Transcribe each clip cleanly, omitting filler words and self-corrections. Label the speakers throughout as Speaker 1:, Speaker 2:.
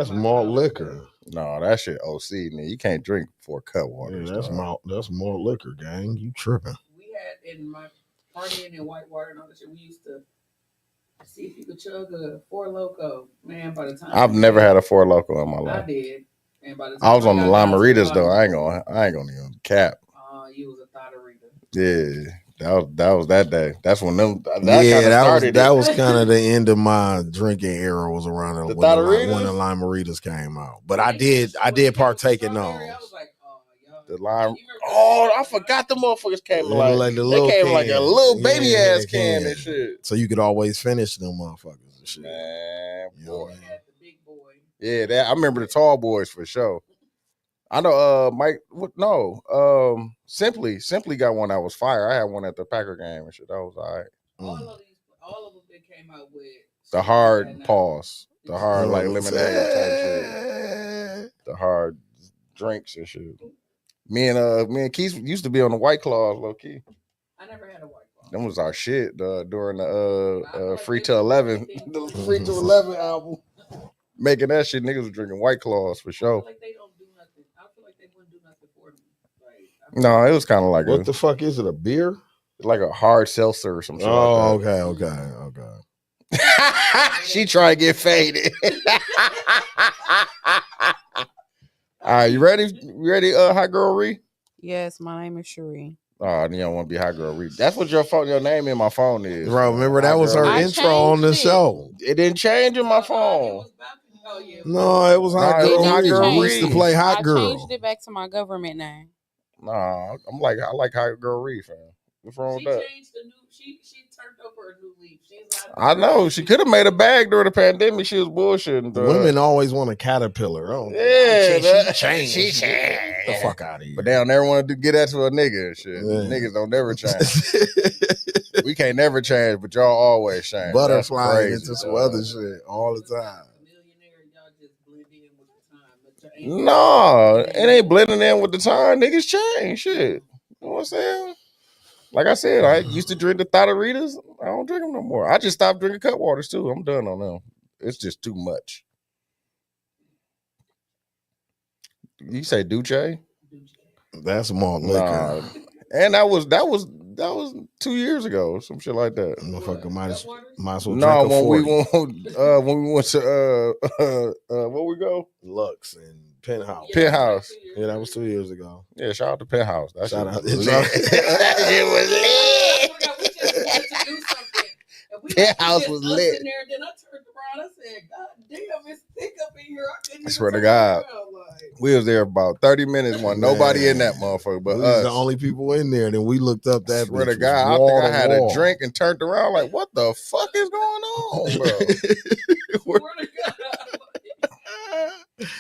Speaker 1: That's malt liquor.
Speaker 2: No, that shit OC, man. You can't drink 4 Cutwaters.
Speaker 1: Yeah, that's malt liquor, gang. You tripping.
Speaker 3: We had in my partying in Whitewater and all that shit, we used to see if you could chug a 4 Loco. Man, by the time
Speaker 2: I've never had a 4 Loco in my life.
Speaker 3: I did. And by the time
Speaker 2: I was on the Limeritas though. I ain't
Speaker 3: gonna
Speaker 2: even cap.
Speaker 3: You was a Thotterita.
Speaker 2: Yeah. That was that day. That's when them.
Speaker 1: That was kind of the end of my drinking era. Was around when the Limeritas came out. But I did partake in those.
Speaker 2: The lime. Oh, I forgot the motherfuckers came like the little. They came can. Like a little baby ass can and shit.
Speaker 1: So you could always finish them motherfuckers and shit.
Speaker 2: Man, boy.
Speaker 3: The big boy.
Speaker 2: Yeah, I remember the tall boys for sure. I know Mike Simply got one that was fire. I had one at the Packer game and shit. That was all right.
Speaker 3: All of them they came out with
Speaker 2: the hard pause. The hard like lemonade type shit. The hard drinks and shit. Me and Keith used to be on the White Claws, low key.
Speaker 3: I never had a White Claw.
Speaker 2: That was our shit during the Free to 11, the Free to 11 album. Making that shit, niggas was drinking White Claws for sure.
Speaker 3: I feel like they don't do nothing. I feel like they wouldn't do nothing for me.
Speaker 2: No, it was kind of like
Speaker 1: what the fuck is it? A beer?
Speaker 2: Like a hard seltzer or something.
Speaker 1: Oh, like that.
Speaker 2: Okay. She trying to get faded. All right, you ready? You ready, Hot Girl Ree?
Speaker 4: Yes, my name is Cherie.
Speaker 2: Oh, you don't want to be Hot Girl Ree. That's what your name in my phone is.
Speaker 1: Bro, remember that was her intro on the show.
Speaker 2: It didn't change in my phone.
Speaker 1: No, it was Hot Girl. We used to play Hot Girl.
Speaker 4: I changed it back to my government name.
Speaker 2: Nah, I like Hot Girl Ree, fam. What's wrong with that?
Speaker 3: She turned over a new leaf.
Speaker 2: I know. She could have made a bag during the pandemic. She was bullshitting.
Speaker 1: Women always want a caterpillar.
Speaker 2: Yeah.
Speaker 1: She changed. Get the fuck out of here.
Speaker 2: But they don't never want to get that to a nigga and shit. Yeah. Niggas don't never change. We can't never change, but y'all always change.
Speaker 1: Butterflying into some other shit all the time.
Speaker 2: No, it ain't blending in with the time. Niggas change. Shit. You know what I'm saying? Like I said, I used to drink the Thotteritas. I don't drink them no more. I just stopped drinking Cutwaters too. I'm done on them. It's just too much. You say Duce?
Speaker 1: That's malt liquor.
Speaker 2: And that was 2 years ago, some shit like that.
Speaker 1: Motherfucker might as well.
Speaker 2: No, when we went to where we go?
Speaker 1: Lux and Penthouse.
Speaker 2: Penthouse.
Speaker 1: Yeah, that was 2 years ago.
Speaker 2: Yeah, shout out to Penthouse. Shout out.
Speaker 1: It was
Speaker 2: lit. Penthouse was lit.
Speaker 3: Then I turned around. I said, "God damn, it's thick up in here."
Speaker 2: I swear to God, we was there about 30 minutes. Nobody in that motherfucker, but
Speaker 1: we was the only people in there. Then we looked up that.
Speaker 2: Swear to God, I think I had a drink and turned around like, "What the fuck is going on, bro?"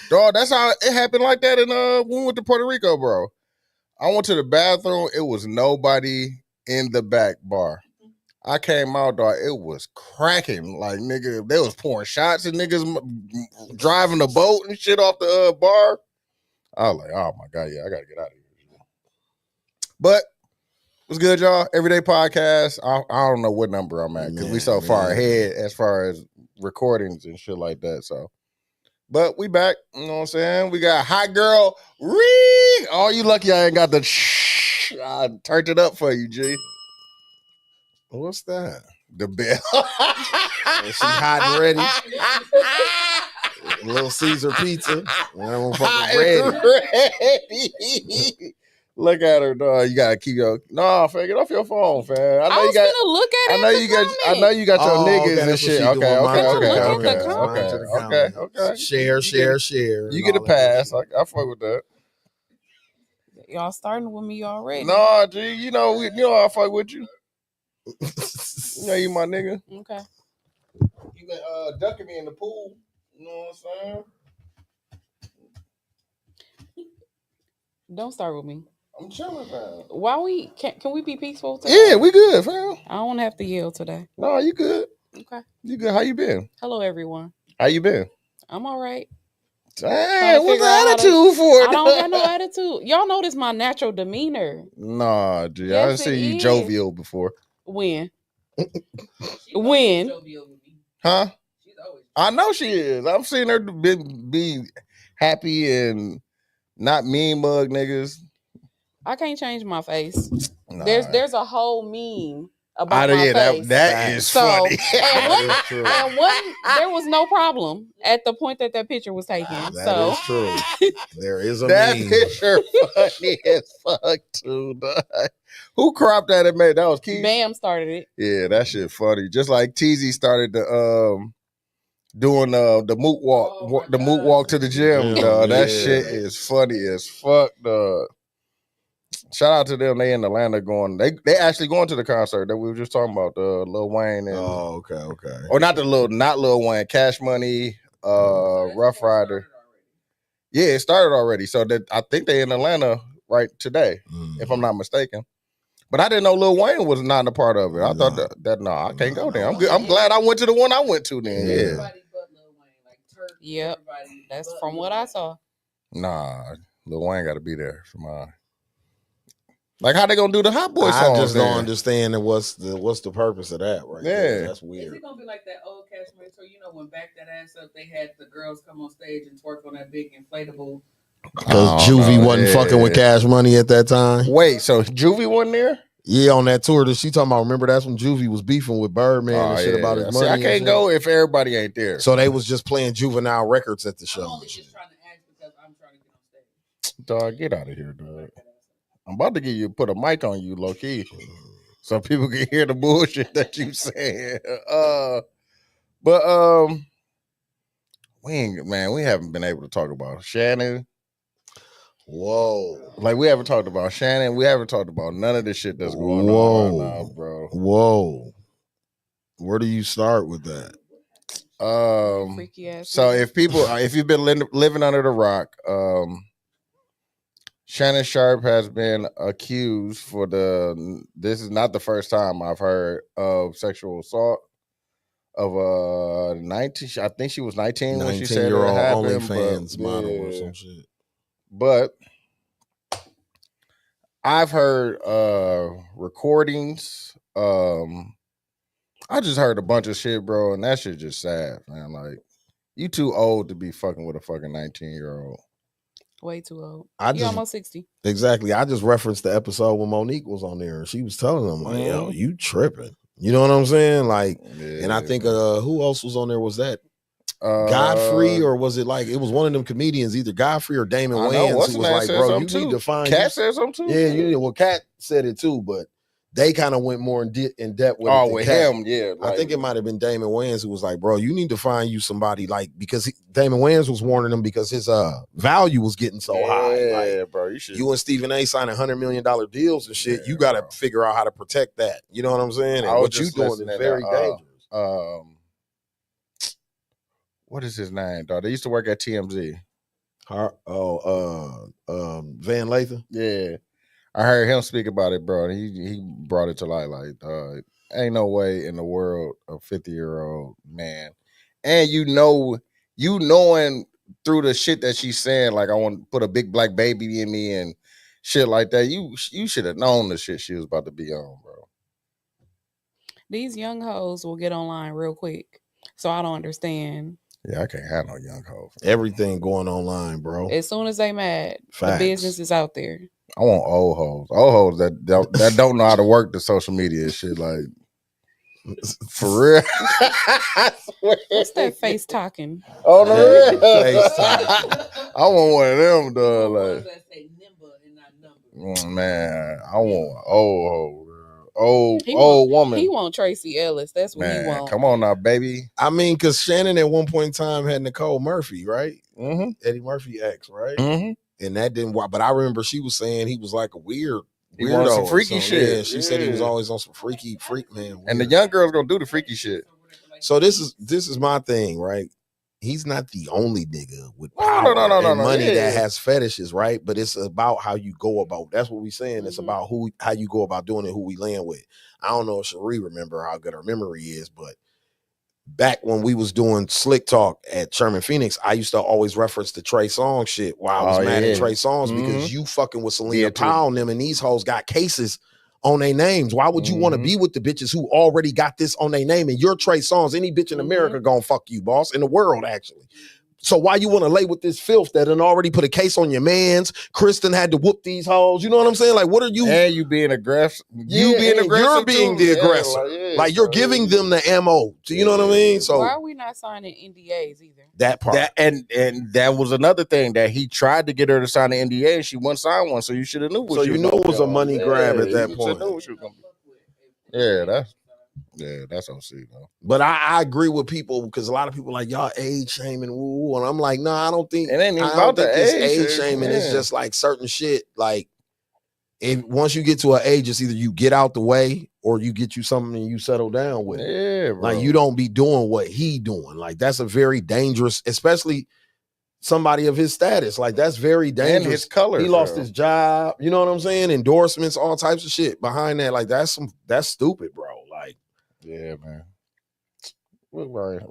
Speaker 2: Dog, that's how it happened like that. When we went to Puerto Rico, bro. I went to the bathroom. It was nobody in the back bar. I came out, dog. It was cracking. Like, nigga, they was pouring shots and niggas driving the boat and shit off the bar. I was like, oh my God, yeah, I gotta get out of here. But what's good, y'all? Everyday podcast. I don't know what number I'm at because we so far ahead as far as recordings and shit like that. So, but we back. You know what I'm saying? We got Hot Girl Ree. Oh, you lucky I ain't got the I turned it up for you, G.
Speaker 1: What's that?
Speaker 2: The bell.
Speaker 1: She hot and ready. Little Caesar pizza. Ready.
Speaker 2: Look at her, dog. You gotta keep your fam. Get off your phone, fam. I know you got.
Speaker 4: Look at it.
Speaker 2: I know you got your niggas and shit. Okay.
Speaker 1: Share.
Speaker 2: You get a pass. I fuck with that.
Speaker 4: Y'all starting with me already.
Speaker 2: No, G. You know I fuck with you. You know you my nigga.
Speaker 4: Okay.
Speaker 2: You been ducking me in the pool. You know what I'm saying?
Speaker 4: Don't start with me.
Speaker 2: I'm chilling, fam.
Speaker 4: Why can we be peaceful today?
Speaker 2: Yeah, we good, fam.
Speaker 4: I don't have to yell today.
Speaker 2: No, you good.
Speaker 4: Okay.
Speaker 2: You good. How you been?
Speaker 4: Hello, everyone.
Speaker 2: How you been?
Speaker 4: I'm all right.
Speaker 2: Dang, what's the attitude for it?
Speaker 4: I don't have no attitude. Y'all notice my natural demeanor.
Speaker 2: Nah, G. Yes, I didn't see you jovial before.
Speaker 4: When? When?
Speaker 2: Huh?
Speaker 3: She's always
Speaker 2: I know she is. I've seen her be happy and not mean mug niggas.
Speaker 4: I can't change my face.
Speaker 2: Nah.
Speaker 4: There's a whole meme about my face.
Speaker 2: That is funny.
Speaker 4: And one, there was no problem at the point that picture was taken.
Speaker 1: That is true. There is a
Speaker 2: that
Speaker 1: meme.
Speaker 2: picture funny as fuck too. Dog. Who cropped that and made that? Was Keith?
Speaker 4: Bam started it.
Speaker 2: Yeah, that shit funny. Just like Teezy started the doing the moot walk, the moot walk to the gym. Dog. That shit is funny as fuck. Dog. Shout out to them. They in Atlanta going. They actually going to the concert that we were just talking about. Lil Wayne and
Speaker 1: okay.
Speaker 2: Or not Lil Wayne. Cash Money, Rough Rider. Yeah, it started already. So that I think they in Atlanta right today, if I'm not mistaken. But I didn't know Lil Wayne was not a part of it. I thought that I can't go there. I'm glad I went to the one I went to then. Yeah.
Speaker 3: Everybody but Lil Wayne, like Turk.
Speaker 4: Yep, that's from what I saw.
Speaker 2: Nah, Lil Wayne got to be there for mine. Like how they gonna do the Hot Boy song?
Speaker 1: I just don't understand what's the purpose of that, right?
Speaker 2: Yeah,
Speaker 3: Is
Speaker 1: that's weird.
Speaker 3: it gonna be like that old Cash Money tour? You know, when Back That Ass Up, they had the girls come on stage and twerk on that big inflatable.
Speaker 1: Because Juvie wasn't fucking with Cash Money at that time.
Speaker 2: Wait, so Juvie wasn't there?
Speaker 1: Yeah, on that tour that she talking about. Remember, that's when Juvie was beefing with Birdman and shit about his money.
Speaker 2: See, I can't go if everybody ain't there.
Speaker 1: So they was just playing Juvenile records at the show.
Speaker 3: I'm only just trying to ask because I'm trying to get on stage.
Speaker 2: Dog, get out of here, dog. I'm about to put a mic on you, low key, so people can hear the bullshit that you saying. But we haven't been able to talk about Shannon.
Speaker 1: Whoa.
Speaker 2: Like we haven't talked about Shannon. We haven't talked about none of this shit that's going on right now, bro.
Speaker 1: Whoa. Where do you start with that?
Speaker 2: So if you've been living under the rock, Shannon Sharpe has been accused for this is not the first time I've heard of sexual assault of 19. I think she was 19 when she said it happened.
Speaker 1: OnlyFans model or some shit.
Speaker 2: But I've heard recordings. I just heard a bunch of shit, bro, and that shit just sad, man. Like, you too old to be fucking with a fucking 19-year-old.
Speaker 4: Way too old.
Speaker 1: You're
Speaker 4: almost 60.
Speaker 1: Exactly. I just referenced the episode when Monique was on there and she was telling them, like, yo, you tripping. You know what I'm saying? Like, and I think who else was on there? Was that Godfrey, or was it like it was one of them comedians, either Godfrey or Damon Wayans, who was like, bro, you need to find
Speaker 2: Cat said something too.
Speaker 1: Yeah, well, Cat said it too, but they kind of went more in depth with it.
Speaker 2: With him, yeah.
Speaker 1: Like, I think it might have been Damon Wayans who was like, bro, you need to find you somebody, like, because Damon Wayans was warning him because his value was getting so high.
Speaker 2: Yeah,
Speaker 1: like,
Speaker 2: bro,
Speaker 1: you and Stephen A signing $100 million deals and shit. You got to figure out how to protect that. You know what I'm saying? And what you doing is very dangerous.
Speaker 2: What is his name, dog? They used to work at TMZ.
Speaker 1: Van Lathan.
Speaker 2: Yeah. I heard him speak about it, bro. He brought it to light. Like, ain't no way in the world a 50-year-old man, and knowing through the shit that she's saying, like, I want to put a big black baby in me and shit like that. You should have known the shit she was about to be on, bro.
Speaker 4: These young hoes will get online real quick, so I don't understand.
Speaker 2: Yeah, I can't have no young hoes.
Speaker 1: Everything going online, bro.
Speaker 4: As soon as they mad, the business is out there.
Speaker 2: I want old hoes that don't know how to work the social media and shit. Like, for real.
Speaker 4: What's that face talking?
Speaker 2: Oh no, I want one of them, dog. Like, man, I want old woman.
Speaker 4: He want Tracy Ellis. That's what he want.
Speaker 2: Come on now, baby.
Speaker 1: I mean, because Shannon at one point in time had Nicole Murphy, right?
Speaker 2: Mm-hmm.
Speaker 1: Eddie Murphy ex, right?
Speaker 2: Mm-hmm.
Speaker 1: And that didn't work. But I remember she was saying he was like a weirdo.
Speaker 2: Some freaky shit.
Speaker 1: Yeah, she said he was always on some freak man. Weird.
Speaker 2: And the young girl's gonna do the freaky shit.
Speaker 1: So this is my thing, right? He's not the only nigga with power and money that has fetishes, right? But it's about how you go about. That's what we saying. Mm-hmm. It's about how you go about doing it, who we land with. I don't know if Cherie remember how good her memory is, but back when we was doing Slick Talk at Sherman Phoenix, I used to always reference the Trey Songz shit while I was mad at Trey Songz because you fucking with Selena Powell and them, and these hoes got cases on their names. Why would you want to be with the bitches who already got this on their name? And you're Trey Songz. Any bitch in America gonna fuck you, boss. In the world, actually. So why you want to lay with this filth that done already put a case on your mans? Kristen had to whoop these hoes. You know what I'm saying? Like, what are you?
Speaker 2: And you being aggressive.
Speaker 1: You're being the aggressor. Like you're giving them the ammo. So you know what I mean? So
Speaker 4: why are we not signing NDAs either?
Speaker 1: That part.
Speaker 2: And that was another thing that he tried to get her to sign an NDA and she wouldn't sign one. So you should have knew.
Speaker 1: So you knew it was a money grab at that point.
Speaker 2: Yeah, that's OC though.
Speaker 1: But I agree with people because a lot of people like y'all age shaming, woo, and I'm like, no, I don't think
Speaker 2: it ain't even
Speaker 1: about
Speaker 2: the
Speaker 1: age shaming. It's just like certain shit. Like, if once you get to an age, it's either you get out the way or you get you something and you settle down with it.
Speaker 2: Yeah, bro.
Speaker 1: Like you don't be doing what he doing. Like that's a very dangerous, especially somebody of his status. Like that's very dangerous.
Speaker 2: And his color.
Speaker 1: He lost his job. You know what I'm saying? Endorsements, all types of shit behind that. Like that's stupid, bro. Like.
Speaker 2: Yeah, man. Right.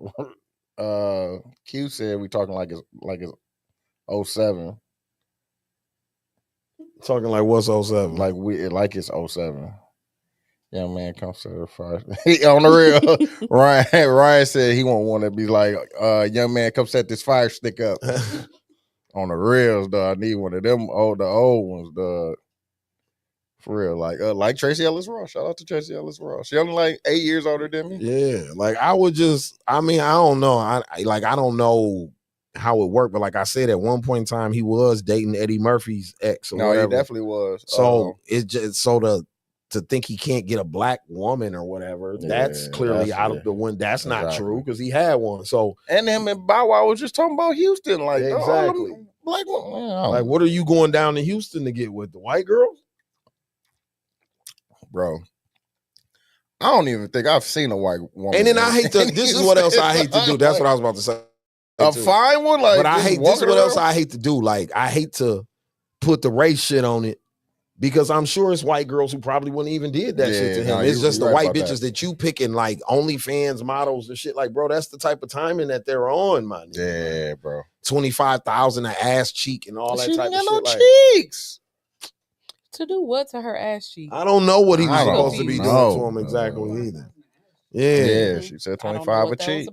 Speaker 2: Q said we talking like it's 07.
Speaker 1: Talking like what's 07?
Speaker 2: Like it's 07. Yeah, man, come certified. On the real. Ryan said he won't want to be like, young man, come set this fire stick up. On the reals, dog. I need one of them the old ones, dog. For real, like Tracy Ellis Ross. Shout out to Tracy Ellis Ross. She only like 8 years older than me.
Speaker 1: Yeah, like I don't know. I don't know how it worked, but like I said, at one point in time, he was dating Eddie Murphy's ex. Or whatever.
Speaker 2: He definitely was.
Speaker 1: So it just to think he can't get a black woman or whatever. That's clearly out of the one. That's not true because he had one. So
Speaker 2: and him and Bow Wow was just talking about Houston, like
Speaker 1: exactly.
Speaker 2: Like
Speaker 1: what are you going down to Houston to get with the white girls?
Speaker 2: Bro, I don't even think I've seen a white woman.
Speaker 1: And then I hate to. This is what else I hate to do. That's what I was about to say.
Speaker 2: A fine one, like.
Speaker 1: But I hate this. Is what else I hate to do? Like I hate to put the race shit on it because I'm sure it's white girls who probably wouldn't even did that shit to him. It's just the white bitches that you picking like OnlyFans models and shit. Like, bro, that's the type of timing that they're on, man.
Speaker 2: Yeah, bro.
Speaker 1: 25,000 an ass cheek and all that type of shit.
Speaker 2: No
Speaker 1: like,
Speaker 2: cheeks.
Speaker 4: To do what to her ass cheek?
Speaker 1: I don't know what he was supposed to be doing to him exactly either. Yeah,
Speaker 2: she said 25 a cheek.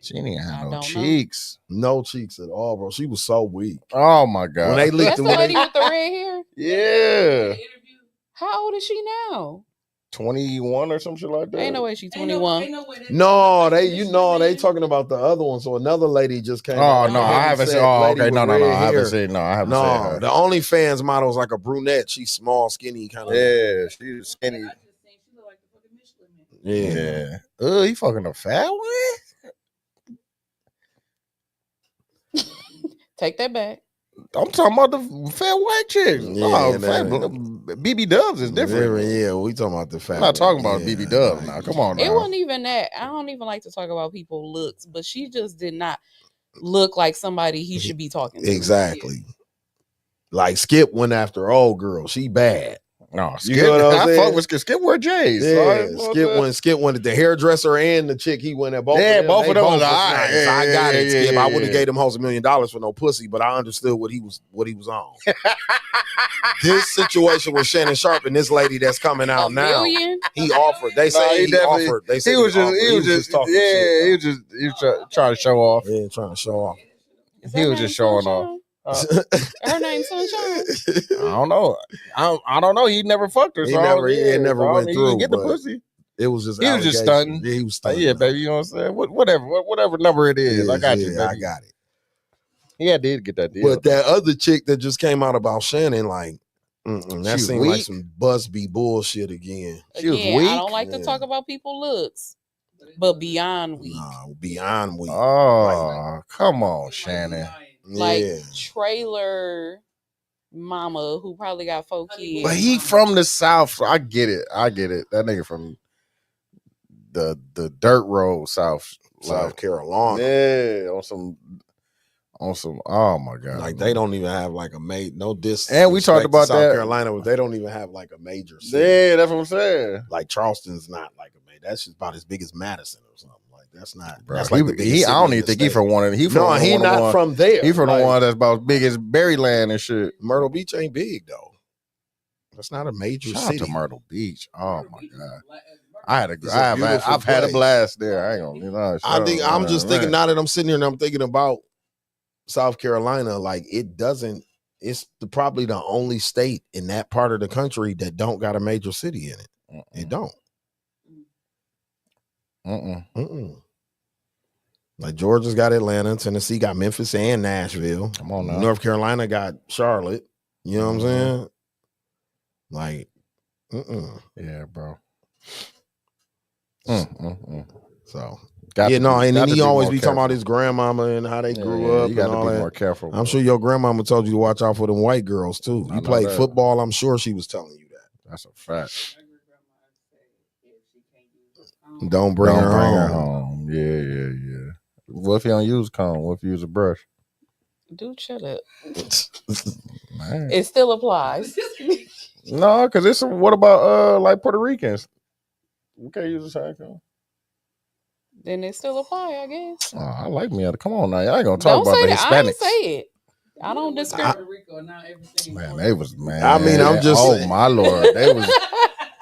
Speaker 2: She didn't have no cheeks.
Speaker 1: No cheeks at all, bro. She was so weak.
Speaker 2: Oh my god.
Speaker 4: When they leaked the lady with the red hair?
Speaker 2: Yeah.
Speaker 4: How old is she now?
Speaker 2: 21 or some shit like that.
Speaker 4: Ain't no way she's 21.
Speaker 1: No, they talking about the other one. So another lady just came.
Speaker 2: Oh no, I haven't seen. Oh, okay, no, I haven't seen. No, I haven't seen her.
Speaker 1: The OnlyFans model is like a brunette. She's small, skinny, kind of.
Speaker 2: Yeah, she's skinny. Yeah. He fucking a fat one.
Speaker 4: Take that back.
Speaker 2: I'm talking about the fat white chick. BB Dubs is different.
Speaker 1: Yeah, we talking about the fat.
Speaker 2: I'm not talking about BB Dubs now. Come on now.
Speaker 4: It wasn't even that. I don't even like to talk about people's looks, but she just did not look like somebody he should be talking to.
Speaker 1: Exactly. Like Skip went after old girl. She bad.
Speaker 2: No, Skip, I fuck with Skip wear J's.
Speaker 1: Yeah, Skip went at the hairdresser and the chick he went at both.
Speaker 2: Yeah,
Speaker 1: of them.
Speaker 2: both of them was
Speaker 1: nice. I got it, Skip. I wouldn't have gave them hoes $1 million for no pussy, but I understood what he was on. This situation with Shannon Sharpe and this lady that's coming out now. He offered. They say he offered. They say
Speaker 2: he was just talking shit. He was trying to show off.
Speaker 1: Yeah, trying to show off.
Speaker 2: He was just showing off.
Speaker 4: Her name's Sunshine.
Speaker 2: I don't know. I don't know. He never fucked her.
Speaker 1: He never went through.
Speaker 2: He didn't get the pussy.
Speaker 1: It was just.
Speaker 2: He was just stunting.
Speaker 1: Yeah, he was stunting.
Speaker 2: Yeah, baby. You know what I'm saying? Whatever number it is, I got you. Baby.
Speaker 1: I got it.
Speaker 2: Yeah, did get that deal.
Speaker 1: But that other chick that just came out about Shannon, like, that seemed like some Busby bullshit again.
Speaker 2: She was weak.
Speaker 4: I don't like to talk about people's looks, but beyond weak.
Speaker 1: No, beyond weak.
Speaker 2: Oh, come on, Shannon.
Speaker 4: Like trailer mama who probably got 4 kids.
Speaker 2: But he from the South, so I get it. That nigga from the dirt road South
Speaker 1: Carolina.
Speaker 2: Yeah, on some. Oh my god!
Speaker 1: Like they don't even have like a no distance.
Speaker 2: And we talked about
Speaker 1: South
Speaker 2: that.
Speaker 1: Carolina, but they don't even have like a major city.
Speaker 2: Yeah, that's what I'm saying.
Speaker 1: Like Charleston's not like a major. That's just about as big as Madison or something. Like that's not.
Speaker 2: Bro,
Speaker 1: that's like
Speaker 2: I don't even think he from one of them. He
Speaker 1: not from there.
Speaker 2: He from the one that's about as big as Berryland and shit.
Speaker 1: Myrtle Beach ain't big though. That's not a major
Speaker 2: Shout out
Speaker 1: city.
Speaker 2: to Myrtle Beach. Oh
Speaker 3: Myrtle
Speaker 2: my
Speaker 3: Beach is
Speaker 2: god.
Speaker 3: Myrtle
Speaker 1: It's a beautiful
Speaker 2: I've had a
Speaker 1: place.
Speaker 2: blast there. I ain't gonna,
Speaker 1: I think I'm just thinking
Speaker 2: now.
Speaker 1: now that I'm sitting here and I'm thinking about South Carolina, like it's probably the only state in that part of the country that don't got a major city in it. It don't. Like Georgia's got Atlanta, Tennessee got Memphis and Nashville.
Speaker 2: Come on now.
Speaker 1: North Carolina got Charlotte. You know what I'm saying? Like,
Speaker 2: yeah, bro.
Speaker 1: So
Speaker 2: Got
Speaker 1: yeah,
Speaker 2: to
Speaker 1: no,
Speaker 2: be-
Speaker 1: and
Speaker 2: got
Speaker 1: then
Speaker 2: to
Speaker 1: he
Speaker 2: be
Speaker 1: always
Speaker 2: more
Speaker 1: be talking about
Speaker 2: careful.
Speaker 1: his grandmama and how they grew up.
Speaker 2: You got
Speaker 1: and
Speaker 2: to
Speaker 1: all
Speaker 2: be
Speaker 1: that.
Speaker 2: more careful.
Speaker 1: I'm sure your grandmama told you to watch out for them white girls too.
Speaker 2: I
Speaker 1: You
Speaker 2: know
Speaker 1: played
Speaker 2: that.
Speaker 1: football. I'm sure she was telling you that.
Speaker 2: That's a fact.
Speaker 1: Don't bring her home.
Speaker 2: home. Yeah. What if you don't use a comb? What if you use a brush?
Speaker 4: Dude, shut up.
Speaker 2: Man.
Speaker 4: It still applies.
Speaker 2: No, because it's what about like Puerto Ricans? We can't use the same comb.
Speaker 4: Then it still apply, I guess.
Speaker 2: Oh, I like me. Come on now, y'all ain't gonna talk
Speaker 4: Don't
Speaker 2: about
Speaker 4: say
Speaker 2: the
Speaker 4: that. I ain't
Speaker 2: Hispanics.
Speaker 4: say it. I don't discriminate.
Speaker 2: Man, they was man.
Speaker 1: I mean, I'm just
Speaker 2: oh
Speaker 1: saying.
Speaker 2: my lord, they was.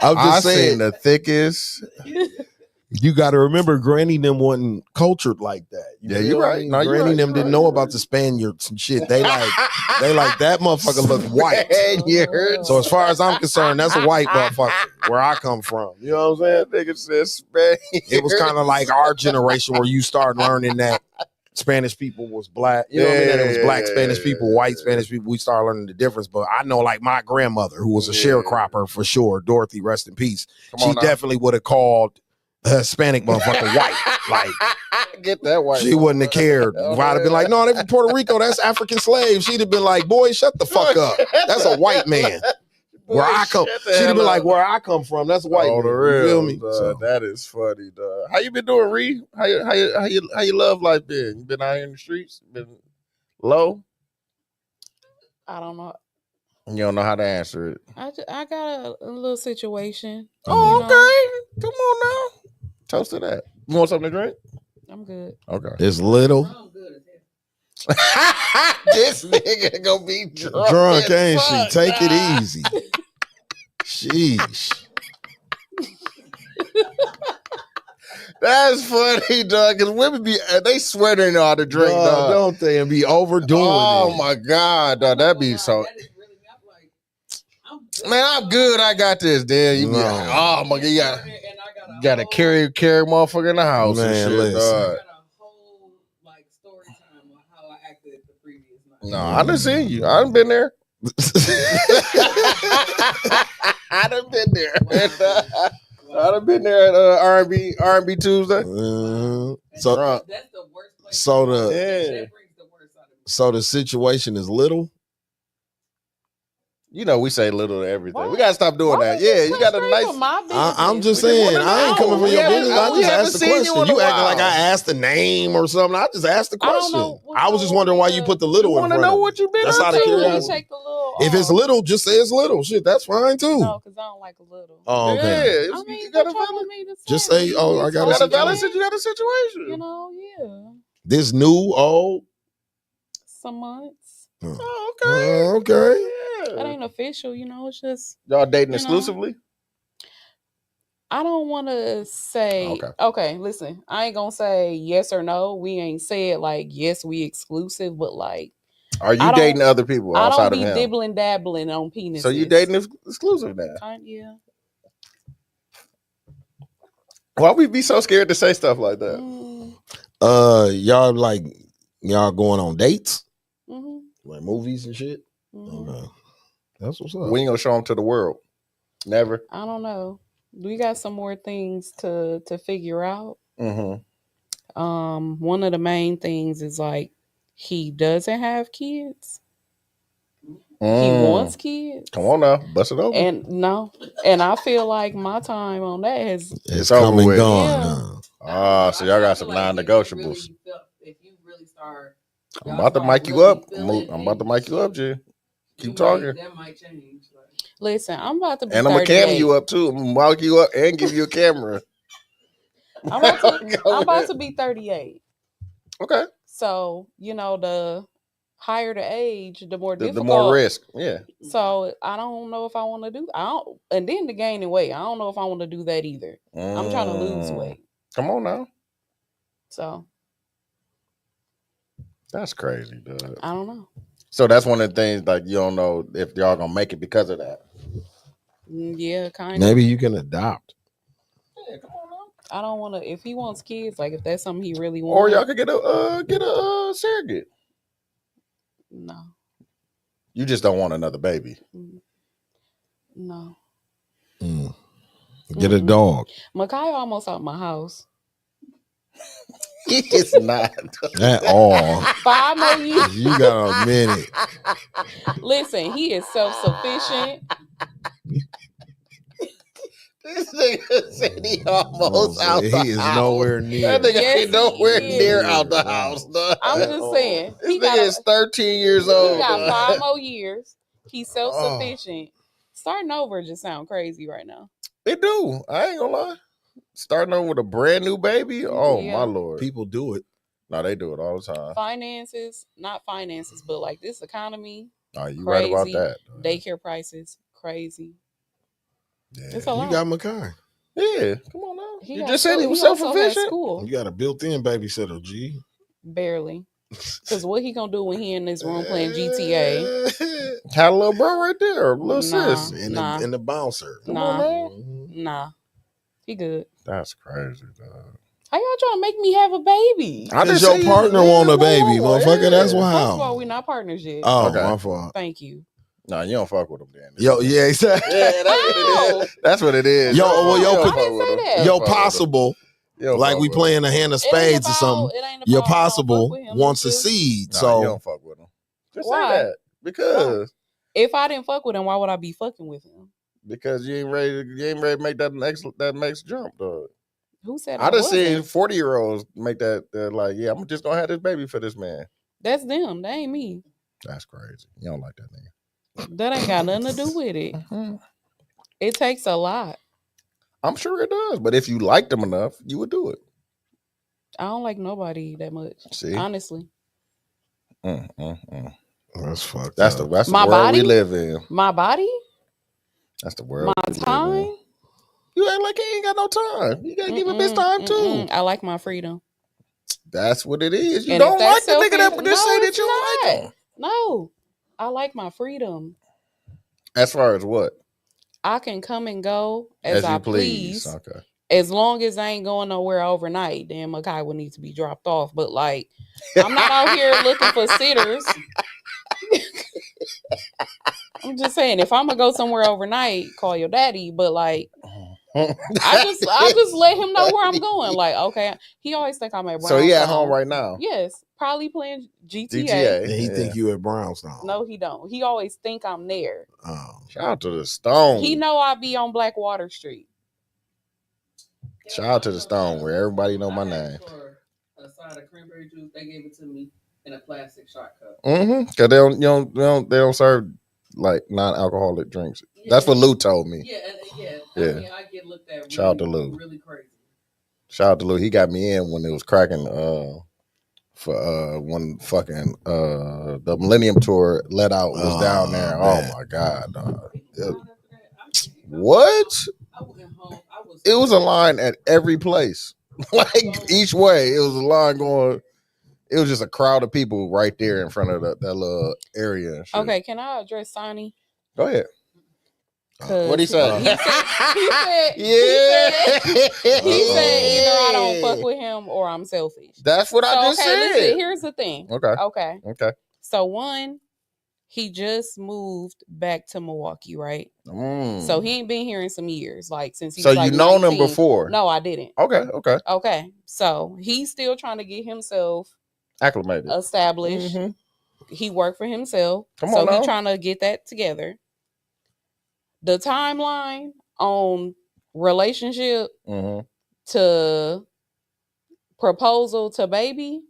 Speaker 1: I'm
Speaker 2: I
Speaker 1: just
Speaker 2: seen
Speaker 1: saying
Speaker 2: the thickest.
Speaker 1: you got to remember, Granny them wasn't cultured like that.
Speaker 2: Yeah,
Speaker 1: feel
Speaker 2: you're right.
Speaker 1: me?
Speaker 2: No, you're
Speaker 1: Granny
Speaker 2: right,
Speaker 1: them
Speaker 2: you're
Speaker 1: didn't
Speaker 2: right,
Speaker 1: know
Speaker 2: you're
Speaker 1: about
Speaker 2: right.
Speaker 1: the Spaniards and shit. They like that motherfucker look white.
Speaker 2: Spaniards.
Speaker 1: So as far as I'm concerned, that's a white motherfucker where I come from. You know what I'm saying?
Speaker 2: Nigga said Spaniards.
Speaker 1: It was kind of like our generation where you start learning that Spanish people was black. You know what I mean? That it was black Spanish people, white Spanish people. We started learning the difference. But I know, like my grandmother, who was a sharecropper for sure, Dorothy, rest in peace. She definitely would have called a Hispanic motherfucker white. Like,
Speaker 2: get that white.
Speaker 1: she wouldn't have cared. If I'd have been like, no, they from Puerto Rico. That's African slaves. She'd have been like, boy, shut the fuck up. That's a white man. Where I come, she'd have been like, where I come from. That's white.
Speaker 2: Oh,
Speaker 1: man.
Speaker 2: the
Speaker 1: You
Speaker 2: real,
Speaker 1: feel me?
Speaker 2: dog.
Speaker 1: So,
Speaker 2: That is funny, dog. How you been doing, Ree? How you love life been? You been out here in the streets? Been low?
Speaker 4: I don't know.
Speaker 2: You don't know how to answer it.
Speaker 4: I got a little situation.
Speaker 2: Oh,
Speaker 4: you know.
Speaker 2: okay. Come on now. Toast to that. You want something to drink?
Speaker 4: I'm good.
Speaker 2: Okay.
Speaker 1: it's little.
Speaker 2: This nigga gonna be
Speaker 1: Drunk, ain't she? Take it easy. Sheesh.
Speaker 2: That's funny, dog. Because women they swear they know how to drink, dog.
Speaker 1: Don't they? And be overdoing it.
Speaker 2: Oh my god, dog. That'd be so. Man, I'm good. I got this. Then you be
Speaker 1: No.
Speaker 2: like, oh my god, you gotta carry motherfucker in the house
Speaker 1: Man,
Speaker 2: and shit,
Speaker 1: listen.
Speaker 2: dog. No, I done seen you. I done been there. I done been there. I done been there at R&B Tuesday.
Speaker 1: So
Speaker 3: that's the worst place.
Speaker 1: So the
Speaker 2: Yeah.
Speaker 1: so the situation is little.
Speaker 2: You know, we say little to everything.
Speaker 4: Why?
Speaker 2: We gotta stop doing
Speaker 4: Why
Speaker 2: that.
Speaker 4: would
Speaker 2: Yeah,
Speaker 4: you
Speaker 2: you got a
Speaker 4: straight
Speaker 2: nice.
Speaker 4: with my
Speaker 1: I'm
Speaker 4: business?
Speaker 1: just
Speaker 2: We just
Speaker 1: saying,
Speaker 2: wanna
Speaker 1: I ain't coming
Speaker 2: know.
Speaker 1: for
Speaker 2: We
Speaker 1: your
Speaker 2: haven't-
Speaker 1: business. I
Speaker 2: we
Speaker 1: just
Speaker 2: haven't
Speaker 1: asked the
Speaker 2: seen you
Speaker 1: question.
Speaker 2: in a
Speaker 1: You acting like
Speaker 2: while.
Speaker 1: I asked the name or something. I just asked the
Speaker 4: I don't
Speaker 1: question.
Speaker 4: know what's
Speaker 1: I was just
Speaker 4: wrong
Speaker 1: wondering why
Speaker 4: with
Speaker 1: you
Speaker 4: the-
Speaker 1: put the little
Speaker 2: You
Speaker 1: in
Speaker 2: wanna
Speaker 1: front
Speaker 2: know
Speaker 1: of
Speaker 2: what
Speaker 1: it.
Speaker 2: you been
Speaker 1: That's
Speaker 2: up
Speaker 1: out of
Speaker 2: to?
Speaker 4: Can we
Speaker 1: curiosity.
Speaker 4: take the little
Speaker 1: If it's
Speaker 4: off?
Speaker 1: little, just say it's little. Shit, that's fine too.
Speaker 4: No, because I don't like a little.
Speaker 1: Oh, okay.
Speaker 2: Yeah,
Speaker 4: I mean,
Speaker 2: you got a
Speaker 4: what y'all
Speaker 2: valid.
Speaker 4: want me to
Speaker 1: Just say,
Speaker 4: say?
Speaker 1: oh, I got a
Speaker 2: You got a
Speaker 1: situation.
Speaker 2: valid. You got a situation.
Speaker 4: You know, yeah.
Speaker 1: This new, old.
Speaker 4: Some months.
Speaker 2: Oh, okay.
Speaker 1: Okay.
Speaker 4: That
Speaker 2: Yeah.
Speaker 4: ain't official, you know. It's just
Speaker 2: Y'all dating
Speaker 4: know.
Speaker 2: exclusively?
Speaker 4: I don't want to say.
Speaker 2: Okay.
Speaker 4: Okay, listen. I ain't gonna say yes or no. We ain't said like yes, we exclusive, but like
Speaker 2: Are you
Speaker 4: I don't-
Speaker 2: dating other people
Speaker 4: I
Speaker 2: outside
Speaker 4: don't
Speaker 2: of
Speaker 4: be
Speaker 2: him?
Speaker 4: dibbling dabbling on penises.
Speaker 2: So you dating exclusive now?
Speaker 4: Yeah.
Speaker 2: Why we be so scared to say stuff like that?
Speaker 1: Y'all going on dates?
Speaker 4: Mm-hmm.
Speaker 1: Like movies and shit?
Speaker 4: Mm-hmm.
Speaker 1: Okay. That's what's up.
Speaker 2: We ain't gonna show them to the world. Never.
Speaker 4: I don't know. We got some more things to figure out.
Speaker 2: Mm-hmm.
Speaker 4: One of the main things is like he doesn't have kids. He wants kids.
Speaker 2: Come on now, bust it open.
Speaker 4: And I feel like my time on that has
Speaker 1: It's
Speaker 2: over
Speaker 1: come and
Speaker 2: with.
Speaker 1: gone.
Speaker 4: Yeah.
Speaker 1: Huh?
Speaker 2: So y'all got some non-negotiables.
Speaker 3: If you really start,
Speaker 2: I'm about to mic you up. I'm about to mic you up, G. Keep talking.
Speaker 3: That might change.
Speaker 4: listen. I'm about to be
Speaker 2: And I'm gonna
Speaker 4: 38.
Speaker 2: cam you up too. I'm gonna mic you up and give you a camera.
Speaker 4: I'm about to be 38.
Speaker 2: Okay.
Speaker 4: So, you know, higher the age, the more
Speaker 2: The
Speaker 4: difficult.
Speaker 2: more risk. Yeah.
Speaker 4: So I don't know if I want to do. And then the gaining weight. I don't know if I want to do that either. I'm trying to lose weight.
Speaker 2: Come on now.
Speaker 4: So
Speaker 2: that's crazy, dude.
Speaker 4: I don't know.
Speaker 2: So that's one of the things, like, you don't know if y'all gonna make it because of that.
Speaker 4: Yeah, kind of.
Speaker 1: Maybe you can adopt.
Speaker 2: Yeah, come on now.
Speaker 4: I don't want to. If he wants kids, like if that's something he really wants,
Speaker 2: Or y'all could get a surrogate.
Speaker 4: No.
Speaker 2: You just don't want another baby.
Speaker 4: No.
Speaker 1: Get a dog.
Speaker 4: Makai almost out my house.
Speaker 2: It's not
Speaker 1: At all.
Speaker 4: 5 more years.
Speaker 1: You got a minute.
Speaker 4: Listen, he is self-sufficient.
Speaker 2: This nigga said he almost out the
Speaker 1: He is
Speaker 2: house.
Speaker 1: nowhere near.
Speaker 2: That nigga
Speaker 4: Yes,
Speaker 2: ain't nowhere
Speaker 4: he is.
Speaker 2: near out the house. Dog.
Speaker 4: I'm just saying.
Speaker 2: This nigga is 13 years
Speaker 4: He
Speaker 2: old.
Speaker 4: got
Speaker 2: dog.
Speaker 4: 5 more years. He's self-sufficient. Starting over just sound crazy right now.
Speaker 2: It do. I ain't gonna lie. Starting over with a brand new baby. Oh
Speaker 4: Yeah.
Speaker 2: my lord.
Speaker 1: People do it.
Speaker 2: No, they do it all the time.
Speaker 4: Finances, not finances, but like this economy,
Speaker 2: Oh, you right about
Speaker 4: crazy.
Speaker 2: that. dog.
Speaker 4: Daycare prices, crazy.
Speaker 2: Yeah.
Speaker 4: It's a
Speaker 1: You
Speaker 4: lot.
Speaker 1: got Makai.
Speaker 2: Yeah, come on now.
Speaker 4: He
Speaker 2: You
Speaker 4: got
Speaker 2: just said he was
Speaker 4: also had
Speaker 2: self-sufficient.
Speaker 4: School.
Speaker 1: You got a built-in babysitter, G.
Speaker 4: Barely. Because what he gonna do when he in this room playing GTA?
Speaker 2: Had a little bro right there, little
Speaker 4: Nah.
Speaker 2: sis.
Speaker 1: And the bouncer.
Speaker 2: Come
Speaker 4: Nah.
Speaker 2: on now.
Speaker 4: Nah. He good.
Speaker 2: That's crazy, dog.
Speaker 4: How y'all trying to make me have a baby?
Speaker 2: I
Speaker 1: Because
Speaker 2: just
Speaker 1: your
Speaker 2: say
Speaker 1: partner
Speaker 2: you
Speaker 1: want a
Speaker 2: want
Speaker 1: baby,
Speaker 2: one,
Speaker 1: motherfucker.
Speaker 2: yeah.
Speaker 1: That's
Speaker 4: First of all,
Speaker 1: wow.
Speaker 4: we not partners yet.
Speaker 1: Oh,
Speaker 2: Okay.
Speaker 1: my fault.
Speaker 4: Thank you.
Speaker 2: No, you don't fuck with him then.
Speaker 1: Yo, yeah, exactly.
Speaker 2: Yeah, that's what it is. That's what it is.
Speaker 1: Yo,
Speaker 2: You
Speaker 1: well,
Speaker 2: don't
Speaker 1: yo,
Speaker 2: fuck
Speaker 4: I didn't
Speaker 2: with
Speaker 4: say
Speaker 2: him.
Speaker 4: that.
Speaker 2: You don't
Speaker 1: Yo,
Speaker 2: fuck with him.
Speaker 1: possible.
Speaker 2: You don't
Speaker 1: Like
Speaker 2: fuck
Speaker 1: we
Speaker 2: with
Speaker 1: playing
Speaker 2: him.
Speaker 1: a hand of
Speaker 4: It ain't
Speaker 1: spades or
Speaker 4: about-
Speaker 1: something.
Speaker 4: it ain't about
Speaker 1: Your
Speaker 4: I don't fuck
Speaker 1: possible
Speaker 4: with him.
Speaker 1: wants a
Speaker 4: It's just-
Speaker 1: seed.
Speaker 2: Nah,
Speaker 1: So
Speaker 2: you don't fuck with him. Just
Speaker 4: Why?
Speaker 2: say that.
Speaker 4: If I didn't fuck with him, why would I be fucking with him?
Speaker 2: Because you ain't ready to make that next jump, dog.
Speaker 4: Who said
Speaker 2: I done seen
Speaker 4: wasn't?
Speaker 2: 40-year-olds make that. They're like, yeah, I'm just gonna have this baby for this man.
Speaker 4: That's them. That ain't me.
Speaker 2: That's crazy. You don't like that nigga.
Speaker 4: That ain't got nothing to do with it. It takes a lot.
Speaker 2: I'm sure it does, but if you liked them enough, you would do it.
Speaker 4: I don't like nobody that much.
Speaker 2: See,
Speaker 4: Honestly.
Speaker 1: that's fucked
Speaker 2: That's
Speaker 1: up.
Speaker 2: the
Speaker 4: My
Speaker 2: world
Speaker 4: body?
Speaker 2: we live in.
Speaker 4: My body?
Speaker 2: That's the world.
Speaker 4: My
Speaker 2: we live in.
Speaker 4: time?
Speaker 2: You act like he ain't got no time. You gotta give him his time too.
Speaker 4: I like my freedom.
Speaker 2: That's what it is. You
Speaker 4: And if
Speaker 2: don't
Speaker 4: that's
Speaker 2: like the nigga that
Speaker 4: selfish-
Speaker 2: just
Speaker 4: No,
Speaker 2: say that
Speaker 4: it's
Speaker 2: you don't like
Speaker 4: not.
Speaker 2: him.
Speaker 4: No. I like my freedom.
Speaker 2: As far as what?
Speaker 4: I can come and go as I
Speaker 2: you
Speaker 4: please.
Speaker 2: Okay.
Speaker 4: As long as I ain't going nowhere overnight, then Makai would need to be dropped off. But like, I'm not out here looking for sitters. I'm just saying, if I'm gonna go somewhere overnight, call your daddy. But like, I just let him know where I'm going. Like, okay, he always think I'm at Brownstown.
Speaker 2: So he at home right now.
Speaker 4: Yes, probably playing GTA.
Speaker 2: GTA.
Speaker 1: And he
Speaker 2: Yeah.
Speaker 1: think you at Brownstone.
Speaker 4: No, he don't. He always think I'm there.
Speaker 1: Oh.
Speaker 2: Shout out to the Stone.
Speaker 4: He know I be on Blackwater Street.
Speaker 2: Shout out to the Stone where everybody know my name.
Speaker 3: For a side of cranberry juice, they gave it to me in a plastic shot cup.
Speaker 2: Cause they don't serve like non-alcoholic drinks.
Speaker 3: Yeah.
Speaker 2: That's what Lou told me.
Speaker 3: Yeah.
Speaker 2: Yeah.
Speaker 3: I mean, I get looked at.
Speaker 2: Shout out to Lou.
Speaker 3: Really crazy.
Speaker 2: Shout out to Lou. He got me in when it was cracking for when fucking the Millennium Tour let out was down there.
Speaker 1: Man.
Speaker 2: Oh my god, dog. What?
Speaker 3: I went home.
Speaker 2: It was a line at every place. Like each way. It was a line going. It was just a crowd of people right there in front of that little area. And shit.
Speaker 4: Okay, can I address Sonny?
Speaker 2: Go ahead.
Speaker 4: 'Cause
Speaker 2: What'd he say?
Speaker 4: He said, he said either I don't fuck with him or I'm selfish.
Speaker 2: That's what I just said.
Speaker 4: Listen, here's the thing.
Speaker 2: Okay.
Speaker 4: So one, he just moved back to Milwaukee, right?
Speaker 2: Mm.
Speaker 4: So he ain't been here in some years, like since he
Speaker 2: So
Speaker 4: was like
Speaker 2: you known him
Speaker 4: 19.
Speaker 2: before?
Speaker 4: No, I didn't.
Speaker 2: Okay.
Speaker 4: Okay. So he's still trying to get himself
Speaker 2: Acclimated.
Speaker 4: established.
Speaker 2: Mhm.
Speaker 4: He worked for himself.
Speaker 2: Come
Speaker 4: so
Speaker 2: on now.
Speaker 4: he's trying to get that together. The timeline on relationship
Speaker 2: Mhm.
Speaker 4: to proposal to baby,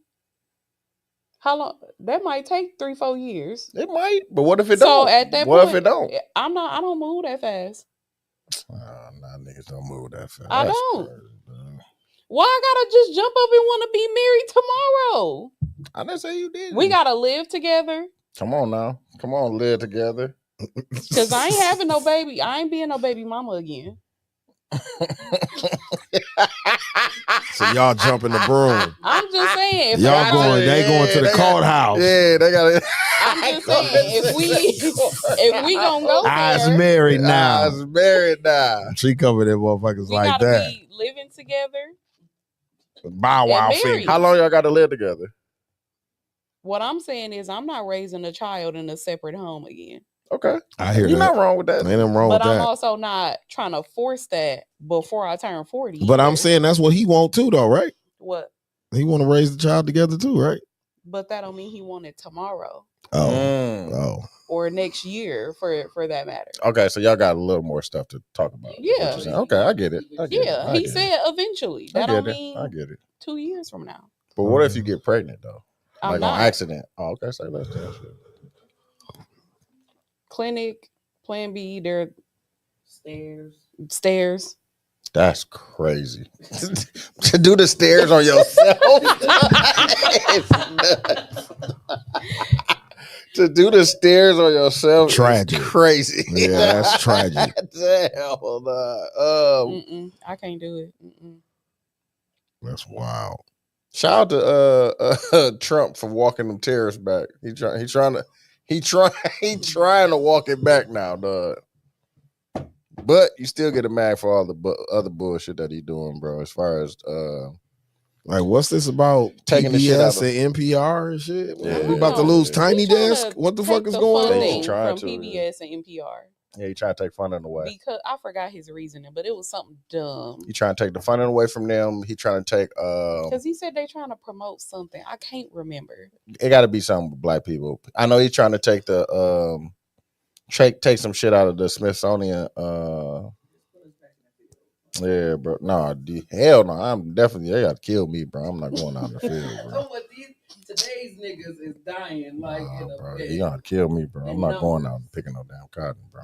Speaker 4: how long? That might take 3-4 years.
Speaker 2: It might, but what if it
Speaker 4: So
Speaker 2: don't?
Speaker 4: at that
Speaker 2: what
Speaker 4: point,
Speaker 2: if it don't?
Speaker 4: I don't move that fast.
Speaker 2: Nah, niggas don't move that fast.
Speaker 4: I
Speaker 2: That's
Speaker 4: don't.
Speaker 2: crazy, dog.
Speaker 4: Why I gotta just jump up and want to be married tomorrow?
Speaker 2: I didn't say you did.
Speaker 4: We gotta live together.
Speaker 2: Come on now. Come on, live together.
Speaker 4: Cause I ain't having no baby. I ain't being no baby mama again.
Speaker 1: So y'all jumping the broom.
Speaker 4: I'm just saying.
Speaker 1: Y'all going? They going to the courthouse.
Speaker 2: Yeah, they got it.
Speaker 4: I'm just saying. If we gonna go
Speaker 1: I's
Speaker 4: there,
Speaker 1: married now.
Speaker 2: I was married now.
Speaker 1: She covered them motherfuckers
Speaker 4: we
Speaker 1: like
Speaker 4: gotta
Speaker 1: that.
Speaker 4: be living together.
Speaker 1: Bow Wow
Speaker 4: and married.
Speaker 1: finger.
Speaker 2: How long y'all got to live together?
Speaker 4: What I'm saying is, I'm not raising a child in a separate home again.
Speaker 2: Okay.
Speaker 1: I hear
Speaker 2: You're
Speaker 1: that.
Speaker 2: not wrong with that.
Speaker 1: Ain't nothing wrong
Speaker 4: But
Speaker 1: with
Speaker 4: I'm
Speaker 1: that.
Speaker 4: also not trying to force that before I turn 40.
Speaker 1: But I'm
Speaker 4: either.
Speaker 1: saying that's what he want too, though, right?
Speaker 4: What?
Speaker 1: He want to raise the child together too, right?
Speaker 4: But that don't mean he want it tomorrow
Speaker 1: Oh.
Speaker 4: or next year, for that matter.
Speaker 2: Okay, so y'all got a little more stuff to talk about.
Speaker 4: Yeah.
Speaker 2: What you're saying. Okay, I get it. I get
Speaker 4: Yeah,
Speaker 2: it. I
Speaker 4: he
Speaker 2: get
Speaker 4: said eventually.
Speaker 2: it.
Speaker 4: That
Speaker 2: I
Speaker 4: don't
Speaker 2: get it.
Speaker 4: mean
Speaker 2: I get it.
Speaker 4: 2 years from now.
Speaker 2: But what if you get pregnant though?
Speaker 4: I'm
Speaker 2: Like
Speaker 4: not.
Speaker 2: on accident? Oh, okay. Say less than that shit.
Speaker 4: Clinic, Plan B, there
Speaker 3: Stairs.
Speaker 2: That's crazy. To do the stairs on yourself. To do the stairs on yourself
Speaker 1: Tragic.
Speaker 2: is crazy.
Speaker 1: Yeah, that's tragic.
Speaker 2: Damn,
Speaker 4: I can't do it. Mm-mm.
Speaker 1: That's wild.
Speaker 2: shout out to Trump for walking them terrorists back. He trying to walk it back now, dog. But you still get a mag for all the other bullshit that he doing, bro. As far as
Speaker 1: Like, what's this about?
Speaker 2: Taking the shit out
Speaker 1: PBS
Speaker 2: of-
Speaker 1: and NPR and shit?
Speaker 2: Yeah.
Speaker 1: We about to lose
Speaker 2: Yeah.
Speaker 1: Tiny
Speaker 4: He tryna
Speaker 1: Desk? What the
Speaker 4: take
Speaker 1: fuck is going
Speaker 4: funding
Speaker 1: on?
Speaker 2: Trying
Speaker 4: from
Speaker 2: to,
Speaker 4: PBS and NPR?
Speaker 2: yeah, he trying to take funding away.
Speaker 4: Because I forgot his reasoning, but it was something dumb.
Speaker 2: He trying to take the funding away from them. He trying to take
Speaker 4: Because he said they trying to promote something. I can't remember.
Speaker 2: it got to be something with black people. I know he's trying to take the take some shit out of the Smithsonian. Yeah, bro. No, hell no. I'm definitely they got to kill me, bro. I'm not going out in the field, bro.
Speaker 3: So what today's niggas is dying like in a
Speaker 2: Bro,
Speaker 3: bed.
Speaker 2: he gonna kill me, bro. I'm
Speaker 3: In
Speaker 2: not going
Speaker 3: numbers.
Speaker 2: out and picking no damn cotton, bro.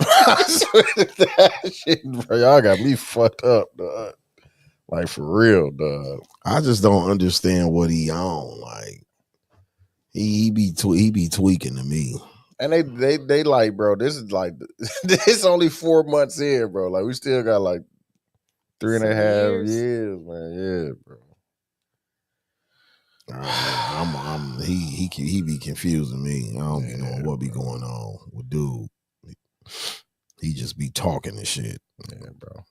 Speaker 2: I swear to that shit, bro. Y'all got me fucked up, dog. Like for real, dog.
Speaker 1: I just don't understand what he on. Like, he be tweaking to me.
Speaker 2: And they like, bro, this is like this only 4 months in, bro. Like we still got like 3.5 years, man. Yeah, bro.
Speaker 1: He be confusing me. I don't be knowing what be
Speaker 2: bro.
Speaker 1: going on with dude. He just be talking and shit.
Speaker 2: Yeah, bro.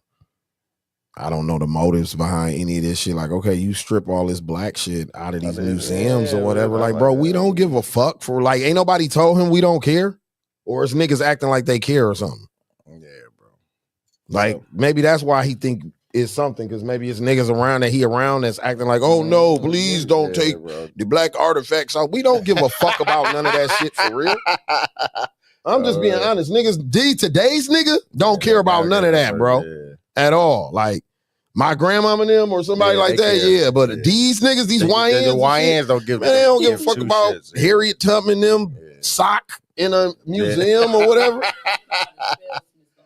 Speaker 1: I don't know the motives behind any of this shit. Like, okay, you strip all this black shit out of these museums or whatever. Like, bro, we don't give a fuck for like, ain't nobody told him we don't care, or is niggas acting like they care or something.
Speaker 2: Yeah, bro.
Speaker 1: Like, maybe that's why he think it's something, because maybe it's niggas around that he around that's acting like, oh no, please don't take
Speaker 2: bro.
Speaker 1: the black artifacts out. We don't give a fuck about none of that shit for real. I'm just being honest. Niggas, today's nigga don't care about none of that, bro.
Speaker 2: Yeah.
Speaker 1: At all. Like my grandmama and them or somebody like that,
Speaker 2: care.
Speaker 1: yeah. But these niggas, these YNs,
Speaker 2: the YNs don't give.
Speaker 1: man, they don't give a fuck
Speaker 2: two
Speaker 1: about
Speaker 2: shits, yeah.
Speaker 1: Harriet Tubman them sock in a museum or whatever.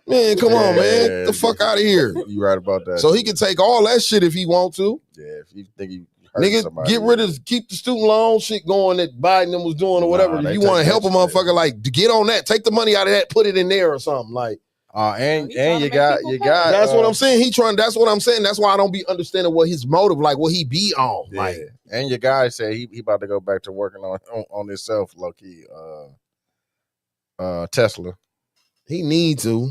Speaker 1: Man, come on, man. The fuck out of here.
Speaker 2: You right about that.
Speaker 1: So he can take all that shit if he want to.
Speaker 2: Yeah, if you think you hurt
Speaker 1: Nigga,
Speaker 2: somebody,
Speaker 1: get rid of keep the student loan shit going that Biden them was doing or whatever.
Speaker 2: Nah,
Speaker 1: If you
Speaker 2: they
Speaker 1: want to
Speaker 2: take
Speaker 1: help a
Speaker 2: that
Speaker 1: motherfucker, like get on that. Take the money out of that, put it in there or something. Like
Speaker 2: and
Speaker 4: He trying to
Speaker 2: you
Speaker 4: make
Speaker 2: got
Speaker 4: people
Speaker 2: you
Speaker 4: pay.
Speaker 2: got.
Speaker 1: that's what I'm saying. That's what I'm saying. That's why I don't be understanding what his motive, like what he be on.
Speaker 2: Yeah.
Speaker 1: Like
Speaker 2: And your guy said he about to go back to working on himself, low key. Tesla.
Speaker 1: he need to.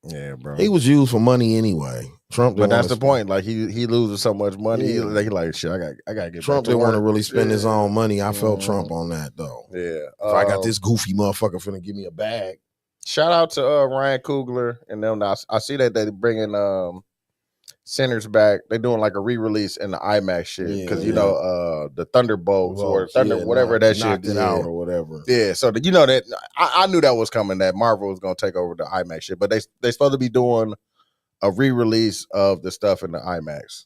Speaker 2: Yeah, bro.
Speaker 1: He was used for money anyway. Trump,
Speaker 2: But
Speaker 1: didn't
Speaker 2: that's
Speaker 1: wanna
Speaker 2: the point. Like he loses so much money.
Speaker 1: Yeah.
Speaker 2: He like shit. I gotta get.
Speaker 1: Trump
Speaker 2: back to
Speaker 1: didn't want to
Speaker 2: work.
Speaker 1: really spend his
Speaker 2: Yeah.
Speaker 1: own money. I felt
Speaker 2: Mhm.
Speaker 1: Trump on that though.
Speaker 2: Yeah.
Speaker 1: If I got this goofy motherfucker finna give me a bag.
Speaker 2: Shout out to Ryan Coogler and them. Now, I see that they bringing Sinners back. They doing like a re-release in the IMAX shit because
Speaker 1: Yeah.
Speaker 2: the Thunderbolts or Thunder
Speaker 1: Yeah,
Speaker 2: whatever that shit
Speaker 1: knocked it
Speaker 2: yeah.
Speaker 1: out or whatever.
Speaker 2: Yeah, so you know that I knew that was coming. That Marvel was gonna take over the IMAX shit, but they supposed to be doing a re-release of the stuff in the IMAX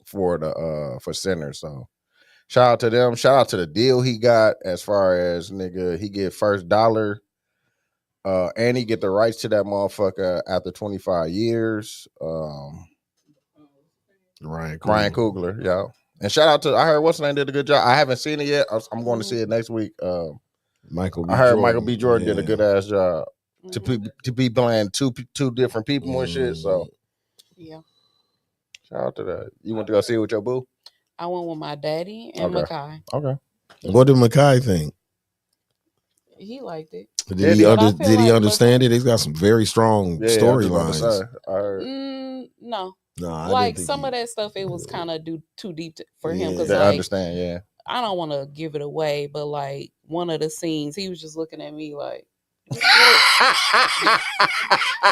Speaker 2: for the for Sinners. So shout out to them. Shout out to the deal he got as far as nigga he get first dollar. And he get the rights to that motherfucker after 25 years.
Speaker 1: Ryan
Speaker 2: Ryan Coogler, yeah. And shout out to I heard what's the name did a good job. I haven't seen it yet. I'm going to see it next week.
Speaker 1: Michael B.
Speaker 2: I heard
Speaker 1: Jordan.
Speaker 2: Michael B. Jordan did a
Speaker 1: Yeah.
Speaker 2: good ass job
Speaker 4: Mhm.
Speaker 2: to be playing two different people and shit. So
Speaker 4: Yeah.
Speaker 2: shout out to that. You went to go see it with your boo?
Speaker 4: I went with my daddy and
Speaker 2: Okay.
Speaker 4: Makai.
Speaker 2: Okay.
Speaker 1: What did Makai think?
Speaker 4: He liked it.
Speaker 1: Did
Speaker 2: Yeah,
Speaker 1: he
Speaker 2: but
Speaker 4: I feel
Speaker 1: did he
Speaker 4: like
Speaker 1: understand it? He's got some very strong
Speaker 2: Yeah, I just wanted to
Speaker 1: storylines.
Speaker 2: say, I heard.
Speaker 4: No.
Speaker 1: No, I
Speaker 4: Like
Speaker 1: didn't think
Speaker 4: some
Speaker 1: he-
Speaker 4: of that stuff, it was kind of too deep for him because
Speaker 2: They
Speaker 4: like
Speaker 2: understand, yeah.
Speaker 4: I don't want to give it away, but like one of the scenes, he was just looking at me like,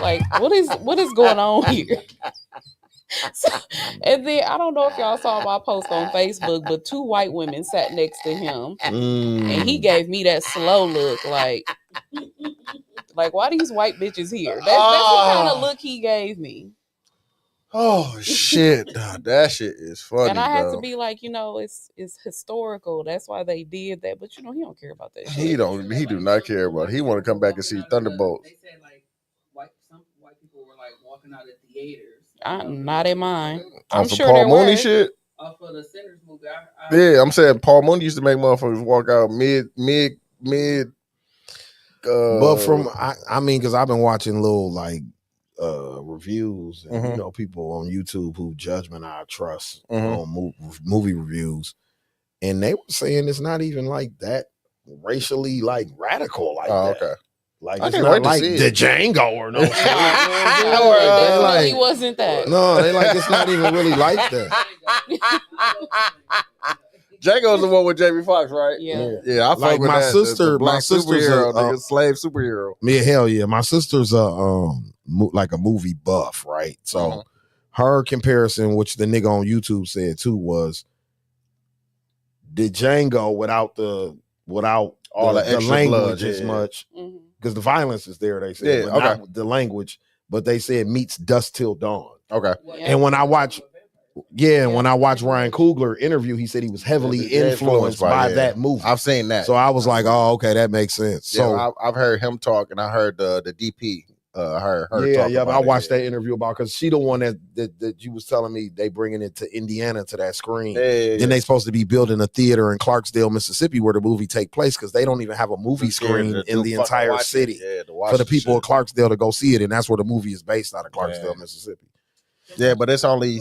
Speaker 4: like what is going on here? So, and then I don't know if y'all saw my post on Facebook, but 2 white women sat next to him, and he gave me that slow look, like why these white bitches here? That's what kind of look he gave me.
Speaker 2: Oh shit, that shit is funny.
Speaker 4: And I had to
Speaker 2: though.
Speaker 4: be like, it's historical. That's why they did that. But he don't care about that shit.
Speaker 2: He do not care about it. He want to come back and see Thunderbolts.
Speaker 3: They said like some white people were like walking out of theaters.
Speaker 4: Not in mine.
Speaker 2: I'm
Speaker 4: I'm
Speaker 2: for
Speaker 4: sure
Speaker 2: Paul
Speaker 4: there
Speaker 2: Mooney
Speaker 4: were.
Speaker 2: shit.
Speaker 3: For the Sinners movie.
Speaker 2: Yeah, I'm saying Paul Mooney used to make motherfuckers walk out mid.
Speaker 1: But from I mean, because I've been watching little like reviews and
Speaker 2: Mhm.
Speaker 1: people on YouTube who judgment I trust
Speaker 2: Mhm.
Speaker 1: on movie reviews, and they were saying it's not even like that racially like radical like that.
Speaker 2: Okay.
Speaker 1: Like
Speaker 2: I
Speaker 1: it's
Speaker 2: can't
Speaker 1: not
Speaker 2: wait to
Speaker 1: like
Speaker 2: see
Speaker 1: the
Speaker 2: it.
Speaker 1: Django or no shit.
Speaker 4: It
Speaker 1: They
Speaker 4: definitely
Speaker 1: like-
Speaker 4: wasn't that.
Speaker 1: No, they like it's not even really like that.
Speaker 2: Django's the one with Jamie Foxx, right?
Speaker 4: Yeah.
Speaker 2: Yeah, I fuck
Speaker 1: Like
Speaker 2: with
Speaker 1: my
Speaker 2: that.
Speaker 1: sister-
Speaker 2: the black
Speaker 1: my sister's
Speaker 2: superhero,
Speaker 1: a-
Speaker 2: nigga, slave superhero.
Speaker 1: Yeah, hell yeah. My sister's a like a movie buff, right? So
Speaker 2: Mhm.
Speaker 1: her comparison, which the nigga on YouTube said too, was the Django without
Speaker 2: All the extra
Speaker 1: language
Speaker 2: blood,
Speaker 1: as
Speaker 2: yeah.
Speaker 1: much,
Speaker 4: Mhm.
Speaker 1: because the violence is there. They said,
Speaker 2: Yeah,
Speaker 1: but
Speaker 2: okay.
Speaker 1: not the language. But they said meets Dust Till Dawn.
Speaker 2: Okay.
Speaker 1: And when I watch,
Speaker 4: Yeah.
Speaker 1: when I watched Ryan Coogler interview, he said he was heavily
Speaker 2: Yeah,
Speaker 1: influenced by
Speaker 2: yeah.
Speaker 1: that movie.
Speaker 2: I've seen that.
Speaker 1: So I was like, oh, okay, that makes sense.
Speaker 2: Yeah,
Speaker 1: So
Speaker 2: I've heard him talk, and I heard the DP. Her
Speaker 1: yeah,
Speaker 2: talk
Speaker 1: but
Speaker 2: about
Speaker 1: I
Speaker 2: it,
Speaker 1: watched
Speaker 2: yeah.
Speaker 1: that interview about because she the one that you was telling me they bringing it to Indiana to that screen.
Speaker 2: Yeah.
Speaker 1: Then they supposed to be building a theater in Clarksdale, Mississippi, where the movie take place because they don't even have a movie screen in the entire city for the people of Clarksdale to go see it, and that's where the movie is based out of Clarksdale,
Speaker 2: Yeah.
Speaker 1: Mississippi.
Speaker 2: Yeah, but it's only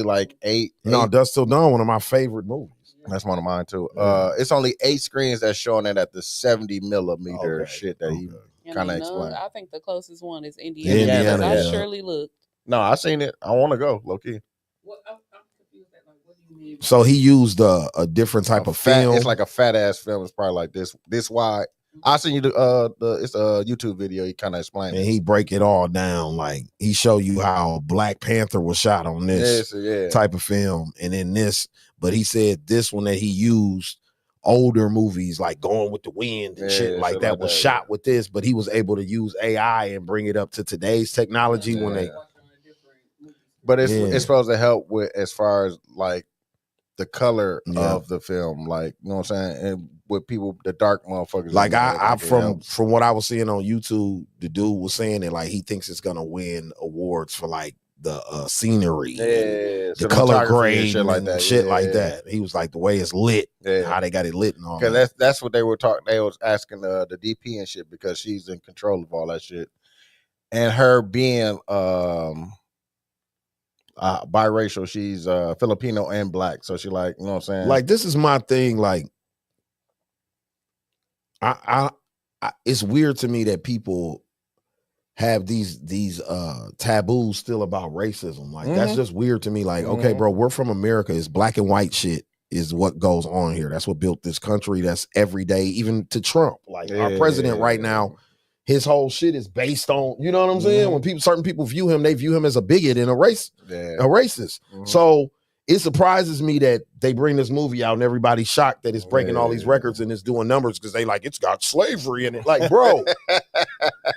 Speaker 2: like eight.
Speaker 1: No, Dust Till Dawn, one of my favorite movies.
Speaker 2: That's one of mine too.
Speaker 1: Yeah.
Speaker 2: It's only 8 screens that's showing it at the 70 millimeter
Speaker 1: Okay,
Speaker 2: shit that he.
Speaker 1: okay.
Speaker 4: And
Speaker 2: Kinda
Speaker 4: then
Speaker 2: explain.
Speaker 4: I think the closest one is Indiana.
Speaker 1: Indiana,
Speaker 4: I
Speaker 1: yeah.
Speaker 4: surely looked.
Speaker 2: No, I seen it. I want to go low key.
Speaker 3: What, I'm confused. Like, what do you mean?
Speaker 1: So he used a different type of
Speaker 2: Fat-
Speaker 1: film.
Speaker 2: It's like a fat ass film. It's probably like this wide. I seen you it's a YouTube video. He kind of explained
Speaker 1: and
Speaker 2: it.
Speaker 1: he break it all down. Like he show you how Black Panther was shot on this
Speaker 2: Yeah.
Speaker 1: type of film, and in this, but he said this one that he used older movies like Gone with the Wind and
Speaker 2: Yeah,
Speaker 1: shit like
Speaker 2: shit
Speaker 1: that
Speaker 2: like
Speaker 1: was
Speaker 2: that,
Speaker 1: shot
Speaker 2: yeah.
Speaker 1: with this, but he was able to use AI and bring it up to today's technology when they.
Speaker 2: But it's
Speaker 1: Yeah.
Speaker 2: supposed to help with as far as like the color
Speaker 1: Yeah.
Speaker 2: of the film, like you know what I'm saying, and with people, the dark motherfuckers.
Speaker 1: Like
Speaker 2: in there,
Speaker 1: I
Speaker 2: like, it
Speaker 1: from
Speaker 2: helps.
Speaker 1: what I was seeing on YouTube, the dude was saying that like he thinks it's gonna win awards for like the scenery,
Speaker 2: yeah,
Speaker 1: the color
Speaker 2: cinematography and
Speaker 1: grade,
Speaker 2: shit like that.
Speaker 1: shit
Speaker 2: yeah,
Speaker 1: like
Speaker 2: yeah.
Speaker 1: that. He was like the way it's lit,
Speaker 2: Yeah.
Speaker 1: how they got it lit and all
Speaker 2: Because
Speaker 1: that.
Speaker 2: that's what they were talking. They was asking the DP and shit because she's in control of all that shit, and her being biracial, she's Filipino and black, so she like you know what I'm saying.
Speaker 1: Like this is my thing. Like I it's weird to me that people have these taboos still about racism. Like that's
Speaker 2: Mhm.
Speaker 1: just weird to me. Like, okay,
Speaker 2: Mhm.
Speaker 1: bro, we're from America. It's black and white shit is what goes on here. That's what built this country. That's every day, even to Trump. Like our president right now, his whole shit is based on, you know what I'm saying?
Speaker 2: Mhm.
Speaker 1: When certain people view him, they view him as a bigot and a racist.
Speaker 2: Mhm.
Speaker 1: So it surprises me that they bring this movie out and everybody's shocked that it's breaking all these
Speaker 2: Yeah.
Speaker 1: records and it's doing numbers because they like it's got slavery in it. Like, bro,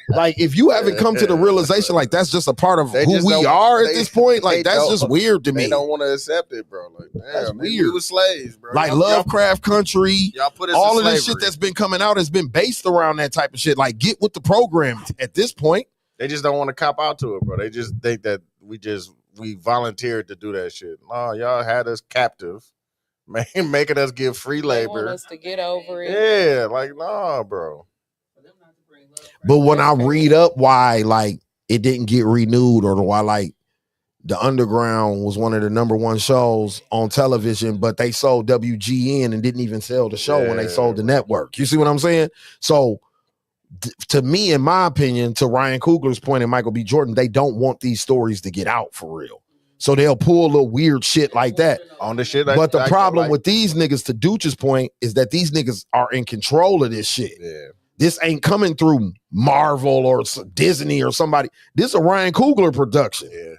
Speaker 1: like if you haven't come to the realization, like that's just a part of
Speaker 2: They
Speaker 1: who
Speaker 2: just
Speaker 1: we
Speaker 2: don't-
Speaker 1: are at
Speaker 2: they-
Speaker 1: this point.
Speaker 2: they
Speaker 1: Like that's
Speaker 2: don't-
Speaker 1: just weird to me.
Speaker 2: They don't want to accept it, bro. Like,
Speaker 1: That's
Speaker 2: damn, we
Speaker 1: weird.
Speaker 2: was slaves, bro.
Speaker 1: Like
Speaker 2: Y'all-
Speaker 1: Lovecraft Country,
Speaker 2: y'all put us
Speaker 1: all
Speaker 2: in
Speaker 1: of this
Speaker 2: slavery.
Speaker 1: shit that's been coming out has been based around that type of shit. Like, get with the program at this point.
Speaker 2: They just don't want to cop out to it, bro. They just think that we just we volunteered to do that shit. No, y'all had us captive, making us give free
Speaker 4: They want
Speaker 2: labor.
Speaker 4: us to get over it.
Speaker 2: Yeah, like nah, bro.
Speaker 1: But when I read up why like it didn't get renewed or why like the Underground was one of the #1 shows on television, but they sold WGN and didn't even sell the show when they sold the network. You see what I'm saying? So to me, in my opinion, to Ryan Coogler's point and Michael B. Jordan, they don't want these stories to get out for real. So they'll pull a little weird shit like that
Speaker 2: on the shit.
Speaker 1: But the problem with these niggas, to Dooch's point, is that these niggas are in control of this shit.
Speaker 2: Yeah.
Speaker 1: This ain't coming through Marvel or Disney or somebody. This is a Ryan Coogler production.
Speaker 2: Yeah.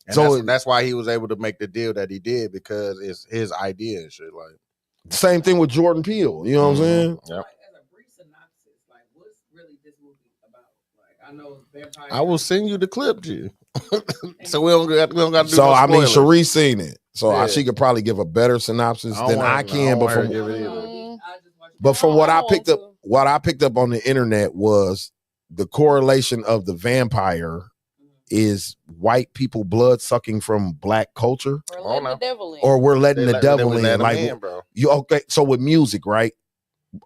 Speaker 2: And
Speaker 1: so
Speaker 2: that's why he was able to make the deal that he did, because it's his idea and shit. Like
Speaker 1: same thing with Jordan Peele. You know what I'm saying?
Speaker 2: Yep.
Speaker 3: I know vampire.
Speaker 2: I will send you the clip, G. So we don't got to do.
Speaker 1: So
Speaker 2: no
Speaker 1: I mean,
Speaker 2: spoilers.
Speaker 1: Sharice seen it, so she could probably give a better synopsis than I can. But from what I picked up on the internet was the correlation of the vampire is white people blood sucking from black culture,
Speaker 4: or letting the devil in.
Speaker 1: or we're letting the devil in. Like
Speaker 2: bro.
Speaker 1: You okay? So with music, right?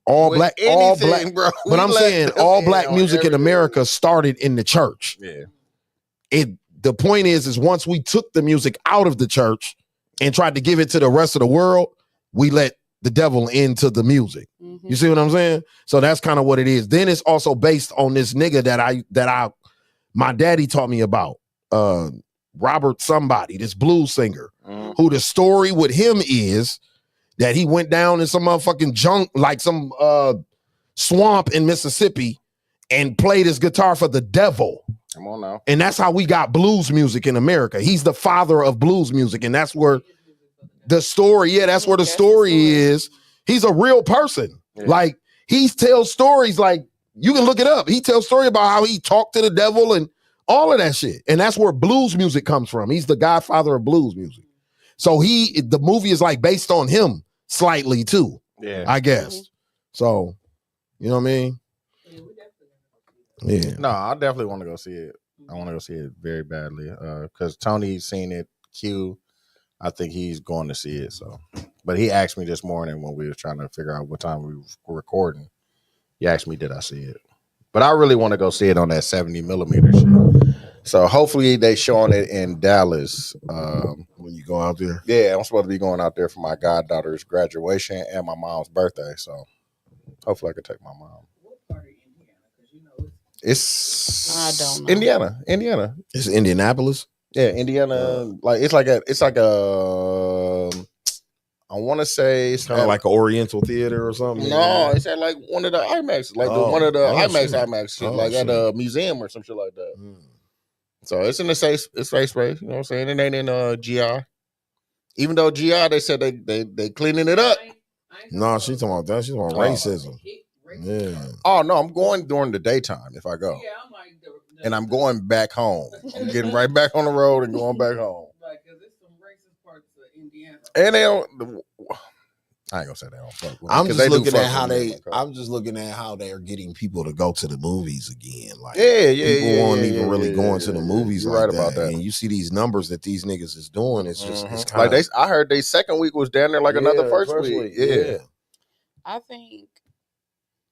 Speaker 1: All
Speaker 2: With
Speaker 1: black,
Speaker 2: anything, bro.
Speaker 1: But I'm saying all black music in
Speaker 2: everything.
Speaker 1: America started in the church.
Speaker 2: Yeah.
Speaker 1: The point is once we took the music out of the church and tried to give it to the rest of the world, we let the devil into the music. You see what I'm saying? So that's kind of what it is. Then it's also based on this nigga that my daddy taught me about, Robert somebody, this blues singer, who the story with him is that he went down in some motherfucking junk, like some swamp in Mississippi, and played his guitar for the devil.
Speaker 2: Come on now.
Speaker 1: And that's how we got blues music in America. He's the father of blues music, and that's where the story, that's where the story is. He's a real person. Yeah. Like, he tells stories, like, you can look it up. He tells story about how he talked to the devil and all of that shit. And that's where blues music comes from. He's the godfather of blues music. So the movie is like based on him slightly too, I guess. So, you know what I mean? Yeah.
Speaker 2: No, I definitely want to go see it. I want to go see it very badly because Tony's seen it. Q, I think he's going to see it. So, but he asked me this morning when we were trying to figure out what time we were recording. He asked me, did I see it? But I really want to go see it on that 70 millimeter shit. So hopefully they showing it in Dallas.
Speaker 1: When you go out there?
Speaker 2: Yeah, I'm supposed to be going out there for my goddaughter's graduation and my mom's birthday. So hopefully I can take my mom. It's
Speaker 4: I don't know.
Speaker 2: Indiana.
Speaker 1: It's Indianapolis.
Speaker 2: Yeah, Indiana. Like it's like a. I want to say it's
Speaker 1: kind of like an Oriental theater or something.
Speaker 2: No, it's at like one of the IMAX, like one of the IMAX shit, like at a museum or some shit like that. So it's in the safe space. You know what I'm saying? It ain't in GI. Even though GI, they said they cleaning it up.
Speaker 1: No, she's talking about that. She's talking about racism. Yeah.
Speaker 2: Oh no, I'm going during the daytime if I go. Yeah, I'm like and I'm going back home. I'm getting right back on the road and going back home.
Speaker 3: Like, cause there's some racist parts of Indiana.
Speaker 2: And they don't. I ain't gonna say they don't fuck with me.
Speaker 1: I'm just looking at how they are getting people to go to the movies again. Like, people won't even really going to the movies.
Speaker 2: You're
Speaker 1: like
Speaker 2: right about that.
Speaker 1: And you see these numbers that these niggas is doing. It's just it's
Speaker 2: kinda, like I heard they second week was down there like another first week. Yeah.
Speaker 4: I think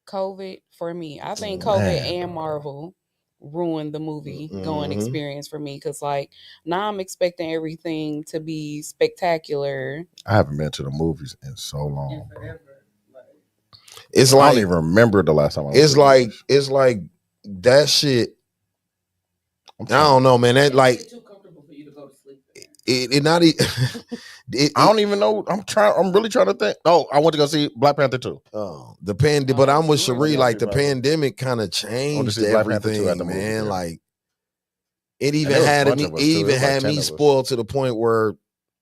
Speaker 4: COVID for me. I think COVID and Marvel ruined the movie going experience for me, because like now I'm expecting everything to be spectacular.
Speaker 2: I haven't been to the movies in so long, bro.
Speaker 1: It's
Speaker 2: I
Speaker 1: like
Speaker 2: don't even remember the last time I
Speaker 1: it's like that shit. I don't know, man. That like
Speaker 3: too comfortable for you to go to sleep.
Speaker 1: It not.
Speaker 2: I don't even know. I'm really trying to think. Oh, I went to go see Black Panther 2.
Speaker 1: Oh, but I'm with Cherie. Like the pandemic kind of changed everything, man. Like it even had me spoiled to the point where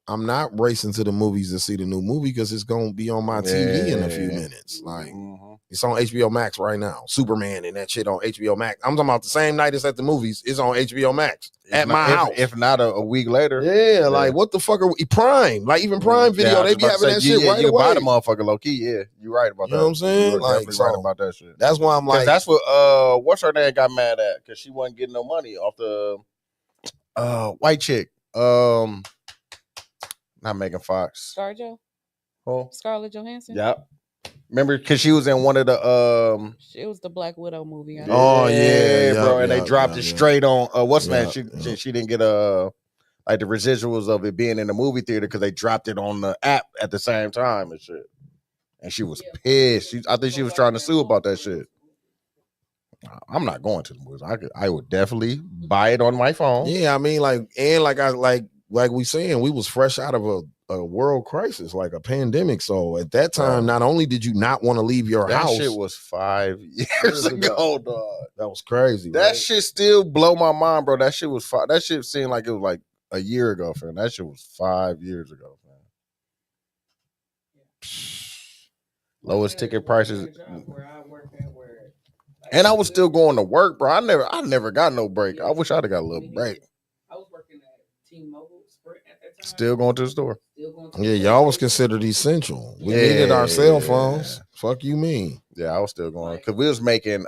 Speaker 1: I'm not racing to the movies to see the new movie because it's gonna be on my TV in a few minutes. Like it's on HBO Max right now. Superman and that shit on HBO Max. I'm talking about the same night it's at the movies. It's on HBO Max at my house.
Speaker 2: If not a week later.
Speaker 1: Yeah, like what the fuck are we? Prime, like even Prime Video, they be having that shit right away.
Speaker 2: You buy the motherfucker low key. Yeah, you're right about that.
Speaker 1: You know what I'm saying?
Speaker 2: You're
Speaker 1: like
Speaker 2: definitely right about that shit.
Speaker 1: That's why I'm like,
Speaker 2: that's what what's her name got mad at because she wasn't getting no money off the white chick. Not Megan Fox.
Speaker 4: ScarJo?
Speaker 2: Oh,
Speaker 4: Scarlett Johansson?
Speaker 2: yep. Remember, because she was in one of the
Speaker 4: It was the Black Widow movie.
Speaker 1: Oh, yeah,
Speaker 2: bro, and they
Speaker 1: yep,
Speaker 2: dropped it straight on. What's man? She
Speaker 1: yep.
Speaker 2: she didn't get like the residuals of it being in the movie theater because they dropped it on the app at the same time and shit. And she was pissed. I think she was trying to sue about that shit. I'm not going to the movies. I would definitely buy it on my phone.
Speaker 1: Yeah, I mean, like we saying, we was fresh out of a world crisis, like a pandemic. So at that time, not only did you not want to leave your house,
Speaker 2: that shit was 5 years ago, dog.
Speaker 1: That was crazy.
Speaker 2: That
Speaker 1: right?
Speaker 2: shit still blow my mind, bro. That shit was that shit seemed like it was like a year ago, fam. That shit was 5 years ago, fam. Lowest ticket prices. And I was still going to work, bro. I never got no break. I wish I'd have got a little break.
Speaker 3: I was working at T-Mobile Sprint at that time.
Speaker 2: Still going to the store.
Speaker 1: Yeah, y'all was considered essential. We needed our cell phones. Fuck you mean?
Speaker 2: Yeah, I was still going because we was making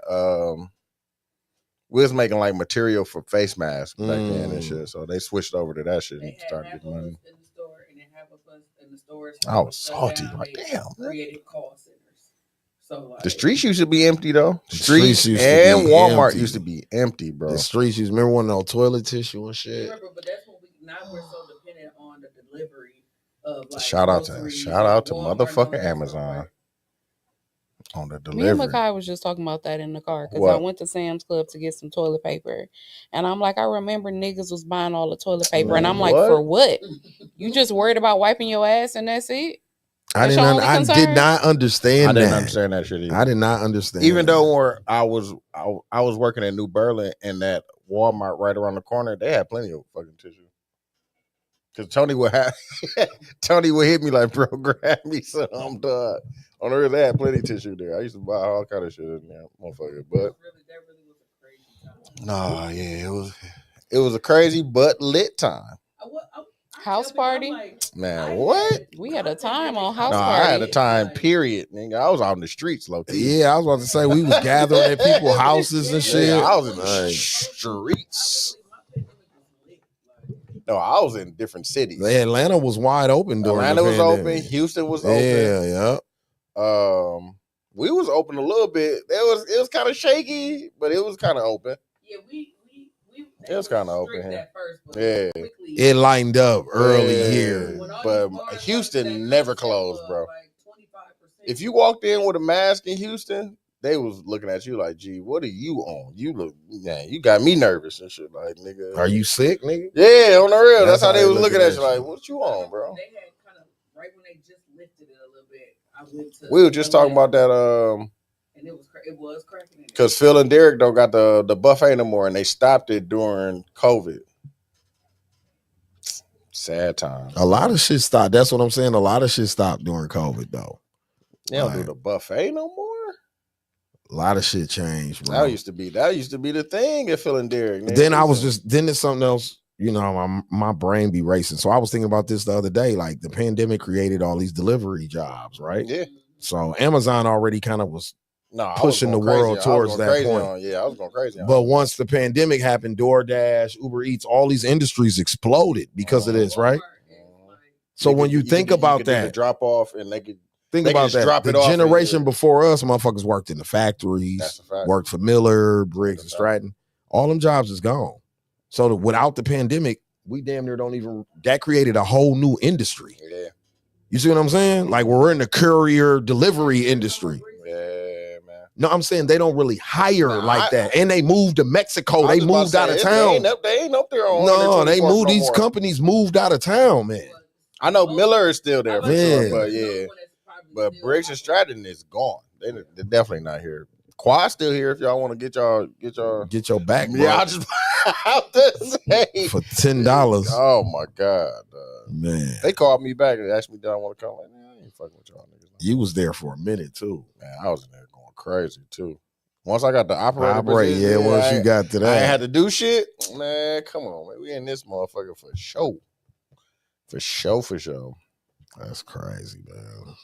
Speaker 2: like material for face masks back then and shit. So they switched over to that shit and started getting money.
Speaker 3: In the store, and they have in the stores.
Speaker 2: I was salty. Like, damn.
Speaker 3: Created call centers. So like,
Speaker 2: the streets used to be empty though.
Speaker 1: The streets used to
Speaker 2: and
Speaker 1: be
Speaker 2: Walmart
Speaker 1: empty.
Speaker 2: used to be empty, bro.
Speaker 1: The streets used. Remember when no toilet tissue and shit?
Speaker 3: Remember, but that's what we're so dependent on the delivery of. Like,
Speaker 2: shout out to
Speaker 3: Walmart,
Speaker 2: motherfucking Amazon on the delivery.
Speaker 4: Me and Makai was just talking about that in the car because I went to Sam's Club to get some toilet paper, and I'm like, I remember niggas was buying all the toilet paper, and I'm like, for what? You just worried about wiping your ass and that's it?
Speaker 1: I did not understand that.
Speaker 2: I didn't understand that shit either.
Speaker 1: I did not understand.
Speaker 2: Even though I was working in New Berlin and that Walmart right around the corner, they had plenty of fucking tissue. Cause Tony would hit me like, bro, grab me some, dog. On the real, they had plenty of tissue there. I used to buy all kind of shit in there, motherfucker. But
Speaker 3: that really was a crazy time.
Speaker 2: Nah, yeah, it was a crazy but lit time.
Speaker 4: House party?
Speaker 2: Man, what?
Speaker 4: We had a time on house
Speaker 2: party.
Speaker 4: I
Speaker 2: had a time, period. Nigga, I was out in the streets, low key.
Speaker 1: Yeah, I was about to say we was gathering at people's houses and shit.
Speaker 2: Yeah, I was in the streets. No, I was in different cities.
Speaker 1: Atlanta was wide open during
Speaker 2: Atlanta
Speaker 1: the
Speaker 2: was open. Houston was open.
Speaker 1: Yeah.
Speaker 2: We was open a little bit. It was kind of shaky, but it was kind of open.
Speaker 3: Yeah,
Speaker 2: it was kind of open here.
Speaker 1: Yeah, it lined up early here,
Speaker 2: but Houston never closed, bro. If you walked in with a mask in Houston, they was looking at you like, "Gee, what are you on? You look, you got me nervous and shit." Like, nigga,
Speaker 1: are you sick, nigga?
Speaker 2: Yeah, on the real. That's how they was looking at you. Like, what you on, bro?
Speaker 3: They had kind of right when they just lifted it a little bit.
Speaker 2: We were just talking about that.
Speaker 3: And it was cracking.
Speaker 2: Because Phil and Derek don't got the buffet no more, and they stopped it during COVID. Sad time.
Speaker 1: A lot of shit stopped. That's what I'm saying. A lot of shit stopped during COVID, though.
Speaker 2: They don't do the buffet no more.
Speaker 1: A lot of shit changed, bro.
Speaker 2: That used to be the thing at Phil and Derek.
Speaker 1: Then there's something else. You know, my brain be racing. So I was thinking about this the other day. Like the pandemic created all these delivery jobs, right?
Speaker 2: Yeah.
Speaker 1: So Amazon already kind of was pushing the world towards that point.
Speaker 2: I was going crazy.
Speaker 1: But once the pandemic happened, DoorDash, Uber Eats, all these industries exploded because of this, right? So when you think about that,
Speaker 2: drop off and they could
Speaker 1: think about that. The generation before us, motherfuckers worked in the factories, worked for Miller, Briggs and Stratton. All them jobs is gone. So without the pandemic, we damn near don't even. That created a whole new industry.
Speaker 2: Yeah.
Speaker 1: You see what I'm saying? Like we're in the courier delivery industry. No, I'm saying they don't really hire like that. And they moved to Mexico. They moved out of town.
Speaker 2: They ain't up there on.
Speaker 1: No, they moved. These companies moved out of town, man.
Speaker 2: I know Miller is still there, for sure, but yeah. But Briggs and Stratton is gone. They're definitely not here. Quad's still here if y'all want to get your
Speaker 1: back. Bro.
Speaker 2: Yeah, I just have to say
Speaker 1: for $10.
Speaker 2: Oh my god,
Speaker 1: man!
Speaker 2: They called me back and asked me, "Do I want to come?" Like, I ain't fucking with y'all niggas.
Speaker 1: You was there for a minute too,
Speaker 2: man. I was in there going crazy too. Once I got the operator,
Speaker 1: once you got to that,
Speaker 2: I ain't had to do shit. Man, come on, man. We in this motherfucker for show, for show.
Speaker 1: That's crazy, man.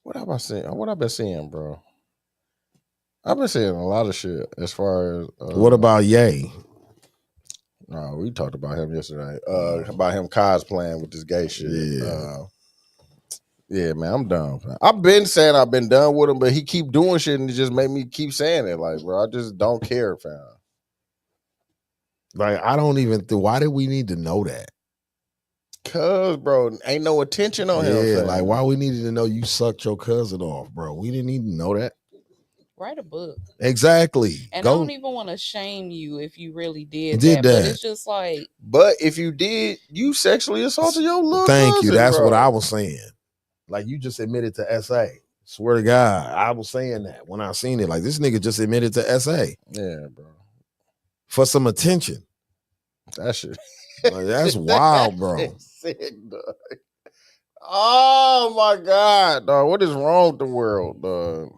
Speaker 2: What have I seen? What I've been seeing, bro? I've been seeing a lot of shit as far as.
Speaker 1: What about Ye?
Speaker 2: No, we talked about him yesterday. About him cosplaying with this gay shit.
Speaker 1: Yeah.
Speaker 2: Yeah, man, I'm done. Man. I've been saying I've been done with him, but he keep doing shit and it just made me keep saying it. Like, bro, I just don't care, fam.
Speaker 1: Like, I don't even why did we need to know that?
Speaker 2: Cause, bro, ain't no attention on him.
Speaker 1: Yeah,
Speaker 2: fam.
Speaker 1: like why we needed to know you sucked your cousin off, bro. We didn't need to know that.
Speaker 4: Write a book.
Speaker 1: Exactly.
Speaker 4: And I don't even want to shame you if you really did
Speaker 1: that.
Speaker 4: but it's just like.
Speaker 2: But if you did, you sexually assaulted your little
Speaker 1: Thank
Speaker 2: cousin,
Speaker 1: you. That's
Speaker 2: bro.
Speaker 1: what I was saying. Like, you just admitted to SA. Swear to God, I was saying that when I seen it. Like, this nigga just admitted to SA.
Speaker 2: Yeah, bro.
Speaker 1: For some attention.
Speaker 2: That shit.
Speaker 1: Like, that's wild, bro.
Speaker 2: Sick, dog. Oh my God, dog. What is wrong with the world, dog?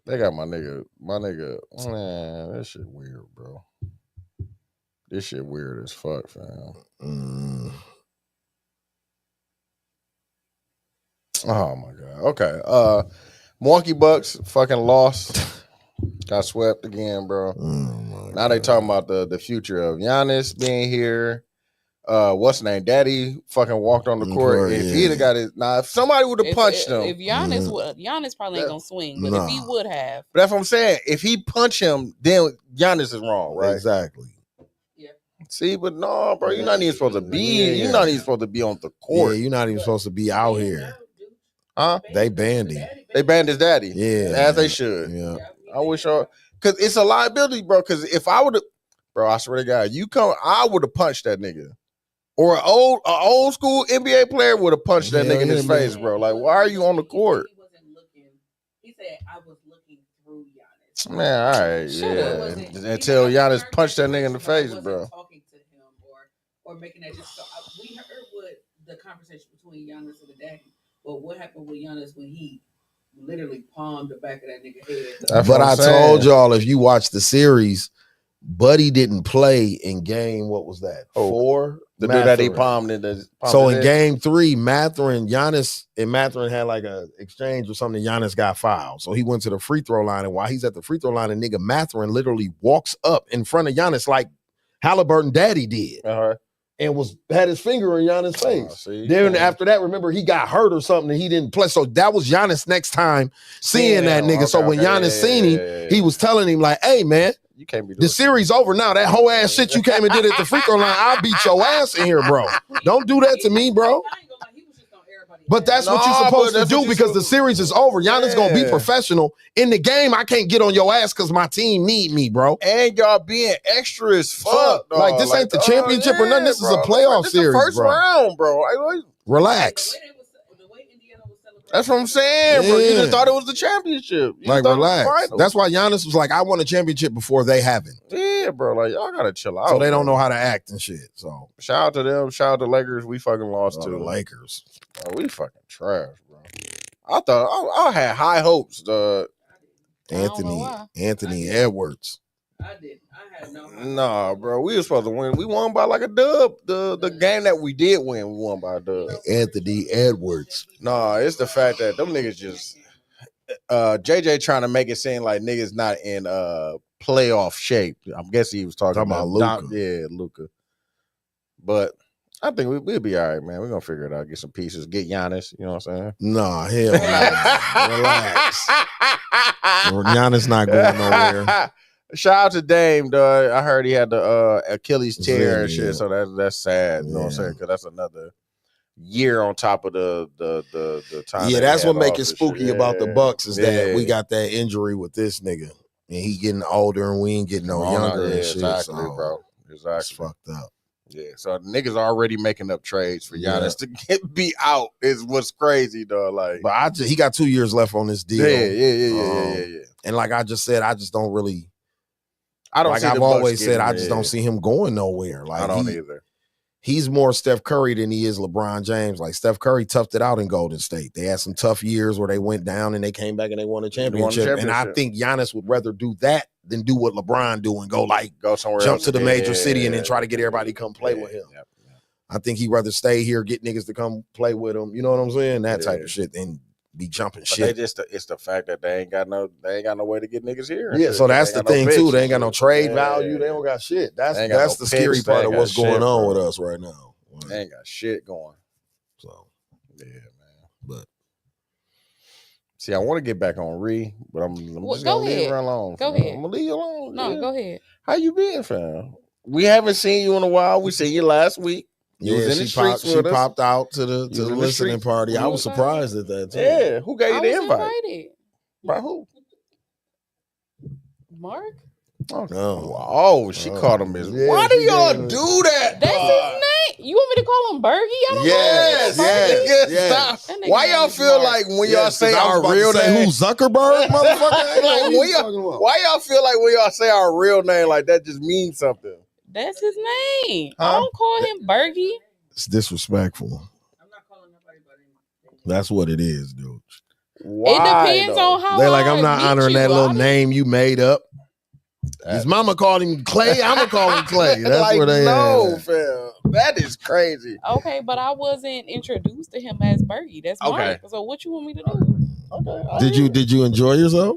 Speaker 2: They got my nigga, man, that shit weird, bro. This shit weird as fuck, fam. Oh my God. Okay. Milwaukee Bucks fucking lost. Got swept again, bro. Now they talking about the future of Giannis being here. What's the name? Daddy fucking walked on the court. If he'd have got it, if somebody would have punched him.
Speaker 4: If Giannis Giannis probably ain't gonna swing, but if he would have.
Speaker 2: But that's what I'm saying. If he punch him, then Giannis is wrong, right?
Speaker 1: Exactly.
Speaker 3: Yeah.
Speaker 2: See, but no, bro, you're not even supposed to be. You're not even supposed to be on the court.
Speaker 1: Yeah, you're not even supposed to be out here.
Speaker 2: Huh?
Speaker 1: They banned him.
Speaker 2: They banned his daddy.
Speaker 1: Yeah.
Speaker 2: As they should.
Speaker 1: Yeah.
Speaker 2: I wish because it's a liability, bro. Because if I would have, bro, I swear to God, I would have punched that nigga. Or an old school NBA player would have punched that nigga in his face, bro. Like, why are you on the court?
Speaker 3: He wasn't looking. He said, I was looking through Giannis.
Speaker 2: Man, all right, yeah. Until Giannis punched that nigga in the face, bro.
Speaker 3: Talking to him or making that just. We heard what the conversation between Giannis and the daddy. But what happened with Giannis when he literally palmed the back of that nigga head?
Speaker 1: But I told y'all, if you watch the series, Buddy didn't play in game, what was that? 4?
Speaker 2: The dude that he palmed in
Speaker 1: So in game 3, Giannis and Mathurin had like a exchange or something. Giannis got fouled. So he went to the free throw line. And while he's at the free throw line, a nigga Mathurin literally walks up in front of Giannis like Halliburton daddy did. And had his finger in Giannis' face. Then after that, remember, he got hurt or something and he didn't play. So that was Giannis' next time seeing that nigga. So when Giannis seen him, he was telling him like, hey, man,
Speaker 2: you can't be
Speaker 1: the series over now. That whole ass shit you came and did at the free throw line, I'll beat your ass in here, bro. Don't do that to me, bro. But that's what you're supposed to do because the series is over. Giannis gonna be professional. In the game, I can't get on your ass because my team need me, bro.
Speaker 2: And y'all being extra as fuck.
Speaker 1: Like, this ain't the championship or nothing. This is a playoff series,
Speaker 2: the first round, bro.
Speaker 1: Relax.
Speaker 2: That's what I'm saying, bro. You just thought it was the championship.
Speaker 1: Like, relax. That's why Giannis was like, I won a championship before they haven't.
Speaker 2: Yeah, bro. Like, y'all gotta chill out.
Speaker 1: So they don't know how to act and shit. So
Speaker 2: shout out to them. Shout out to Lakers. We fucking lost to
Speaker 1: the Lakers.
Speaker 2: Oh, we fucking trash, bro. I thought I had high hopes.
Speaker 1: Anthony Edwards.
Speaker 3: I didn't. I had no.
Speaker 2: Nah, bro. We were supposed to win. We won by like a dub. The game that we did win, we won by a dub.
Speaker 1: Anthony Edwards.
Speaker 2: Nah, it's the fact that them niggas just JJ trying to make it seem like niggas not in playoff shape. I'm guessing he was talking about
Speaker 1: Luka.
Speaker 2: Yeah, Luka. But I think we'll be all right, man. We're gonna figure it out. Get some pieces. Get Giannis. You know what I'm saying?
Speaker 1: Nah, hell no. Relax. Giannis not going nowhere.
Speaker 2: Shout out to Dame, dog. I heard he had the Achilles tear and shit, so that's sad. You know what I'm saying? Because that's another year on top of the time.
Speaker 1: Yeah, that's what make it spooky about the Bucks is that we got that injury with this nigga, and he getting older and we ain't getting no younger and shit.
Speaker 2: Exactly,
Speaker 1: so
Speaker 2: bro. Exactly.
Speaker 1: It's fucked up.
Speaker 2: Yeah, so the niggas already making up trades for Giannis to be out is what's crazy, dog. Like,
Speaker 1: but he got 2 years left on this deal.
Speaker 2: Yeah.
Speaker 1: And like I just said, I just don't really.
Speaker 2: I don't.
Speaker 1: Like I've always said, I just don't see him going nowhere. Like
Speaker 2: I don't either.
Speaker 1: He's more Steph Curry than he is LeBron James. Like Steph Curry toughed it out in Golden State. They had some tough years where they went down and they came back and they won a championship. And I think Giannis would rather do that than do what LeBron do and go somewhere, jump to the major city and then try to get everybody to come play with him. I think he'd rather stay here, get niggas to come play with him. You know what I'm saying? That type of shit. And be jumping
Speaker 2: But
Speaker 1: shit.
Speaker 2: it's the fact that they ain't got no way to get niggas here.
Speaker 1: Yeah, so that's the thing too. They ain't got no trade
Speaker 2: Yeah.
Speaker 1: value. They don't got shit. That's
Speaker 2: They ain't got no
Speaker 1: the scary
Speaker 2: picks. They
Speaker 1: part
Speaker 2: ain't
Speaker 1: of what's
Speaker 2: got
Speaker 1: going
Speaker 2: shit,
Speaker 1: on
Speaker 2: bro.
Speaker 1: with us right now.
Speaker 2: They ain't got shit going.
Speaker 1: So
Speaker 2: Yeah, man.
Speaker 1: but
Speaker 2: See, I want to get back on Ree, but I'm
Speaker 4: Well,
Speaker 2: just
Speaker 4: go
Speaker 2: gonna leave
Speaker 4: ahead.
Speaker 2: her alone.
Speaker 4: Go
Speaker 2: fam.
Speaker 4: ahead.
Speaker 2: I'm gonna leave you alone.
Speaker 4: No,
Speaker 2: yeah.
Speaker 4: go ahead.
Speaker 2: How you been, fam? We haven't seen you in a while. We seen you last week. You was in the streets
Speaker 1: she
Speaker 2: with us.
Speaker 1: popped out to
Speaker 2: You
Speaker 1: the
Speaker 2: was in the
Speaker 1: listening
Speaker 2: streets.
Speaker 1: party. I
Speaker 4: You
Speaker 1: was
Speaker 4: was
Speaker 1: surprised at that too.
Speaker 2: Yeah, who gave
Speaker 4: I
Speaker 2: you the
Speaker 4: was
Speaker 2: invite?
Speaker 4: invited.
Speaker 2: By who?
Speaker 4: Mark?
Speaker 2: Oh, she called him his.
Speaker 1: Yeah,
Speaker 2: Why do
Speaker 1: she
Speaker 2: y'all
Speaker 1: gave him-
Speaker 2: do that?
Speaker 4: That's
Speaker 2: dog?
Speaker 4: his name. You want me to call him Bergie? I don't
Speaker 2: Yes,
Speaker 4: know.
Speaker 1: yes,
Speaker 2: nigga,
Speaker 1: yes.
Speaker 2: stop.
Speaker 4: That nigga
Speaker 2: Why
Speaker 4: name
Speaker 2: y'all
Speaker 4: is
Speaker 2: feel
Speaker 4: Mark.
Speaker 2: like when
Speaker 1: Yes,
Speaker 2: y'all say
Speaker 1: 'cause I was
Speaker 2: our
Speaker 1: about to
Speaker 2: real
Speaker 1: say,
Speaker 2: name?
Speaker 1: who, Zuckerberg, motherfucker?
Speaker 2: Like,
Speaker 1: What you
Speaker 2: when y'all-
Speaker 1: talking about?
Speaker 2: Why y'all feel like when y'all say our real name like that just means something?
Speaker 4: That's his name.
Speaker 2: Huh?
Speaker 4: I don't call him Bergie.
Speaker 1: It's disrespectful.
Speaker 3: I'm not calling nobody but him.
Speaker 1: That's what it is, dude.
Speaker 2: Why,
Speaker 4: It depends
Speaker 2: though?
Speaker 4: on how
Speaker 1: They like,
Speaker 4: I
Speaker 1: I'm not
Speaker 4: meet
Speaker 1: honoring
Speaker 4: you.
Speaker 1: that
Speaker 4: I
Speaker 1: little
Speaker 4: didn't-
Speaker 1: name you made up. His mama called him Clay. I'm gonna call him Clay. That's
Speaker 2: like,
Speaker 1: where they
Speaker 2: no,
Speaker 1: at.
Speaker 2: fam. That is crazy.
Speaker 4: Okay, but I wasn't introduced to him as Bergie. That's Mark.
Speaker 2: Okay.
Speaker 4: So what you want me to do?
Speaker 2: Okay.
Speaker 1: Did you enjoy yourself?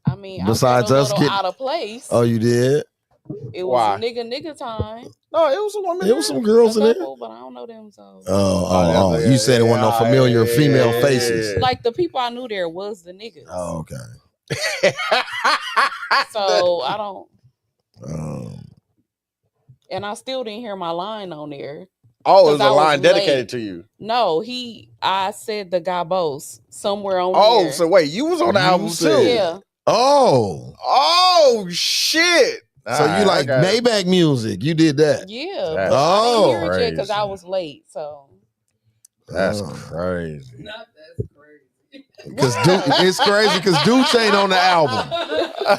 Speaker 4: I mean,
Speaker 1: Besides
Speaker 4: I felt
Speaker 1: us
Speaker 4: a little
Speaker 1: getting-
Speaker 4: out of place.
Speaker 1: Oh, you did?
Speaker 4: It
Speaker 2: Why?
Speaker 4: was nigga time.
Speaker 2: No, it was a woman.
Speaker 1: There was some girls in
Speaker 4: A
Speaker 1: there.
Speaker 4: couple, but I don't know them. So
Speaker 1: Oh, you said it wasn't no familiar female faces.
Speaker 4: like the people I knew there was the niggas.
Speaker 1: Oh, okay.
Speaker 4: So I don't,
Speaker 1: Um,
Speaker 4: and I still didn't hear my line on there.
Speaker 2: Oh, it was
Speaker 4: 'Cause I
Speaker 2: a
Speaker 4: was
Speaker 2: line dedicated
Speaker 4: late.
Speaker 2: to you.
Speaker 4: No, I said the Gabos somewhere on
Speaker 2: Oh,
Speaker 4: here.
Speaker 2: so wait, you was on the
Speaker 1: You
Speaker 2: album
Speaker 1: said-
Speaker 2: too?
Speaker 4: Yeah.
Speaker 1: oh,
Speaker 2: Oh shit!
Speaker 1: so you like Maybach music? You did that?
Speaker 4: Yeah.
Speaker 2: That's
Speaker 4: But I didn't hear it
Speaker 2: crazy.
Speaker 4: yet because I was late. So
Speaker 2: That's
Speaker 1: Oh.
Speaker 2: crazy.
Speaker 3: Not that's crazy.
Speaker 1: Because it's crazy because Dooch ain't on the album.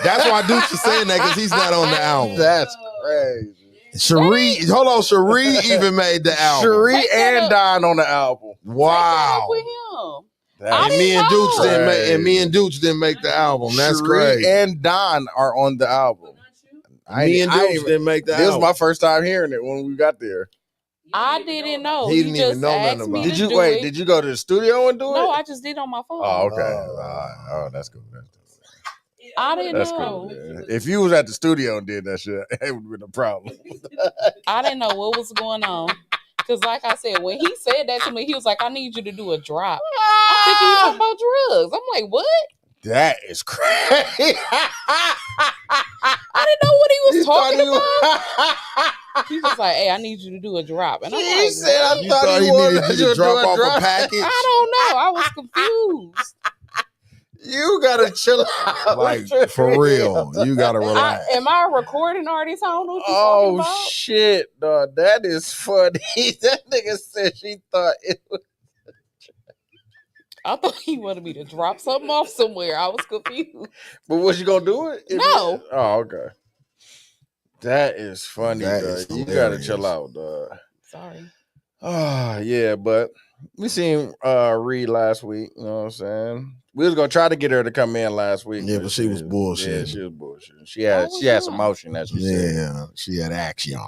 Speaker 1: That's why Dooch is saying that because he's not on the album.
Speaker 2: That's crazy.
Speaker 1: Cherie, hold on, Cherie even made the album.
Speaker 2: Cherie
Speaker 4: Take that
Speaker 2: and
Speaker 4: up.
Speaker 2: Don on the album.
Speaker 4: Take that up
Speaker 1: Wow.
Speaker 4: with him.
Speaker 2: That's
Speaker 1: And me and
Speaker 4: know.
Speaker 1: Dooch didn't make, and me and Dooch didn't make the album. That's
Speaker 2: Cherie
Speaker 1: crazy.
Speaker 2: and Don are on the album.
Speaker 1: Me and Dooch didn't make the
Speaker 2: This was
Speaker 1: album.
Speaker 2: my first time hearing it when we got there.
Speaker 4: I didn't know.
Speaker 1: He didn't even
Speaker 4: just
Speaker 1: know nothing
Speaker 4: asked
Speaker 1: about
Speaker 4: me
Speaker 1: it.
Speaker 4: to
Speaker 2: Did you
Speaker 4: do
Speaker 2: wait?
Speaker 4: it.
Speaker 2: Did you go to the studio and do it?
Speaker 4: No, I just did on my phone.
Speaker 2: Oh, okay.
Speaker 1: Oh.
Speaker 2: Oh, that's good.
Speaker 4: I didn't
Speaker 2: That's
Speaker 4: know.
Speaker 2: cool. If you was at the studio and did that shit, it would have been a problem.
Speaker 4: I didn't know what was going on. Because like I said, when he said that to me, he was like, I need you to do a drop. I'm thinking you talking about drugs. I'm like, what?
Speaker 2: That is crazy.
Speaker 4: I didn't know what he was
Speaker 2: You
Speaker 4: talking
Speaker 2: thought
Speaker 4: about. He was like, hey, I need you to do a drop. And I'm
Speaker 2: He
Speaker 4: like,
Speaker 2: said, I
Speaker 4: what?
Speaker 1: You
Speaker 2: thought
Speaker 1: thought
Speaker 2: he
Speaker 1: he
Speaker 2: wanted
Speaker 1: needed you
Speaker 2: you
Speaker 1: to
Speaker 2: to
Speaker 1: drop
Speaker 2: do a
Speaker 1: off
Speaker 2: drop.
Speaker 1: a package?
Speaker 4: I don't know. I was confused.
Speaker 2: You gotta chill out.
Speaker 1: Like, for real. You gotta relax.
Speaker 4: Am I a recording artist? I don't know what you're talking
Speaker 2: Oh
Speaker 4: about.
Speaker 2: shit, dog. That is funny. That nigga said she thought it was.
Speaker 4: I thought he wanted me to drop something off somewhere. I was confused.
Speaker 2: But was you gonna do it?
Speaker 4: No.
Speaker 2: Oh, okay. That is funny,
Speaker 1: That
Speaker 2: dog.
Speaker 1: is
Speaker 2: You gotta
Speaker 1: hilarious.
Speaker 2: chill out, dog.
Speaker 4: Sorry.
Speaker 2: Oh, yeah, but we seen Reed last week, you know what I'm saying? We was gonna try to get her to come in last week.
Speaker 1: Yeah, but she was bullshitting.
Speaker 2: Yeah, she was bullshitting. She
Speaker 4: Why
Speaker 2: had
Speaker 4: was
Speaker 2: some
Speaker 4: that?
Speaker 2: motion, as she said.
Speaker 1: Yeah, she had action.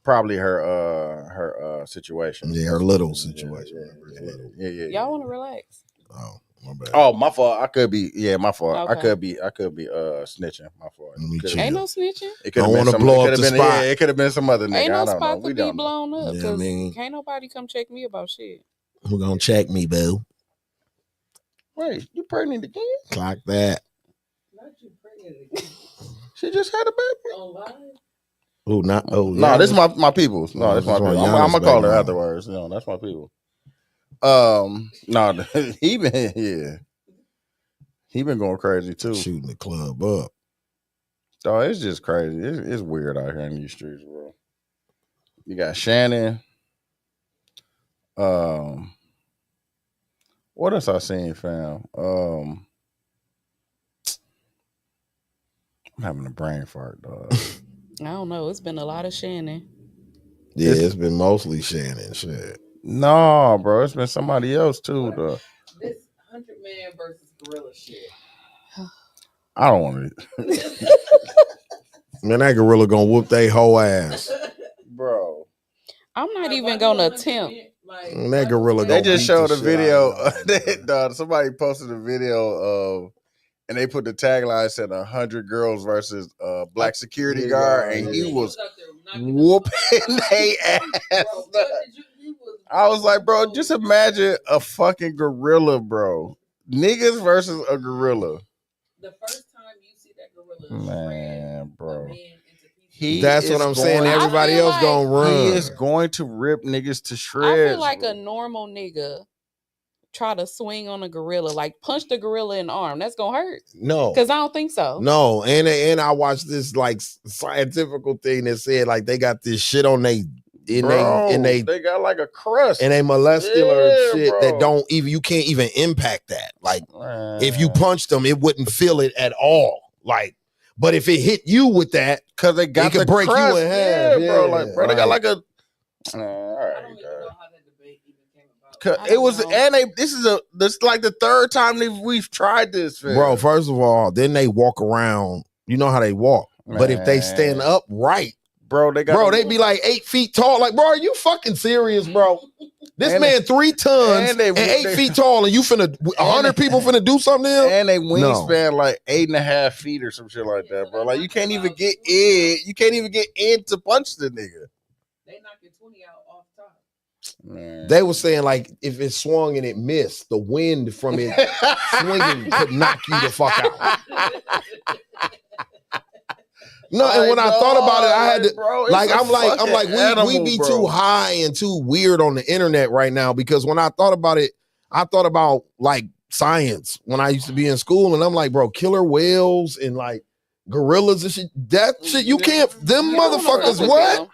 Speaker 2: Probably her situation.
Speaker 1: Yeah, her little situation.
Speaker 2: Yeah.
Speaker 4: Y'all want to relax?
Speaker 1: Oh, my bad.
Speaker 2: Oh, my fault. I could be. Yeah, my fault. I
Speaker 4: Okay.
Speaker 2: could be snitching. My fault.
Speaker 1: Me
Speaker 2: Could've
Speaker 1: too.
Speaker 2: been-
Speaker 4: Ain't no snitching.
Speaker 2: It could have
Speaker 1: Don't
Speaker 2: been
Speaker 1: wanna
Speaker 2: some.
Speaker 1: blow
Speaker 2: It
Speaker 1: up
Speaker 2: could have
Speaker 1: the
Speaker 2: been.
Speaker 1: spot.
Speaker 2: Yeah, it could have been some other nigga.
Speaker 4: Ain't no
Speaker 2: I don't know.
Speaker 4: spot
Speaker 2: We
Speaker 4: to be
Speaker 2: don't know.
Speaker 4: blown up
Speaker 1: Yeah, I
Speaker 4: because
Speaker 1: mean-
Speaker 4: can't nobody come check me about shit.
Speaker 1: Who gonna check me, boo?
Speaker 2: Wait, you pregnant again?
Speaker 1: Clock that.
Speaker 3: Not you pregnant again.
Speaker 2: She just had a baby.
Speaker 3: On live?
Speaker 1: Who not? Oh,
Speaker 2: No,
Speaker 1: yeah.
Speaker 2: this is my people. No, this is my
Speaker 1: this is
Speaker 2: people.
Speaker 1: one
Speaker 2: I'm
Speaker 1: Giannis
Speaker 2: gonna call her
Speaker 1: baby.
Speaker 2: afterwards. No, that's my people. No, he been going crazy too.
Speaker 1: shooting the club up.
Speaker 2: Oh, it's just crazy. It's weird out here in these streets, bro. You got Shannon. What else I seen, fam? I'm having a brain fart, dog.
Speaker 4: I don't know. It's been a lot of Shannon.
Speaker 1: Yeah, it's been mostly Shannon shit.
Speaker 2: No, bro, it's been somebody else too, though.
Speaker 3: This 100 man versus gorilla shit.
Speaker 2: I don't want to,
Speaker 1: Man, that gorilla gonna whoop they whole ass.
Speaker 2: bro.
Speaker 4: I'm not
Speaker 3: Why
Speaker 4: even
Speaker 3: do
Speaker 4: gonna
Speaker 3: 100
Speaker 4: attempt.
Speaker 3: men- Like
Speaker 1: That gorilla
Speaker 2: They
Speaker 1: gonna
Speaker 2: just
Speaker 1: beat
Speaker 2: showed
Speaker 1: the
Speaker 2: a
Speaker 1: shit
Speaker 2: video.
Speaker 1: out of y'all,
Speaker 2: Dog, somebody posted a video of, and they put the tagline said 100 girls versus black security guard, and he was
Speaker 3: out there knocking
Speaker 2: whooping they ass.
Speaker 3: Bro, what did you? He was.
Speaker 2: I was like, bro, just imagine a fucking gorilla, bro. Niggas versus a gorilla.
Speaker 3: The first time you see that gorilla,
Speaker 2: Man,
Speaker 3: shred
Speaker 2: bro.
Speaker 3: a man into
Speaker 2: He
Speaker 3: pieces.
Speaker 1: That's what
Speaker 2: is
Speaker 1: I'm saying.
Speaker 2: going-
Speaker 1: Everybody
Speaker 4: I feel
Speaker 1: else gonna
Speaker 4: like-
Speaker 2: He
Speaker 1: run.
Speaker 2: is going to rip niggas to
Speaker 4: I
Speaker 2: shreds.
Speaker 4: feel like
Speaker 2: bro.
Speaker 4: a normal nigga try to swing on a gorilla, like punch the gorilla in the arm. That's gonna hurt.
Speaker 1: No,
Speaker 4: Because I don't think so.
Speaker 1: no, and I watched this like scientific thing that said like they got this shit on they
Speaker 2: they got like a crust.
Speaker 1: and they molecular
Speaker 2: Yeah,
Speaker 1: shit
Speaker 2: bro.
Speaker 1: that don't even you can't even impact that. Like if you
Speaker 2: Man.
Speaker 1: punched them, it wouldn't feel it at all. Like, but if it hit you with that,
Speaker 2: Cause they got
Speaker 1: It could
Speaker 2: the
Speaker 1: break you
Speaker 2: crust.
Speaker 1: in half.
Speaker 2: Yeah, bro.
Speaker 1: Yeah,
Speaker 2: Like, bro, they got like a. All
Speaker 3: I
Speaker 2: right,
Speaker 3: don't even know how that debate even came about.
Speaker 2: 'Cause
Speaker 4: I
Speaker 2: it
Speaker 4: don't
Speaker 2: was,
Speaker 4: know.
Speaker 2: and this like the third time we've tried this, fam.
Speaker 1: bro. First of all, then they walk around. You know how they walk, but if they stand
Speaker 2: Man.
Speaker 1: upright,
Speaker 2: bro, they got
Speaker 1: bro, they be like 8 feet tall. Like, bro, are you fucking serious, bro? This
Speaker 2: And
Speaker 1: man 3 tons
Speaker 2: and they-
Speaker 1: and 8 feet tall, and you finna 100 people finna do something to him?
Speaker 2: and they wingspan like 8.5 feet or some shit like that, bro. Like you can't even get in. You can't even get in to punch the nigga.
Speaker 3: They knocked your 20 out off top.
Speaker 2: Man.
Speaker 1: They were saying like if it swung and it missed, the wind from it swinging could knock you the fuck out. No, and when I thought about it, I had to
Speaker 2: bro,
Speaker 1: like I'm like we be too high and too weird on the internet right now because when I thought about it, I thought about like science when I used to be in school, and I'm like, bro, killer whales and like gorillas and shit. That shit you can't. Them
Speaker 4: You don't know
Speaker 1: motherfuckers.
Speaker 4: with
Speaker 1: What?
Speaker 4: them.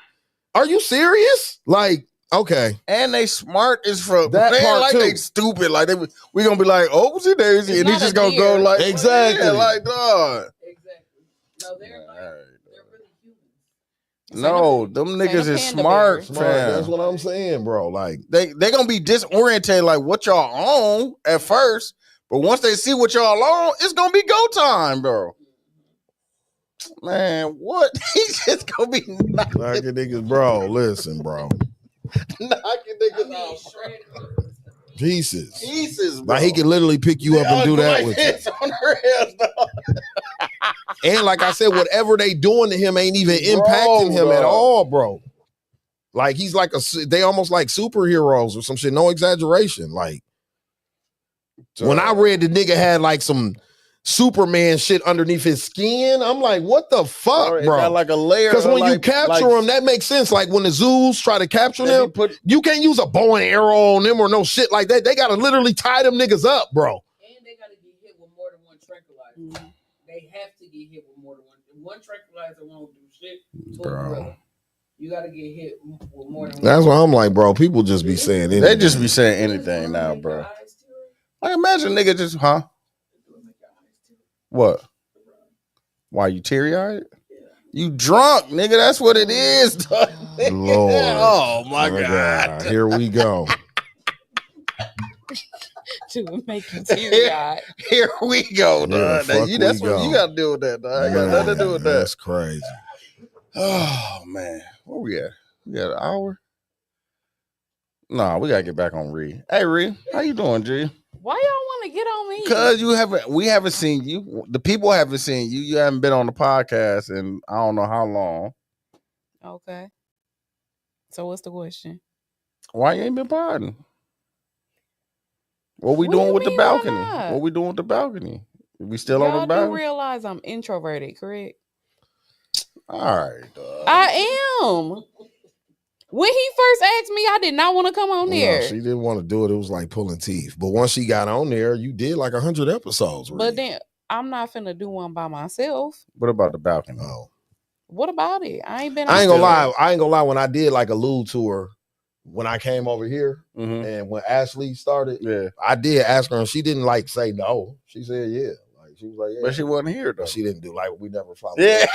Speaker 1: Are you serious? Like, okay.
Speaker 2: And they smart as fuck.
Speaker 1: That
Speaker 2: They ain't
Speaker 1: part
Speaker 2: like
Speaker 1: too.
Speaker 2: they stupid. Like we gonna be like, oopsie daisy,
Speaker 4: It's
Speaker 2: and he's
Speaker 4: not
Speaker 2: just
Speaker 4: a
Speaker 2: gonna go
Speaker 4: deer.
Speaker 2: like
Speaker 1: Exactly.
Speaker 2: yeah, like dog.
Speaker 3: Exactly. No, they're like,
Speaker 2: Alright.
Speaker 3: they're really humans.
Speaker 2: No, them
Speaker 4: Ain't
Speaker 2: niggas
Speaker 4: a
Speaker 2: is
Speaker 4: panda
Speaker 2: smart,
Speaker 4: bear.
Speaker 1: Smart. That's
Speaker 2: fam.
Speaker 1: what I'm saying, bro. Like,
Speaker 2: They gonna be disoriented like what y'all on at first, but once they see what y'all on, it's gonna be go time, bro. Man, what? He's just gonna be knocking
Speaker 1: niggas, bro. Listen, bro.
Speaker 2: niggas
Speaker 3: I mean,
Speaker 2: out.
Speaker 3: shredded.
Speaker 1: Pieces.
Speaker 2: Jesus, bro.
Speaker 1: Like he can literally pick you up and do that
Speaker 2: like
Speaker 1: with you.
Speaker 2: this on her ass, dog.
Speaker 1: And like I said, whatever they doing to him ain't even
Speaker 2: Bro,
Speaker 1: impacting him at
Speaker 2: dog.
Speaker 1: all, bro. Like he's like they almost like superheroes or some shit. No exaggeration. Like when I read the nigga had like some Superman shit underneath his skin, I'm like, what the fuck,
Speaker 2: it
Speaker 1: bro?
Speaker 2: got like a layer.
Speaker 1: Because
Speaker 2: of
Speaker 1: when you
Speaker 2: like-
Speaker 1: capture
Speaker 2: like,
Speaker 1: them, that makes sense. Like when the zoos try to capture
Speaker 2: they
Speaker 1: them,
Speaker 2: be put
Speaker 1: you can't use a bow and arrow on them or no shit like that. They gotta literally tie them niggas up, bro.
Speaker 3: And they got to get hit with more than one tranquilizer.
Speaker 4: Mhm.
Speaker 3: They have to get hit with more than one. One tranquilizer won't do shit to a
Speaker 2: Bro.
Speaker 3: gorilla. You got to get hit with more than
Speaker 1: That's
Speaker 3: one.
Speaker 1: why I'm like, bro, people just be saying anything.
Speaker 2: they just be saying anything now, bro. Like imagine nigga just what? Why you teary eyed? You drunk, nigga. That's what it is. dog.
Speaker 1: Lord.
Speaker 2: Oh my god.
Speaker 1: Here we go.
Speaker 4: To make you teary eyed.
Speaker 2: Here we go,
Speaker 1: Yeah,
Speaker 2: dog. Now,
Speaker 1: fuck
Speaker 2: that's
Speaker 1: we
Speaker 2: what
Speaker 1: go.
Speaker 2: you gotta do with that, dog. I got nothing to do with that.
Speaker 1: That's crazy.
Speaker 2: Oh man. Where we at? We got an hour? Nah, we gotta get back on Ree. Hey Ree, how you doing, G?
Speaker 4: Why y'all want to get on me?
Speaker 2: Cause we haven't seen you. The people haven't seen you. You haven't been on the podcast in I don't know how long.
Speaker 4: Okay. So what's the question?
Speaker 2: Why you ain't been podding? What we
Speaker 4: What do
Speaker 2: doing
Speaker 4: you
Speaker 2: with the
Speaker 4: mean, why
Speaker 2: balcony?
Speaker 4: not?
Speaker 2: What we doing with the balcony? We still on
Speaker 4: Y'all
Speaker 2: the
Speaker 4: do
Speaker 2: balcony?
Speaker 4: realize I'm introverted, correct?
Speaker 2: All right, dog.
Speaker 4: I am. When he first asked me, I did not want to come on
Speaker 1: No,
Speaker 4: there.
Speaker 1: she didn't want to do it. It was like pulling teeth. But once she got on there, you did like 100 episodes.
Speaker 4: But then I'm not finna do one by myself.
Speaker 2: What about the balcony?
Speaker 1: Oh.
Speaker 4: What about it? I ain't been.
Speaker 1: I ain't
Speaker 4: on
Speaker 1: gonna
Speaker 4: there.
Speaker 1: lie. I ain't gonna lie. When I did like a Lou tour, when I came over here
Speaker 2: Mm-hmm.
Speaker 1: and when Ashley started,
Speaker 2: Yeah,
Speaker 1: I did ask her and she didn't like say no. She said yeah. Like she was like yeah.
Speaker 2: but she wasn't here though.
Speaker 1: But she didn't do like we never followed.
Speaker 2: Yeah.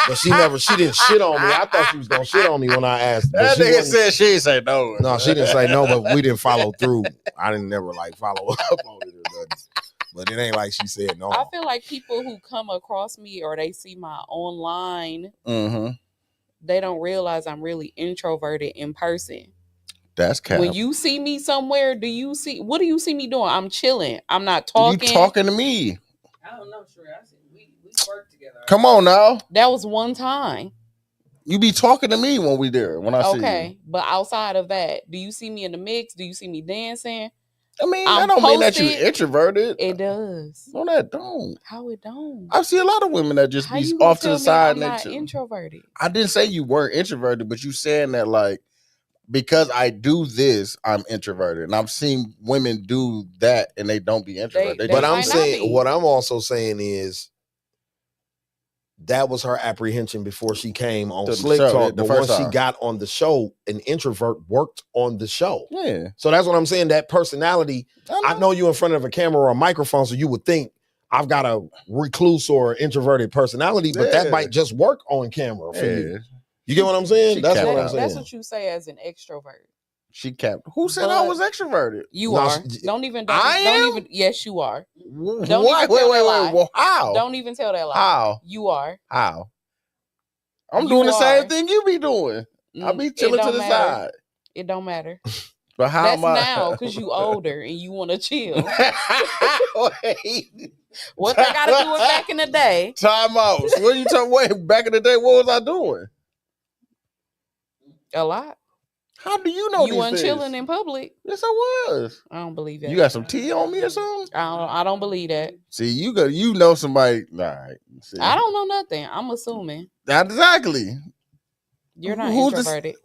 Speaker 1: But she didn't shit on me. I thought she was gonna shit on me when I asked. But
Speaker 2: That
Speaker 1: she
Speaker 2: nigga
Speaker 1: wasn't-
Speaker 2: said she ain't say no.
Speaker 1: No, she didn't say no, but we didn't follow through. I didn't never like follow up on it or nothing. But it ain't like she said no.
Speaker 4: I feel like people who come across me or they see my online,
Speaker 2: Mm-hmm.
Speaker 4: they don't realize I'm really introverted in person.
Speaker 2: That's cap.
Speaker 4: When you see me somewhere, what do you see me doing? I'm chilling. I'm not
Speaker 2: You
Speaker 4: talking.
Speaker 2: talking to me.
Speaker 3: I don't know, Sheree. I said we work together.
Speaker 2: Come on now.
Speaker 4: That was one time.
Speaker 2: You be talking to me when we there, when I see you.
Speaker 4: Okay. But outside of that, do you see me in the mix? Do you see me dancing?
Speaker 2: I mean,
Speaker 4: I'm
Speaker 2: that don't mean that you
Speaker 4: posted.
Speaker 2: introverted.
Speaker 4: It does.
Speaker 2: No, that don't.
Speaker 4: How it don't?
Speaker 2: I see a lot of women that just
Speaker 4: How
Speaker 2: be
Speaker 4: you gonna
Speaker 2: off to
Speaker 4: tell
Speaker 2: the
Speaker 4: me
Speaker 2: side.
Speaker 4: I'm
Speaker 2: and
Speaker 4: not
Speaker 2: they
Speaker 4: introverted.
Speaker 2: I didn't say you weren't introverted, but you saying that like because I do this, I'm introverted, and I've seen women do that and they don't be introverted.
Speaker 1: But
Speaker 4: might
Speaker 1: I'm
Speaker 4: not
Speaker 1: saying,
Speaker 4: be.
Speaker 1: what I'm also saying is that was her apprehension before she came on
Speaker 2: To the
Speaker 1: Slick
Speaker 2: show,
Speaker 1: Talk.
Speaker 2: the
Speaker 1: But
Speaker 2: first
Speaker 1: once she
Speaker 2: time.
Speaker 1: got on the show, an introvert worked on the show.
Speaker 2: Yeah,
Speaker 1: So that's what I'm saying. That personality, I know you in front of a camera or a microphone, so you would think I've got a recluse or introverted personality, but that
Speaker 2: Yeah.
Speaker 1: might just work on camera for
Speaker 2: Yeah.
Speaker 1: you. You get what I'm saying?
Speaker 2: She
Speaker 1: That's
Speaker 2: capped
Speaker 1: what I'm
Speaker 2: out.
Speaker 1: saying.
Speaker 4: That's what you say as an extrovert.
Speaker 2: She capped. Who said I
Speaker 4: But
Speaker 2: was extroverted?
Speaker 4: You
Speaker 1: No,
Speaker 4: are.
Speaker 1: she-
Speaker 4: Don't even.
Speaker 2: I
Speaker 4: Don't
Speaker 2: am?
Speaker 4: even. Yes, you are.
Speaker 2: Wait,
Speaker 4: Don't even tell that lie.
Speaker 2: Well, how?
Speaker 4: Don't even tell that lie.
Speaker 2: How?
Speaker 4: You are.
Speaker 2: How? I'm
Speaker 4: You
Speaker 2: doing the same
Speaker 4: are.
Speaker 2: thing you be doing. I be
Speaker 4: It
Speaker 2: chilling to
Speaker 4: don't
Speaker 2: the
Speaker 4: matter.
Speaker 2: side.
Speaker 4: It don't matter.
Speaker 2: But how
Speaker 4: That's
Speaker 2: am I?
Speaker 4: now because you older and you want to chill.
Speaker 2: Wait.
Speaker 4: What they got to do with back in the day?
Speaker 2: Time out. So what you talking? Wait, back in the day, what was I doing?
Speaker 4: A lot.
Speaker 2: How do you know
Speaker 4: You
Speaker 2: these
Speaker 4: weren't
Speaker 2: things?
Speaker 4: chilling in public.
Speaker 2: Yes, I was.
Speaker 4: I don't believe that.
Speaker 2: You got some tea on me or something?
Speaker 4: I don't believe that.
Speaker 2: See, you know somebody. All right. See.
Speaker 4: I don't know nothing. I'm assuming
Speaker 2: Exactly.
Speaker 4: you're not
Speaker 2: Who's this-
Speaker 4: introverted.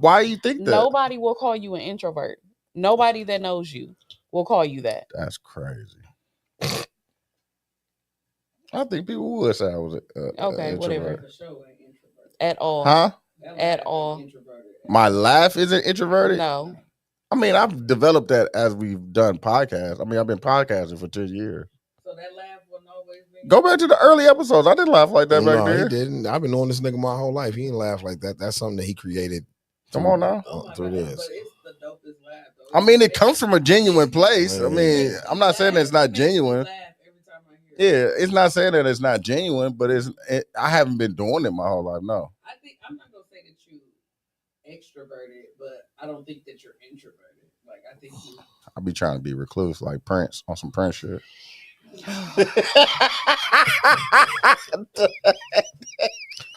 Speaker 2: Why you think that?
Speaker 4: Nobody will call you an introvert. Nobody that knows you will call you that.
Speaker 2: That's crazy. I think people would say I was
Speaker 4: Okay, whatever.
Speaker 3: The show ain't introverted.
Speaker 4: At all.
Speaker 2: Huh?
Speaker 3: That
Speaker 4: At
Speaker 3: laugh
Speaker 4: all.
Speaker 3: ain't introverted.
Speaker 2: My laugh isn't introverted.
Speaker 4: No.
Speaker 2: I mean, I've developed that as we've done podcasts. I mean, I've been podcasting for 10 years.
Speaker 3: So that laugh wasn't always been.
Speaker 2: Go back to the early episodes. I didn't laugh like that back
Speaker 1: No, he
Speaker 2: there.
Speaker 1: didn't. I've been knowing this nigga my whole life. He didn't laugh like that. That's something that he created.
Speaker 2: Come on now.
Speaker 3: Oh my
Speaker 1: through
Speaker 3: God,
Speaker 1: this.
Speaker 3: but it's the dopest laugh. Though.
Speaker 2: I mean, it comes from a genuine place. I mean,
Speaker 3: Makes
Speaker 2: I'm
Speaker 3: me
Speaker 2: not saying
Speaker 3: laugh.
Speaker 2: it's not
Speaker 3: It makes me
Speaker 2: genuine.
Speaker 3: laugh every time I hear it.
Speaker 2: Yeah, it's not saying that it's not genuine, but I haven't been doing it my whole life. No.
Speaker 3: I think I'm not gonna say that you extroverted, but I don't think that you're introverted. Like I think you.
Speaker 2: I be trying to be recluse like Prince on some Prince shit.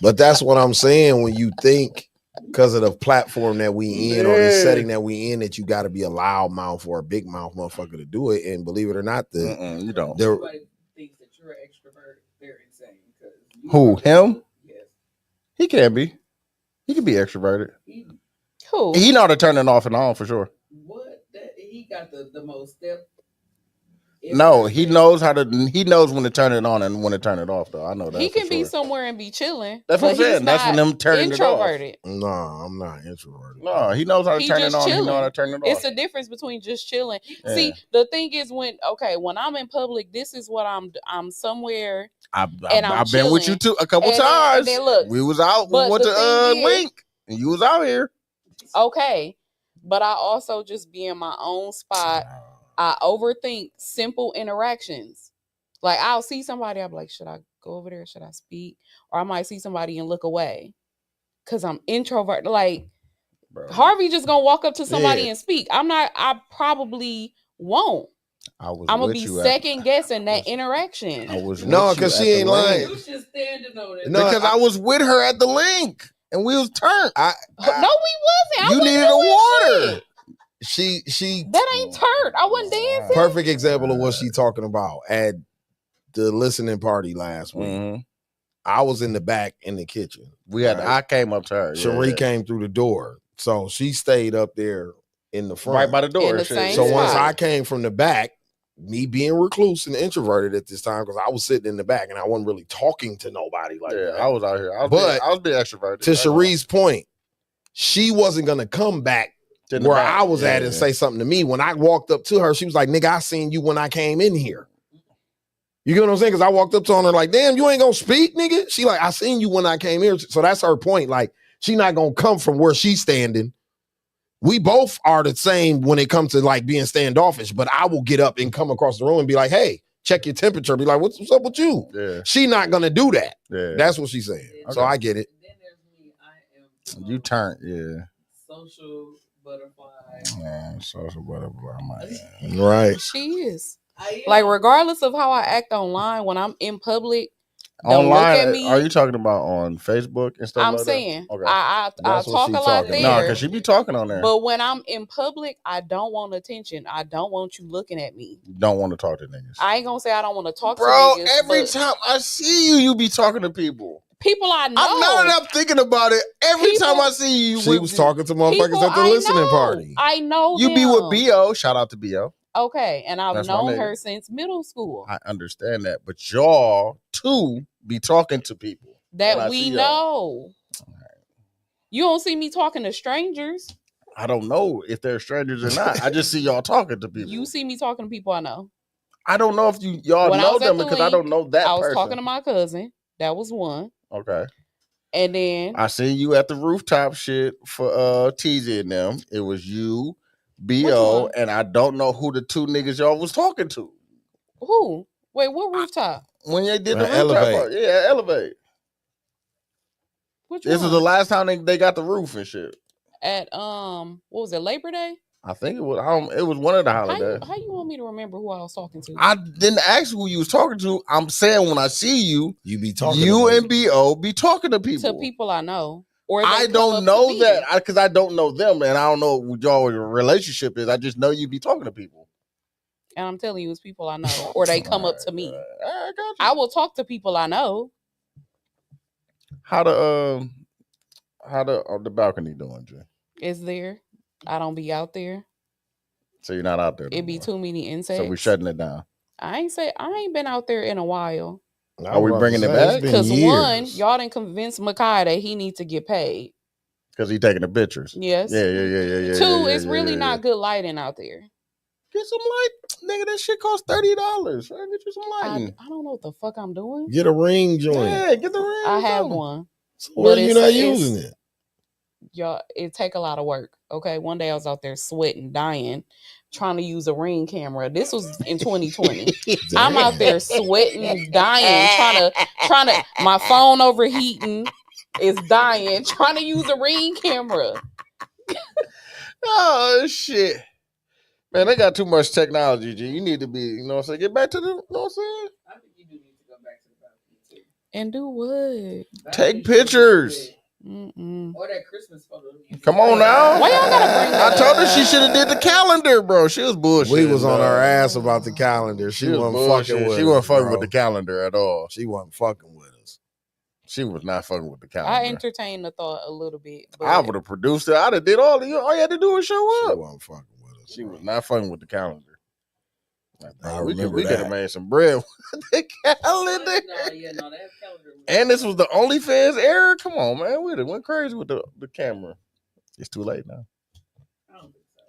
Speaker 1: But that's what I'm saying. When you think because of the platform that we in or the
Speaker 2: Yeah.
Speaker 1: setting that we in, that you got to be a loud mouth or a big mouth motherfucker to do it. And believe it or not,
Speaker 2: You don't.
Speaker 1: there
Speaker 3: Everybody thinks that you're an extrovert. They're insane. You
Speaker 2: Who,
Speaker 3: are-
Speaker 2: him?
Speaker 3: Yes.
Speaker 2: He can be. He can be extroverted.
Speaker 4: Who?
Speaker 2: He know how to turn it off and on for sure.
Speaker 3: What? He got the most step.
Speaker 2: No, he knows how to. He knows when to turn it on and when to turn it off. Though I know that.
Speaker 4: He
Speaker 2: for
Speaker 4: can be
Speaker 2: sure.
Speaker 4: somewhere and be chilling.
Speaker 2: That's what I'm
Speaker 4: but he's
Speaker 2: saying. That's when
Speaker 4: not
Speaker 2: them turning it off.
Speaker 4: introverted.
Speaker 1: no, I'm not introverted.
Speaker 2: No, he knows how to
Speaker 4: He
Speaker 2: turn it
Speaker 4: just
Speaker 2: on. He
Speaker 4: chilling.
Speaker 2: know how to turn it off.
Speaker 4: It's a difference between just chilling.
Speaker 2: Yeah.
Speaker 4: See, the thing is when I'm in public, this is what I'm somewhere.
Speaker 2: I've
Speaker 4: and I'm
Speaker 2: been with you
Speaker 4: chilling.
Speaker 2: too a couple
Speaker 4: And then-
Speaker 2: times.
Speaker 4: and then look,
Speaker 2: we was out. We
Speaker 4: but
Speaker 2: went to
Speaker 4: the thing is-
Speaker 2: Link, and you was out here.
Speaker 4: Okay. But I also just be in my own spot. I overthink simple interactions. Like I'll see somebody, I'm like, should I go over there? Should I speak? Or I might see somebody and look away. Cause I'm introvert. Like
Speaker 2: Bro,
Speaker 4: Harvey just gonna walk up to somebody
Speaker 1: Yeah.
Speaker 4: and speak. I probably won't.
Speaker 2: I was.
Speaker 4: I'm gonna
Speaker 2: with
Speaker 4: be
Speaker 2: you
Speaker 4: second guessing that
Speaker 2: I
Speaker 4: interaction.
Speaker 2: was.
Speaker 1: No,
Speaker 2: with you
Speaker 1: 'cause
Speaker 2: at
Speaker 1: she
Speaker 2: the
Speaker 1: ain't
Speaker 2: Link.
Speaker 1: lying.
Speaker 3: You was just standing on it.
Speaker 1: No,
Speaker 2: Because I was with her at the Link, and we was turned.
Speaker 4: No, we wasn't. I
Speaker 2: You
Speaker 4: wasn't
Speaker 2: needed a
Speaker 4: doing
Speaker 2: water.
Speaker 4: shit.
Speaker 1: She
Speaker 4: That ain't turned. I wasn't dancing.
Speaker 1: perfect example of what she talking about at the listening party last week.
Speaker 2: Mhm.
Speaker 1: I was in the back in the kitchen.
Speaker 2: We had.
Speaker 1: Right.
Speaker 2: I came up to her.
Speaker 1: Cherie came through the door, so she stayed up there in the front.
Speaker 2: right by the door.
Speaker 4: In the
Speaker 2: shit.
Speaker 4: same
Speaker 1: So once
Speaker 4: spot.
Speaker 1: I came from the back, me being recluse and introverted at this time, because I was sitting in the back and I wasn't really talking to nobody like
Speaker 2: yeah,
Speaker 1: that.
Speaker 2: I was out here. I was being extroverted.
Speaker 1: To Cherie's point, she wasn't gonna come back
Speaker 2: To the
Speaker 1: where
Speaker 2: back.
Speaker 1: I was
Speaker 2: Yeah,
Speaker 1: at and
Speaker 2: yeah.
Speaker 1: say something to me. When I walked up to her, she was like, "Nigga, I seen you when I came in here." You get what I'm saying? Because I walked up to her and like, "Damn, you ain't gonna speak, nigga." She like, "I seen you when I came here." So that's her point. Like, she not gonna come from where she's standing. We both are the same when it comes to like being standoffish, but I will get up and come across the room and be like, "Hey, check your temperature." Be like, "What's up with you?"
Speaker 2: Yeah,
Speaker 1: She not gonna do that.
Speaker 2: yeah.
Speaker 1: That's what she's saying. So
Speaker 2: Okay.
Speaker 1: I get it.
Speaker 3: Then there's me. I am.
Speaker 2: You turned. Yeah.
Speaker 3: Social butterfly.
Speaker 2: Man, social butterfly, my ass.
Speaker 1: Right.
Speaker 4: She is.
Speaker 3: I am.
Speaker 4: Like, regardless of how I act online, when I'm in public, don't
Speaker 2: Online,
Speaker 4: look at me.
Speaker 2: are you talking about on Facebook and stuff
Speaker 4: I'm
Speaker 2: like
Speaker 4: saying
Speaker 2: that? Okay.
Speaker 4: I
Speaker 1: That's what
Speaker 4: talk
Speaker 1: she
Speaker 4: a lot
Speaker 1: talking
Speaker 2: No,
Speaker 4: there.
Speaker 2: because she be talking on there.
Speaker 4: But when I'm in public, I don't want attention. I don't want you looking at me.
Speaker 2: Don't want to talk to niggas.
Speaker 4: I ain't gonna say I don't want to talk
Speaker 2: Bro,
Speaker 4: to niggas.
Speaker 2: every
Speaker 4: but
Speaker 2: time I see you, you be talking to people.
Speaker 4: people I know.
Speaker 2: Now that I'm thinking about it, every
Speaker 4: People-
Speaker 2: time I see you,
Speaker 1: She was talking to motherfuckers
Speaker 4: people
Speaker 1: at the
Speaker 4: I
Speaker 1: listening
Speaker 4: know.
Speaker 1: party.
Speaker 4: I know
Speaker 2: You be with
Speaker 4: them.
Speaker 2: B.O. Shout out to B.O.
Speaker 4: Okay, and I've
Speaker 2: That's my
Speaker 4: known
Speaker 2: nigga.
Speaker 4: her since middle school.
Speaker 2: I understand that, but y'all too be talking to people when I
Speaker 4: That we
Speaker 2: see y'all.
Speaker 4: know. You don't see me talking to strangers.
Speaker 2: I don't know if they're strangers or not. I just see y'all talking to people.
Speaker 4: You see me talking to people I know.
Speaker 2: I don't know if y'all
Speaker 4: When I
Speaker 2: know
Speaker 4: was at
Speaker 2: them
Speaker 4: the
Speaker 2: because I
Speaker 4: link,
Speaker 2: don't know that
Speaker 4: I was
Speaker 2: person.
Speaker 4: talking to my cousin. That was one.
Speaker 2: Okay.
Speaker 4: And then
Speaker 2: I seen you at the rooftop shit for TZ and them. It was you,
Speaker 4: Which
Speaker 2: B.O.,
Speaker 4: one?
Speaker 2: and I don't know who the two niggas y'all was talking to.
Speaker 4: who? Wait, what rooftop?
Speaker 2: When they did the rooftop
Speaker 1: Elevate.
Speaker 2: part. Yeah, Elevate.
Speaker 4: Which
Speaker 2: This
Speaker 4: one?
Speaker 2: is the last time they got the roof and shit.
Speaker 4: At what was it, Labor Day?
Speaker 2: I think it was one of the
Speaker 4: How
Speaker 2: holidays.
Speaker 4: you want me to remember who I was talking to?
Speaker 2: I didn't ask who you was talking to. I'm saying when I see you,
Speaker 1: You be talking.
Speaker 2: you
Speaker 1: to
Speaker 2: and B.O. be talking to people.
Speaker 4: To people I know. Or they
Speaker 2: I
Speaker 4: come
Speaker 2: don't
Speaker 4: up to
Speaker 2: know
Speaker 4: me.
Speaker 2: that because I don't know them and I don't know what y'all relationship is. I just know you be talking to people.
Speaker 4: And I'm telling you, it's people I know. Or they come up to me.
Speaker 2: I got you.
Speaker 4: I will talk to people I know.
Speaker 2: How the balcony doing, Jay?
Speaker 4: It's there. I don't be out there.
Speaker 2: So you're not out there.
Speaker 4: It be too many insects.
Speaker 2: So we shutting it down.
Speaker 4: I ain't been out there in a while.
Speaker 2: Are we bringing it back?
Speaker 4: Because one, y'all didn't convince Makai that he needs to get paid.
Speaker 2: Because he taking the pictures.
Speaker 4: Yes.
Speaker 2: Yeah.
Speaker 4: Two, it's really not good lighting out there.
Speaker 2: Get some light, nigga. That shit costs $30. Right? Get you some lighting.
Speaker 4: I don't know what the fuck I'm doing.
Speaker 1: Get a ring joint.
Speaker 2: Yeah, get the ring.
Speaker 4: I have one.
Speaker 1: Well,
Speaker 4: But
Speaker 1: you're not using it.
Speaker 4: Y'all, it take a lot of work. Okay. One day I was out there sweating, dying, trying to use a Ring camera. This was in 2020. I'm out there sweating, dying, trying to my phone overheating is dying, trying to use a Ring camera.
Speaker 2: Oh shit. Man, they got too much technology, G. You need to be, you know what I'm saying? Get back to the, you know what I'm saying?
Speaker 3: I think you do need to go back to the balcony too.
Speaker 4: And do what?
Speaker 2: Take pictures.
Speaker 4: Mm-mm.
Speaker 3: Or that Christmas photo.
Speaker 2: Come on now.
Speaker 4: Why y'all gotta bring that
Speaker 2: I told her
Speaker 4: up?
Speaker 2: she should have did the calendar, bro. She was bullshit.
Speaker 1: We was on her ass about the calendar. She wasn't fucking with us.
Speaker 2: She wasn't fucking
Speaker 1: bro.
Speaker 2: with the calendar at all.
Speaker 1: She wasn't fucking with us.
Speaker 2: She was not fucking with the calendar.
Speaker 4: I entertained the thought a little bit. But
Speaker 2: I would have produced it. I'd have did all you had to do was show
Speaker 1: She
Speaker 2: up.
Speaker 1: wasn't fucking with us.
Speaker 2: She
Speaker 1: bro.
Speaker 2: was not fucking with the calendar.
Speaker 1: I
Speaker 2: we
Speaker 1: remember
Speaker 2: could have
Speaker 1: that.
Speaker 2: made some bread with the calendar.
Speaker 3: No, that calendar.
Speaker 2: And this was the OnlyFans era. Come on, man. We went crazy with the camera. It's too late now.
Speaker 3: I don't think so.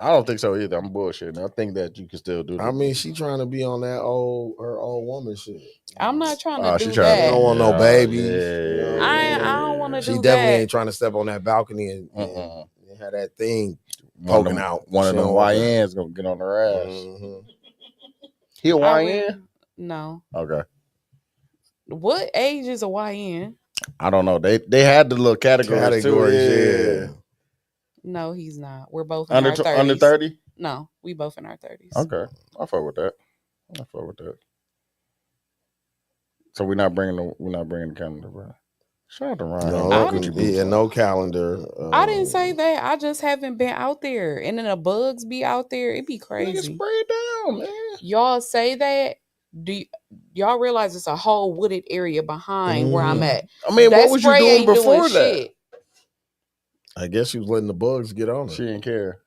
Speaker 2: I don't think so either. I'm bullshitting. I think that you can still do that.
Speaker 1: I mean, she trying to be on that her old woman shit.
Speaker 4: I'm not trying to do
Speaker 2: she trying
Speaker 1: She
Speaker 4: that.
Speaker 1: don't want no
Speaker 2: Yeah,
Speaker 1: babies.
Speaker 2: yeah.
Speaker 4: I don't want to
Speaker 1: She
Speaker 4: do
Speaker 1: definitely
Speaker 4: that.
Speaker 1: ain't trying to step on that balcony and have that thing poking out.
Speaker 2: One of
Speaker 1: She
Speaker 2: them
Speaker 1: don't want that.
Speaker 2: YNs gonna get on her ass.
Speaker 1: Mhm.
Speaker 2: He a
Speaker 4: I
Speaker 2: YN?
Speaker 4: really- no.
Speaker 2: Okay.
Speaker 4: What age is a YN?
Speaker 2: I don't know. They had the little categories too.
Speaker 1: Categories, yeah.
Speaker 4: No, he's not. We're both in our 30s.
Speaker 2: Under 30?
Speaker 4: No, we both in our 30s.
Speaker 2: Okay. I fuck with that. So we're not bringing the calendar, bro. Shout out to Ryan.
Speaker 1: No calendar.
Speaker 4: I didn't say that. I just haven't been out there. And then the bugs be out there. It'd be
Speaker 2: Nigga,
Speaker 4: crazy.
Speaker 2: spray it down, man.
Speaker 4: Y'all say that. Y'all realize it's a whole wooded area behind where I'm at?
Speaker 2: I mean,
Speaker 4: That
Speaker 2: what was you
Speaker 4: spray
Speaker 2: doing
Speaker 4: ain't
Speaker 2: before
Speaker 4: doing
Speaker 2: that?
Speaker 4: shit.
Speaker 1: I guess she was letting the bugs get on her.
Speaker 2: She didn't care.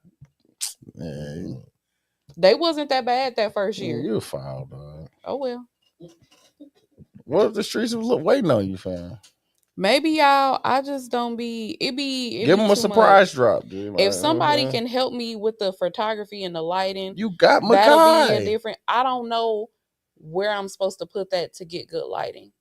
Speaker 2: Yeah,
Speaker 4: They wasn't that bad that first year.
Speaker 2: you a foul, dog.
Speaker 4: Oh well.
Speaker 2: What if the streets was waiting on you, fam?
Speaker 4: Maybe y'all. I just don't be. It be.
Speaker 2: Give them a surprise drop, dude.
Speaker 4: If somebody can help me with the photography and the lighting,
Speaker 2: you got
Speaker 4: that'll be a
Speaker 2: Makai.
Speaker 4: different. I don't know where I'm supposed to put that to get good lighting.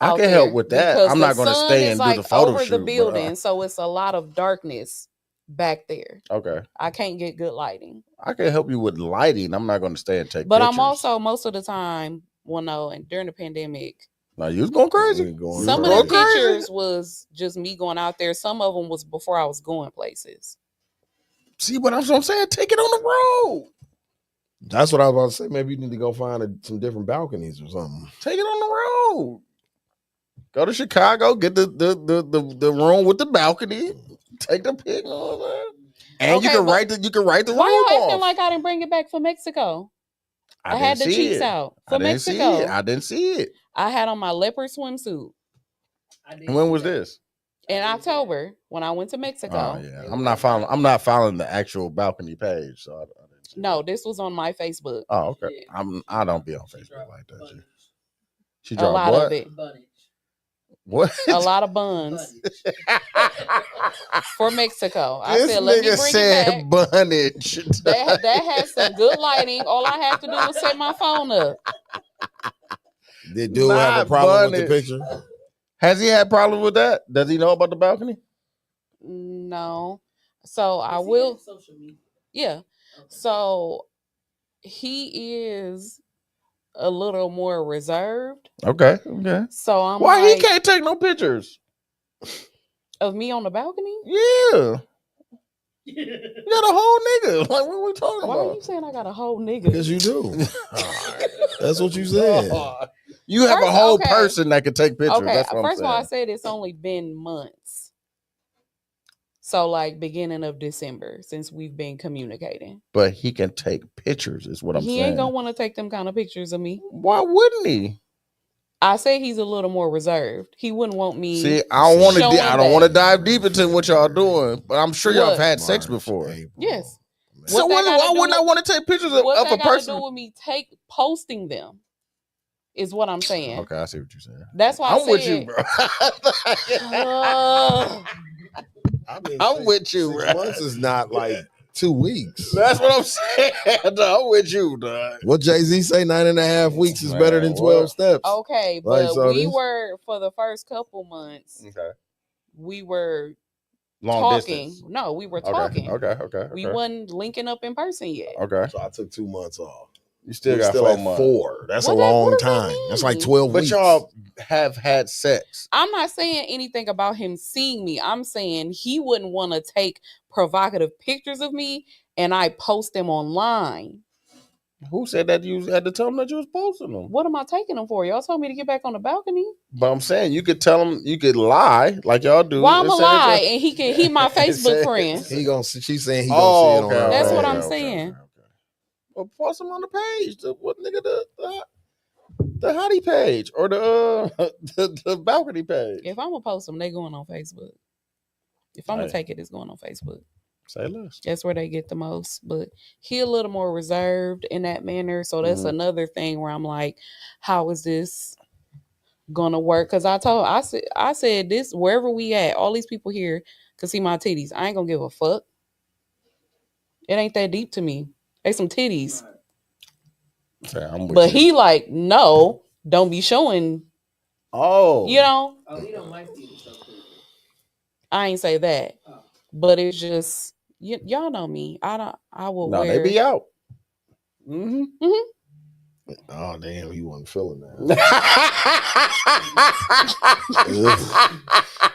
Speaker 2: I
Speaker 4: out
Speaker 2: can help
Speaker 4: there,
Speaker 2: with that.
Speaker 4: because
Speaker 2: I'm
Speaker 4: the
Speaker 2: not going to
Speaker 4: sun
Speaker 2: stay
Speaker 4: is
Speaker 2: and do the photo
Speaker 4: over
Speaker 2: shoot.
Speaker 4: the building, so it's a lot of darkness back there.
Speaker 2: Okay.
Speaker 4: I can't get good lighting.
Speaker 2: I can help you with lighting. I'm not going to stay and take
Speaker 4: But
Speaker 2: pictures.
Speaker 4: I'm also most of the time, well, no, and during the pandemic,
Speaker 2: Now you was going crazy.
Speaker 4: some of the pictures was just me going out there. Some of them was before I was going places.
Speaker 2: See what I'm saying? Take it on the road.
Speaker 1: That's what I was about to say. Maybe you need to go find some different balconies or something.
Speaker 2: Take it on the road. Go to Chicago, get the room with the balcony. Take the pic and all that. And
Speaker 4: Okay,
Speaker 2: you can write the
Speaker 4: Why
Speaker 2: room
Speaker 4: y'all acting
Speaker 2: off.
Speaker 4: like I didn't bring it back for Mexico? I had the
Speaker 2: didn't see
Speaker 4: cheeks
Speaker 2: it.
Speaker 4: out for
Speaker 2: I didn't
Speaker 4: Mexico.
Speaker 2: see it. I didn't see it.
Speaker 4: I had on my leopard swimsuit
Speaker 2: When was this?
Speaker 4: in October when I went to Mexico.
Speaker 2: Oh yeah, I'm not following the actual balcony page, so I didn't see
Speaker 4: No,
Speaker 2: it.
Speaker 4: this was on my Facebook.
Speaker 2: Oh okay.
Speaker 3: Yeah.
Speaker 2: I don't be on Facebook like that.
Speaker 3: Bunnage.
Speaker 2: She
Speaker 4: A
Speaker 2: dropped
Speaker 4: lot
Speaker 2: what?
Speaker 4: of it.
Speaker 3: Bunnage.
Speaker 2: What?
Speaker 4: A lot of buns for Mexico. I
Speaker 2: This
Speaker 4: said, let me
Speaker 2: nigga
Speaker 4: bring
Speaker 2: said
Speaker 4: it back.
Speaker 2: bunnage.
Speaker 4: That had some good lighting. All I have to do is set my phone up.
Speaker 1: Did dude have a
Speaker 2: Not
Speaker 1: problem with the
Speaker 2: Bunnage.
Speaker 1: picture?
Speaker 2: Has he had problems with that? Does he know about the balcony?
Speaker 4: No. So I
Speaker 3: Does he
Speaker 4: will.
Speaker 3: have social media?
Speaker 4: Yeah.
Speaker 3: Okay.
Speaker 4: So he is a little more reserved.
Speaker 2: Okay.
Speaker 4: So I'm
Speaker 2: Why
Speaker 4: like,
Speaker 2: he can't take no pictures?
Speaker 4: of me on the balcony?
Speaker 2: Yeah. You got a whole nigga. Like, what we talking
Speaker 4: Why are you
Speaker 2: about?
Speaker 4: saying I got a whole nigga?
Speaker 1: Because you do. That's what you said.
Speaker 2: You have a
Speaker 4: First,
Speaker 2: whole
Speaker 4: okay.
Speaker 2: person that can take pictures.
Speaker 4: Okay,
Speaker 2: That's what
Speaker 4: first
Speaker 2: I'm
Speaker 4: of all, I
Speaker 2: saying.
Speaker 4: said it's only been months. So like beginning of December since we've been communicating.
Speaker 2: But he can take pictures, is what I'm
Speaker 4: He
Speaker 2: saying.
Speaker 4: ain't gonna want to take them kind of pictures of me.
Speaker 2: Why wouldn't he?
Speaker 4: I say he's a little more reserved. He wouldn't want me.
Speaker 2: See, I don't want to.
Speaker 4: showing
Speaker 2: I don't want to
Speaker 4: that.
Speaker 2: dive deep into what y'all doing, but I'm sure y'all have
Speaker 4: What?
Speaker 2: had sex
Speaker 1: March,
Speaker 2: before.
Speaker 1: April,
Speaker 4: Yes.
Speaker 1: May.
Speaker 2: So
Speaker 4: What that
Speaker 2: why
Speaker 4: gotta do
Speaker 2: wouldn't I
Speaker 4: with-
Speaker 2: want to take pictures of
Speaker 4: What
Speaker 2: a
Speaker 4: that got to
Speaker 2: person?
Speaker 4: do with me posting them? Is what I'm saying.
Speaker 2: Okay, I see what you're saying.
Speaker 4: That's why I
Speaker 2: I'm
Speaker 4: said,
Speaker 2: with you, bro.
Speaker 1: I mean,
Speaker 2: I'm with you,
Speaker 1: 6
Speaker 2: bro.
Speaker 1: months is not like 2 weeks.
Speaker 2: That's what I'm saying. I'm with you, dog.
Speaker 1: What Jay-Z say, 9.5 weeks is better than
Speaker 2: Man,
Speaker 1: 12
Speaker 2: what?
Speaker 1: steps.
Speaker 4: Okay,
Speaker 1: Like,
Speaker 4: but
Speaker 1: so
Speaker 4: we
Speaker 1: this-
Speaker 4: were for the first couple months.
Speaker 2: Okay.
Speaker 4: We were
Speaker 2: Long
Speaker 4: talking.
Speaker 2: distance.
Speaker 4: No, we were
Speaker 2: Okay.
Speaker 4: talking.
Speaker 2: Okay.
Speaker 4: We wasn't linking up in person yet.
Speaker 2: Okay.
Speaker 1: So I took 2 months off.
Speaker 2: You still
Speaker 1: We
Speaker 2: got 4
Speaker 1: at
Speaker 2: months.
Speaker 1: 4. That's a
Speaker 4: What
Speaker 1: long
Speaker 4: does that
Speaker 1: time. That's like
Speaker 4: mean?
Speaker 1: 12
Speaker 2: But
Speaker 1: weeks.
Speaker 2: y'all have had sex.
Speaker 4: I'm not saying anything about him seeing me. I'm saying he wouldn't want to take provocative pictures of me and I post them online.
Speaker 2: Who said that you had to tell them that you was posting them?
Speaker 4: What am I taking them for? Y'all told me to get back on the balcony.
Speaker 2: But I'm saying you could tell them, you could lie like y'all do.
Speaker 4: Why I'm
Speaker 2: and
Speaker 4: a
Speaker 2: say
Speaker 4: lie
Speaker 2: that-
Speaker 4: and he my Facebook friend.
Speaker 1: She's saying he gonna
Speaker 2: Oh,
Speaker 1: see it on
Speaker 2: okay.
Speaker 1: her
Speaker 4: That's
Speaker 1: page.
Speaker 4: what I'm saying.
Speaker 2: Well, post them on the page. What nigga the hottie page or the balcony page?
Speaker 4: If I'm gonna post them, they going on Facebook. If I'm gonna
Speaker 2: Hey.
Speaker 4: take it, it's going on Facebook.
Speaker 2: Say less.
Speaker 4: That's where they get the most. But he a little more reserved in that manner. So that's
Speaker 2: Mhm.
Speaker 4: another thing where I'm like, how is this gonna work? Because I said this wherever we at, all these people here can see my titties. I ain't gonna give a fuck. It ain't that deep to me. They some titties.
Speaker 2: Okay, I'm with
Speaker 4: But
Speaker 2: you.
Speaker 4: he like, no, don't be showing,
Speaker 2: Oh,
Speaker 4: you know.
Speaker 3: Oh, he don't like you so cool.
Speaker 4: I ain't say that.
Speaker 3: Oh.
Speaker 4: But it's just y'all know me. I will
Speaker 2: no,
Speaker 4: wear
Speaker 2: they be out. Mm-hmm.
Speaker 1: Oh damn, he wasn't feeling that.
Speaker 2: Ugh.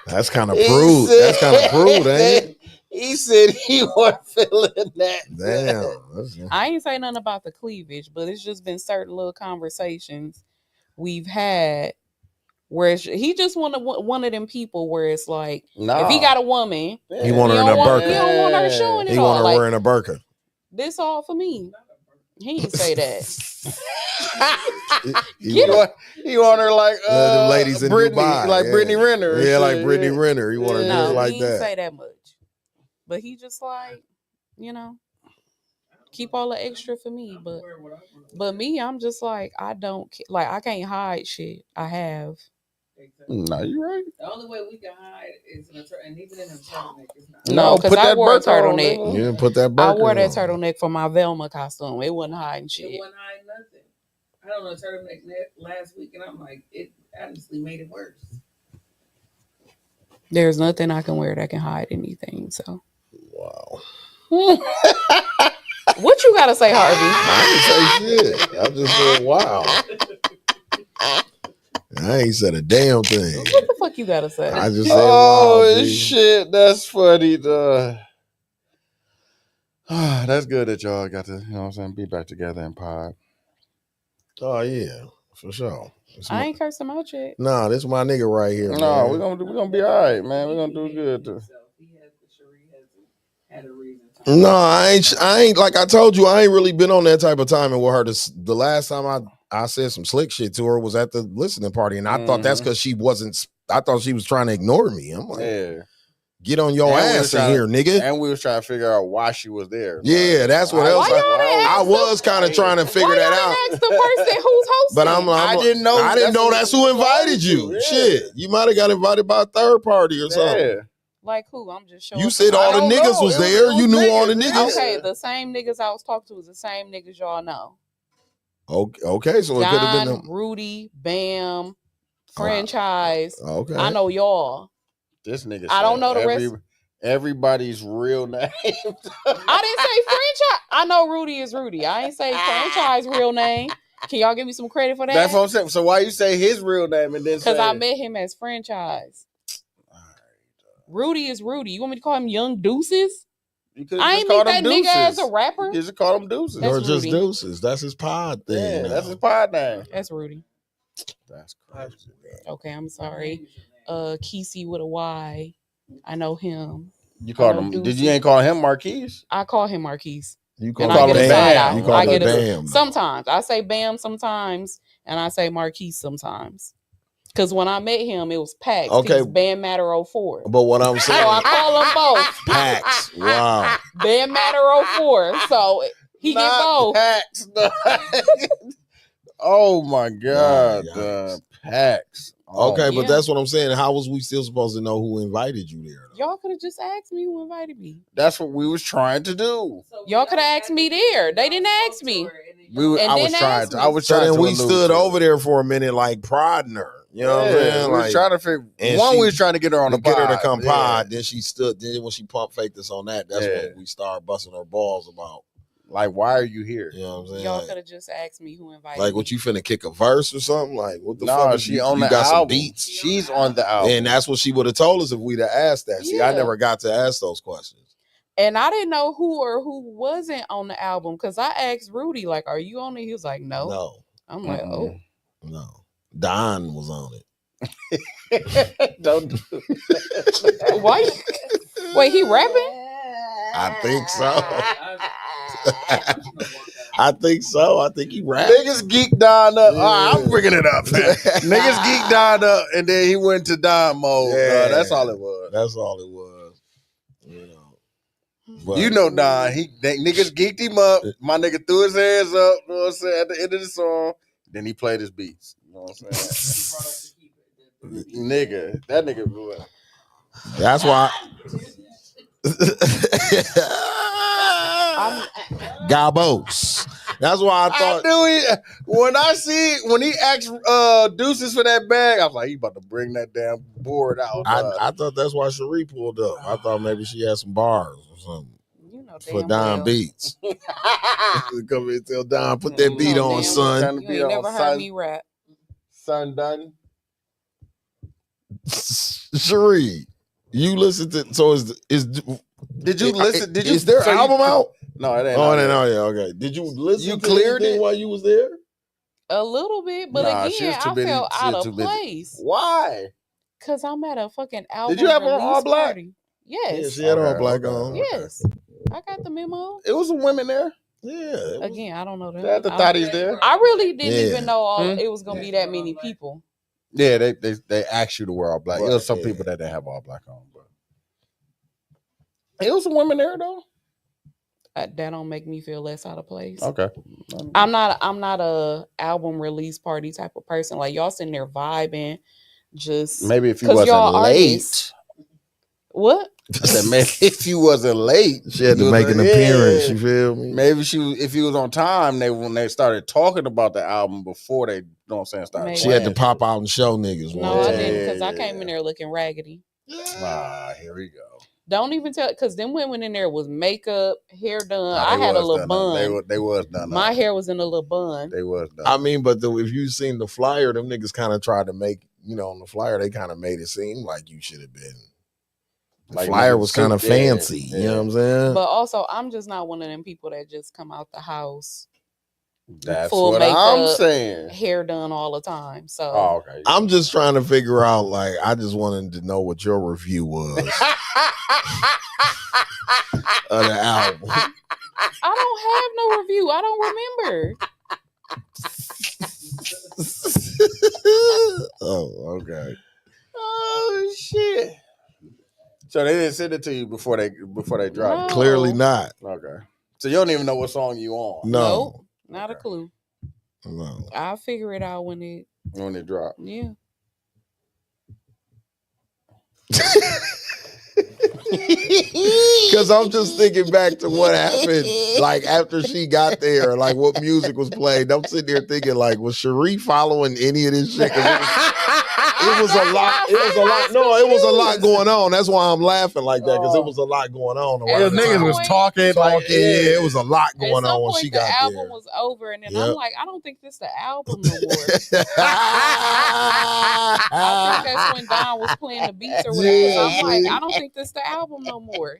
Speaker 1: That's kind of prude. That's kind of prude, ain't it?
Speaker 2: He said he wasn't feeling that.
Speaker 1: Damn. That's-
Speaker 4: I ain't say nothing about the cleavage, but it's just been certain little conversations we've had where he just one of them people where it's like, if he got a woman,
Speaker 1: He want her in a burqa.
Speaker 4: He don't want her showing it
Speaker 1: He
Speaker 4: all.
Speaker 1: want her
Speaker 4: Like,
Speaker 1: wearing a burqa.
Speaker 4: this all for me. He didn't say that.
Speaker 1: He
Speaker 4: Get
Speaker 1: want-
Speaker 2: He want her like
Speaker 1: the ladies in
Speaker 2: Brittany,
Speaker 1: Dubai,
Speaker 2: like
Speaker 1: yeah.
Speaker 2: Brittany Renner. and
Speaker 1: Yeah, like
Speaker 2: shit,
Speaker 1: Brittany
Speaker 2: yeah.
Speaker 1: Renner. He want her
Speaker 2: Yeah.
Speaker 1: just
Speaker 4: No,
Speaker 1: like
Speaker 4: he didn't
Speaker 1: that.
Speaker 4: say that much. But he just like, keep all the extra for me. But me, I'm just like, I don't like, I can't hide shit I have.
Speaker 2: No, you're right.
Speaker 3: The only way we can hide is in a and even in a turtleneck is not.
Speaker 4: No, because
Speaker 2: put
Speaker 4: I
Speaker 2: that
Speaker 4: wore a
Speaker 2: burqa on,
Speaker 4: turtleneck.
Speaker 2: nigga.
Speaker 1: You didn't put that burqa
Speaker 4: I wore that
Speaker 1: on.
Speaker 4: turtleneck for my Velma costume. It wasn't hiding
Speaker 3: It
Speaker 4: shit.
Speaker 3: wasn't hiding nothing. I don't know turtleneck last week, and I'm like, it honestly made it worse.
Speaker 4: There's nothing I can wear that can hide anything. So,
Speaker 1: Wow.
Speaker 4: what you gotta say, Harvey?
Speaker 1: I didn't say shit. I just said wow. I ain't said a damn thing.
Speaker 4: What the fuck you gotta say?
Speaker 1: I just said
Speaker 2: Oh
Speaker 1: wow. G.
Speaker 2: shit, that's funny, duh. That's good that y'all got to, be back together in pod.
Speaker 1: Oh yeah, for sure.
Speaker 4: I ain't cursed him out yet.
Speaker 1: Nah, this is my nigga right here.
Speaker 2: No,
Speaker 1: man.
Speaker 2: we're gonna be all right, man. We're gonna do good too.
Speaker 3: Had a reason.
Speaker 1: No, I ain't like I told you, I ain't really been on that type of timing with her. The last time I said some slick shit to her was at the listening party, and I thought that's because she wasn't. I thought she was trying to ignore me. I'm like, get on your ass in here, nigga.
Speaker 2: And we was trying to figure out why she was there.
Speaker 1: Yeah, that's what else. I was kind of trying to figure that out.
Speaker 4: Ask the person who's hosting.
Speaker 1: But I didn't know. I didn't know that's who invited you. Yeah. Shit, you might have got invited by a third party or something. Yeah.
Speaker 4: Like who? I'm just showing.
Speaker 1: You said all the niggas was there. You knew all the niggas.
Speaker 4: Okay, the same niggas I was talking to is the same niggas y'all know.
Speaker 1: Okay, so it could have been them.
Speaker 4: Rudy, Bam, Franchise.
Speaker 1: Okay,
Speaker 4: I know y'all.
Speaker 2: This nigga.
Speaker 4: I don't know the rest.
Speaker 2: Everybody's real name.
Speaker 4: I didn't say Franchise. I know Rudy is Rudy. I ain't say Franchise real name. Can y'all give me some credit for that?
Speaker 2: That's what I'm saying. So why you say his real name and then
Speaker 4: because I met him as Franchise. Rudy is Rudy. You want me to call him Young Deuces?
Speaker 2: I
Speaker 4: ain't meet that nigga as a rapper.
Speaker 2: You just call him Deuces.
Speaker 1: Or just Deuces. That's his pod thing.
Speaker 2: Yeah, that's his pod name.
Speaker 4: That's Rudy.
Speaker 2: That's crazy.
Speaker 4: Okay, I'm sorry. Kesey with a Y. I know him.
Speaker 2: You called him. Deuces. You ain't call him Marquise?
Speaker 4: I call him Marquise.
Speaker 1: You call him Bam.
Speaker 4: You call him Bam. Sometimes I say Bam sometimes, and I say Marquise sometimes. Because when I met him, it was Pax. Okay. He's Bam Matter 04.
Speaker 1: But what I'm saying,
Speaker 4: so I call him both.
Speaker 1: Pax. Wow.
Speaker 4: Bam Matter 04. So he get both.
Speaker 2: Pax. Oh my God. Pax.
Speaker 1: Oh, okay, but that's what I'm saying. How was we still supposed to know who invited you there?
Speaker 4: Y'all could have just asked me who invited me.
Speaker 2: That's what we was trying to do.
Speaker 4: So y'all could have asked me there. They didn't ask me.
Speaker 2: I was trying to.
Speaker 1: We stood over there for a minute, like prodding her. You know what I'm saying?
Speaker 2: We was trying to figure. We was trying to get her on the pod.
Speaker 1: Get her to come pod. Then she stood. Then when she pump faked us on that, that's when we started busting her balls about.
Speaker 2: Like, why are you here?
Speaker 1: You know what I'm saying?
Speaker 4: Y'all could have just asked me who invited me.
Speaker 1: Like, what, you finna kick a verse or something? Like, what the fuck?
Speaker 2: She on the album. Some beats. She's on the album.
Speaker 1: And that's what she would have told us if we'd have asked that. See, I never got to ask those questions.
Speaker 4: And I didn't know who or who wasn't on the album because I asked Rudy, like, are you on it? He was like, no.
Speaker 1: No.
Speaker 4: I'm like, oh.
Speaker 1: No. Don was on it.
Speaker 2: Don't do it.
Speaker 4: Why? Wait, he rapping?
Speaker 1: I think so. I think so. I think he rapped.
Speaker 2: Niggas geeked Don up. I'm bringing it up. Niggas geeked Don up, and then he went to Don mode. That's all it was.
Speaker 1: That's all it was. You know.
Speaker 2: But, Don. Niggas geeked him up. My nigga threw his hands up. You know what I'm saying? At the end of the song, then he played his beats. You know what I'm saying? Nigga, that nigga blew up.
Speaker 1: That's why. Gabos. That's why I thought.
Speaker 2: I knew when he asked Deuces for that bag, I was like, he about to bring that damn board out.
Speaker 1: I thought that's why Cherie pulled up. I thought maybe she had some bars or something. For Don Beats. Come and tell Don, put that beat on, son.
Speaker 4: You ain't never heard me rap.
Speaker 2: Son done.
Speaker 1: Cherie, you listen to did you listen? Is their album out?
Speaker 2: No, it ain't.
Speaker 1: Oh, okay. Did you listen?
Speaker 2: You cleared it
Speaker 1: while you was there?
Speaker 4: A little bit, but again, I felt out of place.
Speaker 2: Why?
Speaker 4: Because I'm at a fucking album.
Speaker 2: Did you have on all black?
Speaker 4: Party. Yes.
Speaker 1: Yeah, she had all black on.
Speaker 4: Yes, I got the memo.
Speaker 2: It was some women there.
Speaker 1: Yeah.
Speaker 4: Again, I don't know them.
Speaker 2: They had the thotties there.
Speaker 4: I really didn't even know it was gonna be that many people.
Speaker 2: Yeah, they asked you to wear all black. It was some people that didn't have all black on, but it was some women there though.
Speaker 4: That don't make me feel less out of place.
Speaker 2: Okay.
Speaker 4: I'm not a album release party type of person. Like y'all sitting there vibing, just
Speaker 2: maybe if you wasn't late.
Speaker 4: Artists. What?
Speaker 2: I said maybe if you wasn't late,
Speaker 1: she had to make an appearance. You feel me?
Speaker 2: Maybe if you was on time, when they started talking about the album before they, you know what I'm saying, started.
Speaker 1: She had to pop out and show niggas.
Speaker 4: No, I didn't, because I came in there looking raggedy.
Speaker 2: Here we go.
Speaker 4: Don't even tell, because them women in there was makeup, hair done. I had a little bun.
Speaker 2: They was done.
Speaker 4: My hair was in a little bun.
Speaker 2: They was done.
Speaker 1: I mean, but if you seen the flyer, them niggas kind of tried to make, on the flyer, they kind of made it seem like you should have been. The flyer was kind of fancy.
Speaker 2: Yeah.
Speaker 1: You know what I'm saying?
Speaker 4: But also, I'm just not one of them people that just come out the house
Speaker 2: That's
Speaker 4: full
Speaker 2: what
Speaker 4: makeup,
Speaker 2: I'm saying.
Speaker 4: hair done all the time. So
Speaker 2: Oh, okay.
Speaker 1: I'm just trying to figure out, like, I just wanted to know what your review was of the album.
Speaker 4: I don't have no review. I don't remember.
Speaker 1: Oh, okay.
Speaker 2: Oh shit! So they didn't send it to you before they dropped
Speaker 4: No.
Speaker 2: it.
Speaker 1: Clearly not.
Speaker 2: Okay. So you don't even know what song you on
Speaker 1: No.
Speaker 4: Nope, not a
Speaker 2: Okay.
Speaker 4: clue.
Speaker 1: No.
Speaker 4: I'll figure it out when it.
Speaker 2: drop.
Speaker 4: Yeah.
Speaker 1: Because I'm just thinking back to what happened, like, after she got there, like, what music was played. I'm sitting there thinking, like, was Cherie following any of this shit? 'Cause it was a lot. It was a lot. No, it was a lot going on. That's why I'm laughing like that, because it was a lot going on.
Speaker 4: At
Speaker 1: around the
Speaker 4: some
Speaker 1: time.
Speaker 4: point-
Speaker 2: talking.
Speaker 1: Yeah, it was a lot
Speaker 4: At
Speaker 1: going
Speaker 4: some
Speaker 1: on when
Speaker 4: point,
Speaker 1: she
Speaker 4: the
Speaker 1: got
Speaker 4: album
Speaker 1: there.
Speaker 4: was over, and then
Speaker 1: Yep.
Speaker 4: I'm like, I don't think this the album no more. I think that's when Don was playing the beats or whatever. So I'm like, I don't think this the album no more.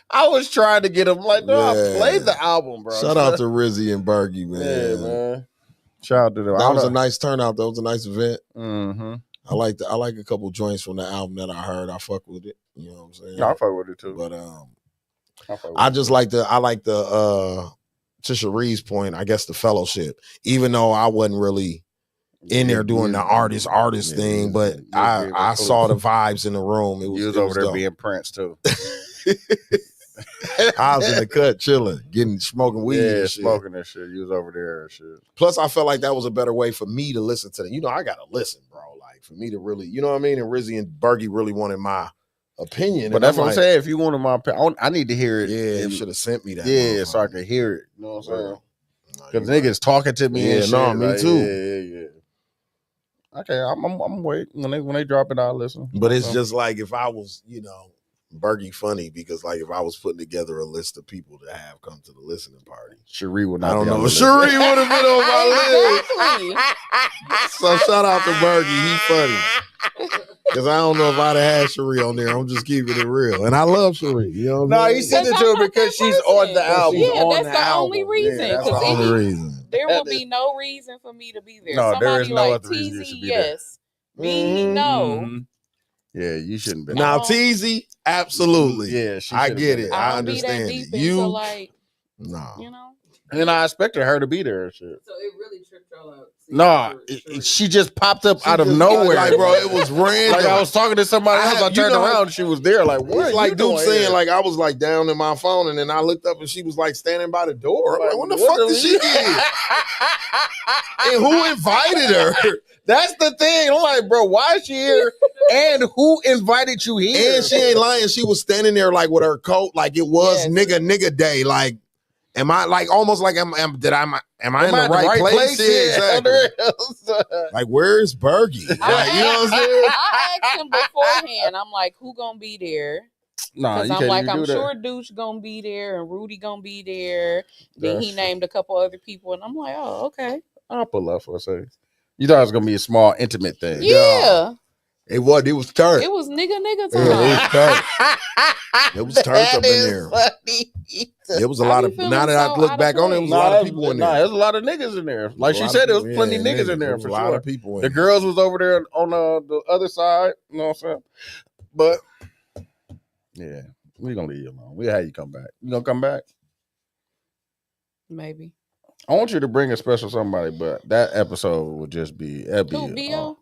Speaker 2: I was trying to get him like, no, I
Speaker 1: Yeah.
Speaker 2: played the album, bro.
Speaker 1: Shout out to Rizzy and Bergie, man.
Speaker 2: yeah, man. Shout out to them.
Speaker 1: That was a nice turnout. That was a nice event.
Speaker 2: Mm-hmm.
Speaker 1: I like a couple joints from the album that I heard. I fuck with it. You know what I'm saying?
Speaker 2: No, I fuck with it too.
Speaker 1: But
Speaker 2: I fuck with
Speaker 1: I
Speaker 2: it.
Speaker 1: just like to Cherie's point, I guess, the fellowship. Even though I wasn't really in there doing the artist
Speaker 2: Yeah,
Speaker 1: thing, but
Speaker 2: yeah,
Speaker 1: I saw the vibes in the room. It was,
Speaker 2: You was
Speaker 1: it
Speaker 2: over
Speaker 1: was
Speaker 2: there
Speaker 1: dope.
Speaker 2: being Prince too.
Speaker 1: I was in the cut chilling, smoking weed and shit.
Speaker 2: smoking and shit. You was over there and shit.
Speaker 1: Plus, I felt like that was a better way for me to listen to them. You know, I gotta listen, bro. Like, for me to really, you know what I mean? And Rizzy and Bergie really wanted my opinion.
Speaker 2: But
Speaker 1: and
Speaker 2: that's
Speaker 1: I'm
Speaker 2: what I'm
Speaker 1: like,
Speaker 2: saying. If you wanted my, I need to hear it.
Speaker 1: yeah, you
Speaker 2: in-
Speaker 1: should have sent me that.
Speaker 2: yeah, so I
Speaker 1: motherfucker.
Speaker 2: could hear it. You know what I'm saying?
Speaker 1: No,
Speaker 2: Because
Speaker 1: you right.
Speaker 2: niggas talking to me.
Speaker 1: Yeah,
Speaker 2: and shit.
Speaker 1: no, me too.
Speaker 2: Yeah. Okay, I'm waiting when they drop it. I'll listen.
Speaker 1: But it's
Speaker 2: So,
Speaker 1: just like if I was, Bergie funny, because like if I was putting together a list of people to have come to the listening party,
Speaker 2: Cherie would not.
Speaker 1: I don't
Speaker 2: be on
Speaker 1: know.
Speaker 2: the list.
Speaker 1: Cherie would have been on my
Speaker 4: Exactly.
Speaker 1: list. So shout out to Bergie, he funny. Because I don't know if I'd have had Cherie on there. I'm just keeping it real, and I love Cherie. You know what
Speaker 2: No,
Speaker 1: I'm
Speaker 2: he
Speaker 1: saying?
Speaker 2: sent it
Speaker 4: Because
Speaker 2: to
Speaker 4: I'm
Speaker 2: her
Speaker 4: not
Speaker 2: because
Speaker 4: that
Speaker 2: she's
Speaker 4: person.
Speaker 2: on the album.
Speaker 1: She's
Speaker 4: Yeah,
Speaker 1: on
Speaker 4: that's
Speaker 2: the
Speaker 4: the only
Speaker 2: album.
Speaker 4: reason.
Speaker 2: Yeah, that's
Speaker 1: That's the
Speaker 4: Because
Speaker 1: only reason.
Speaker 4: there
Speaker 2: That
Speaker 4: will be no reason for me to be there.
Speaker 2: No, there
Speaker 4: Somebody
Speaker 2: is no
Speaker 4: like
Speaker 2: other reason you
Speaker 4: TZ,
Speaker 2: should be there.
Speaker 4: yes. B,
Speaker 1: Mhm.
Speaker 4: no.
Speaker 2: Mhm. Yeah, you shouldn't be.
Speaker 1: Now,
Speaker 4: No.
Speaker 1: Teasy, absolutely.
Speaker 2: Yeah, she
Speaker 1: I
Speaker 2: should've
Speaker 1: get
Speaker 2: been
Speaker 1: it.
Speaker 2: there.
Speaker 1: I
Speaker 4: I don't be that
Speaker 1: understand
Speaker 4: deep
Speaker 1: it.
Speaker 4: into
Speaker 1: You,
Speaker 4: like,
Speaker 1: no.
Speaker 4: you know.
Speaker 2: And I expected her to be there and shit.
Speaker 3: So it really tripped y'all out.
Speaker 2: No,
Speaker 3: Sure.
Speaker 2: she just popped up
Speaker 1: She
Speaker 2: out of
Speaker 1: just-
Speaker 2: nowhere.
Speaker 1: like, bro, it was random.
Speaker 2: Like I was talking to somebody
Speaker 1: I
Speaker 2: else,
Speaker 1: have-
Speaker 2: I
Speaker 1: you
Speaker 2: turned
Speaker 1: know-
Speaker 2: around, she was there. Like, what?
Speaker 1: It's like dude saying, like, I was like down in my phone, and then I looked up and she was like standing by the door. I'm like, what the fuck did she get? And who invited her?
Speaker 2: That's the thing. I'm like, bro, why is she here? And who invited you here?
Speaker 1: And she ain't lying. She was standing there like with her coat, like it was
Speaker 4: Yes.
Speaker 1: nigga day. Like, am I like almost like am I in the
Speaker 2: Am I
Speaker 1: right place? Yeah, exactly. Like, where's Bergie? Like, you know what I'm saying?
Speaker 4: I asked him beforehand. I'm like, who gonna be there?
Speaker 2: Nah,
Speaker 4: Because
Speaker 2: you
Speaker 4: I'm
Speaker 2: can't
Speaker 4: like,
Speaker 2: even
Speaker 4: I'm
Speaker 2: do
Speaker 4: sure
Speaker 2: that.
Speaker 4: Douche gonna be there and Rudy gonna be there. Then
Speaker 2: That's
Speaker 4: he
Speaker 2: true.
Speaker 4: named a couple other people, and I'm like, oh, okay.
Speaker 2: I'll pull up for a second. You thought it was gonna be a small, intimate thing.
Speaker 4: Yeah.
Speaker 1: It was turf.
Speaker 4: It was nigga
Speaker 1: Yeah,
Speaker 4: time.
Speaker 1: It was turf up in there. It was a
Speaker 4: I
Speaker 1: lot
Speaker 4: be
Speaker 1: of.
Speaker 4: feeling
Speaker 1: Now that
Speaker 4: so
Speaker 1: I look
Speaker 4: out of
Speaker 1: back on it, it was a lot of people in there.
Speaker 2: There's a lot of niggas in there. Like she said, there was plenty niggas in there for
Speaker 1: A lot
Speaker 2: sure.
Speaker 1: of people in
Speaker 2: The
Speaker 1: there.
Speaker 2: girls was over there on the other side. You know what I'm saying? But yeah, we gonna leave you alone. We have you come back. You gonna come back?
Speaker 4: Maybe.
Speaker 2: I want you to bring a special somebody, but that episode would just be.
Speaker 4: Who, Bio?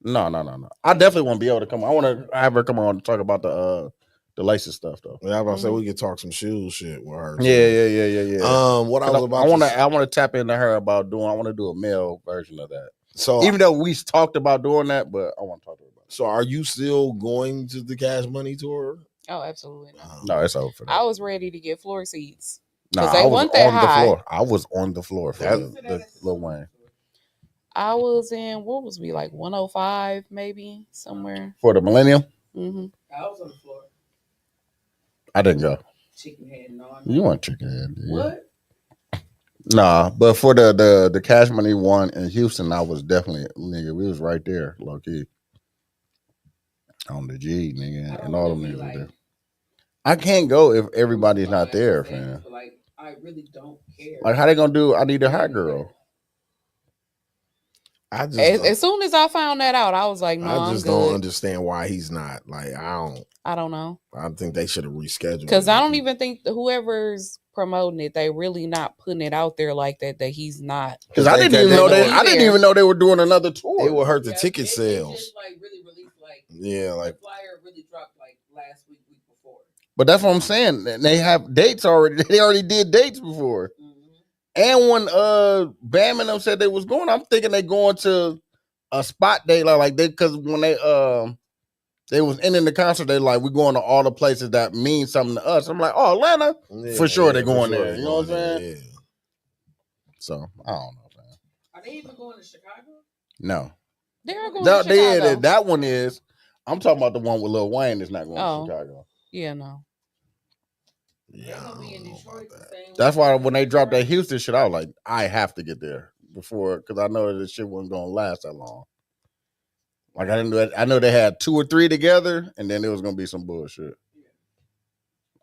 Speaker 2: No. I definitely want to be able to come. I want to have her come on and talk about the laces stuff though.
Speaker 1: Yeah, I was about to say we could talk some shoes shit with her.
Speaker 2: Yeah.
Speaker 1: What I was about
Speaker 2: I want to tap into her about doing. I want to do a male version of that.
Speaker 1: So
Speaker 2: Even though we talked about doing that, but I want to talk to her about it.
Speaker 1: So are you still going to the Cash Money tour?
Speaker 4: Oh, absolutely not.
Speaker 2: No, it's over for that.
Speaker 4: I was ready to get floor seats.
Speaker 2: Nah,
Speaker 4: 'cause they
Speaker 2: I was
Speaker 4: wasn't that
Speaker 2: on the
Speaker 4: high.
Speaker 2: floor. I was on the floor for
Speaker 1: That-
Speaker 2: the Lil Wayne.
Speaker 4: I was in, what was we, like 105 maybe, somewhere.
Speaker 2: For the Millennium,
Speaker 4: Hmm.
Speaker 3: I was on the floor.
Speaker 2: I didn't go.
Speaker 3: Chicken head, no.
Speaker 2: You weren't chicken head, dude.
Speaker 3: What?
Speaker 2: Nah, but for the Cash Money one in Houston, I was definitely nigga. We was right there, low key. On the G, nigga,
Speaker 3: I
Speaker 2: and
Speaker 3: don't
Speaker 2: all
Speaker 3: wanna
Speaker 2: them
Speaker 3: be
Speaker 2: niggas
Speaker 3: like,
Speaker 2: there. I can't go if everybody's not
Speaker 3: like
Speaker 2: there,
Speaker 3: famous,
Speaker 2: fam.
Speaker 3: but like I really don't care.
Speaker 2: Like, how they gonna do? I need a hot girl.
Speaker 1: I just
Speaker 4: As soon as I found that out, I was like, no,
Speaker 1: I just
Speaker 4: I'm
Speaker 1: don't
Speaker 4: good.
Speaker 1: understand why he's not. Like,
Speaker 4: I don't know.
Speaker 1: I think they should have rescheduled.
Speaker 4: Because I don't even think whoever's promoting it, they really not putting it out there like that he's not.
Speaker 2: Because I didn't even know
Speaker 4: I
Speaker 2: didn't even know they were doing another tour.
Speaker 1: It would hurt the
Speaker 3: Yeah,
Speaker 1: ticket
Speaker 3: it
Speaker 1: sales.
Speaker 3: just like really released like
Speaker 1: like
Speaker 3: the flyer really dropped like last week before.
Speaker 2: But that's what I'm saying. They have dates already. They already did dates before. And when Bam and them said they was going, I'm thinking they going to a spot day like they, because when they was ending the concert, they like, we're going to all the places that mean something to us. I'm like, oh, Atlanta, for sure they're going there. You know what I'm saying?
Speaker 1: Yeah.
Speaker 2: So I don't know, man.
Speaker 3: Are they even going to Chicago?
Speaker 2: No,
Speaker 4: they're going to Chicago.
Speaker 2: That one is. I'm talking about the one with Lil Wayne that's not going to Chicago.
Speaker 4: Yeah, no.
Speaker 1: Yeah,
Speaker 3: gonna be in Detroit the same
Speaker 2: that's why when they dropped that Houston shit, I was like, I have to get there before, because I know that this shit wasn't gonna last that long. Like I know they had 2 or 3 together, and then there was gonna be some bullshit.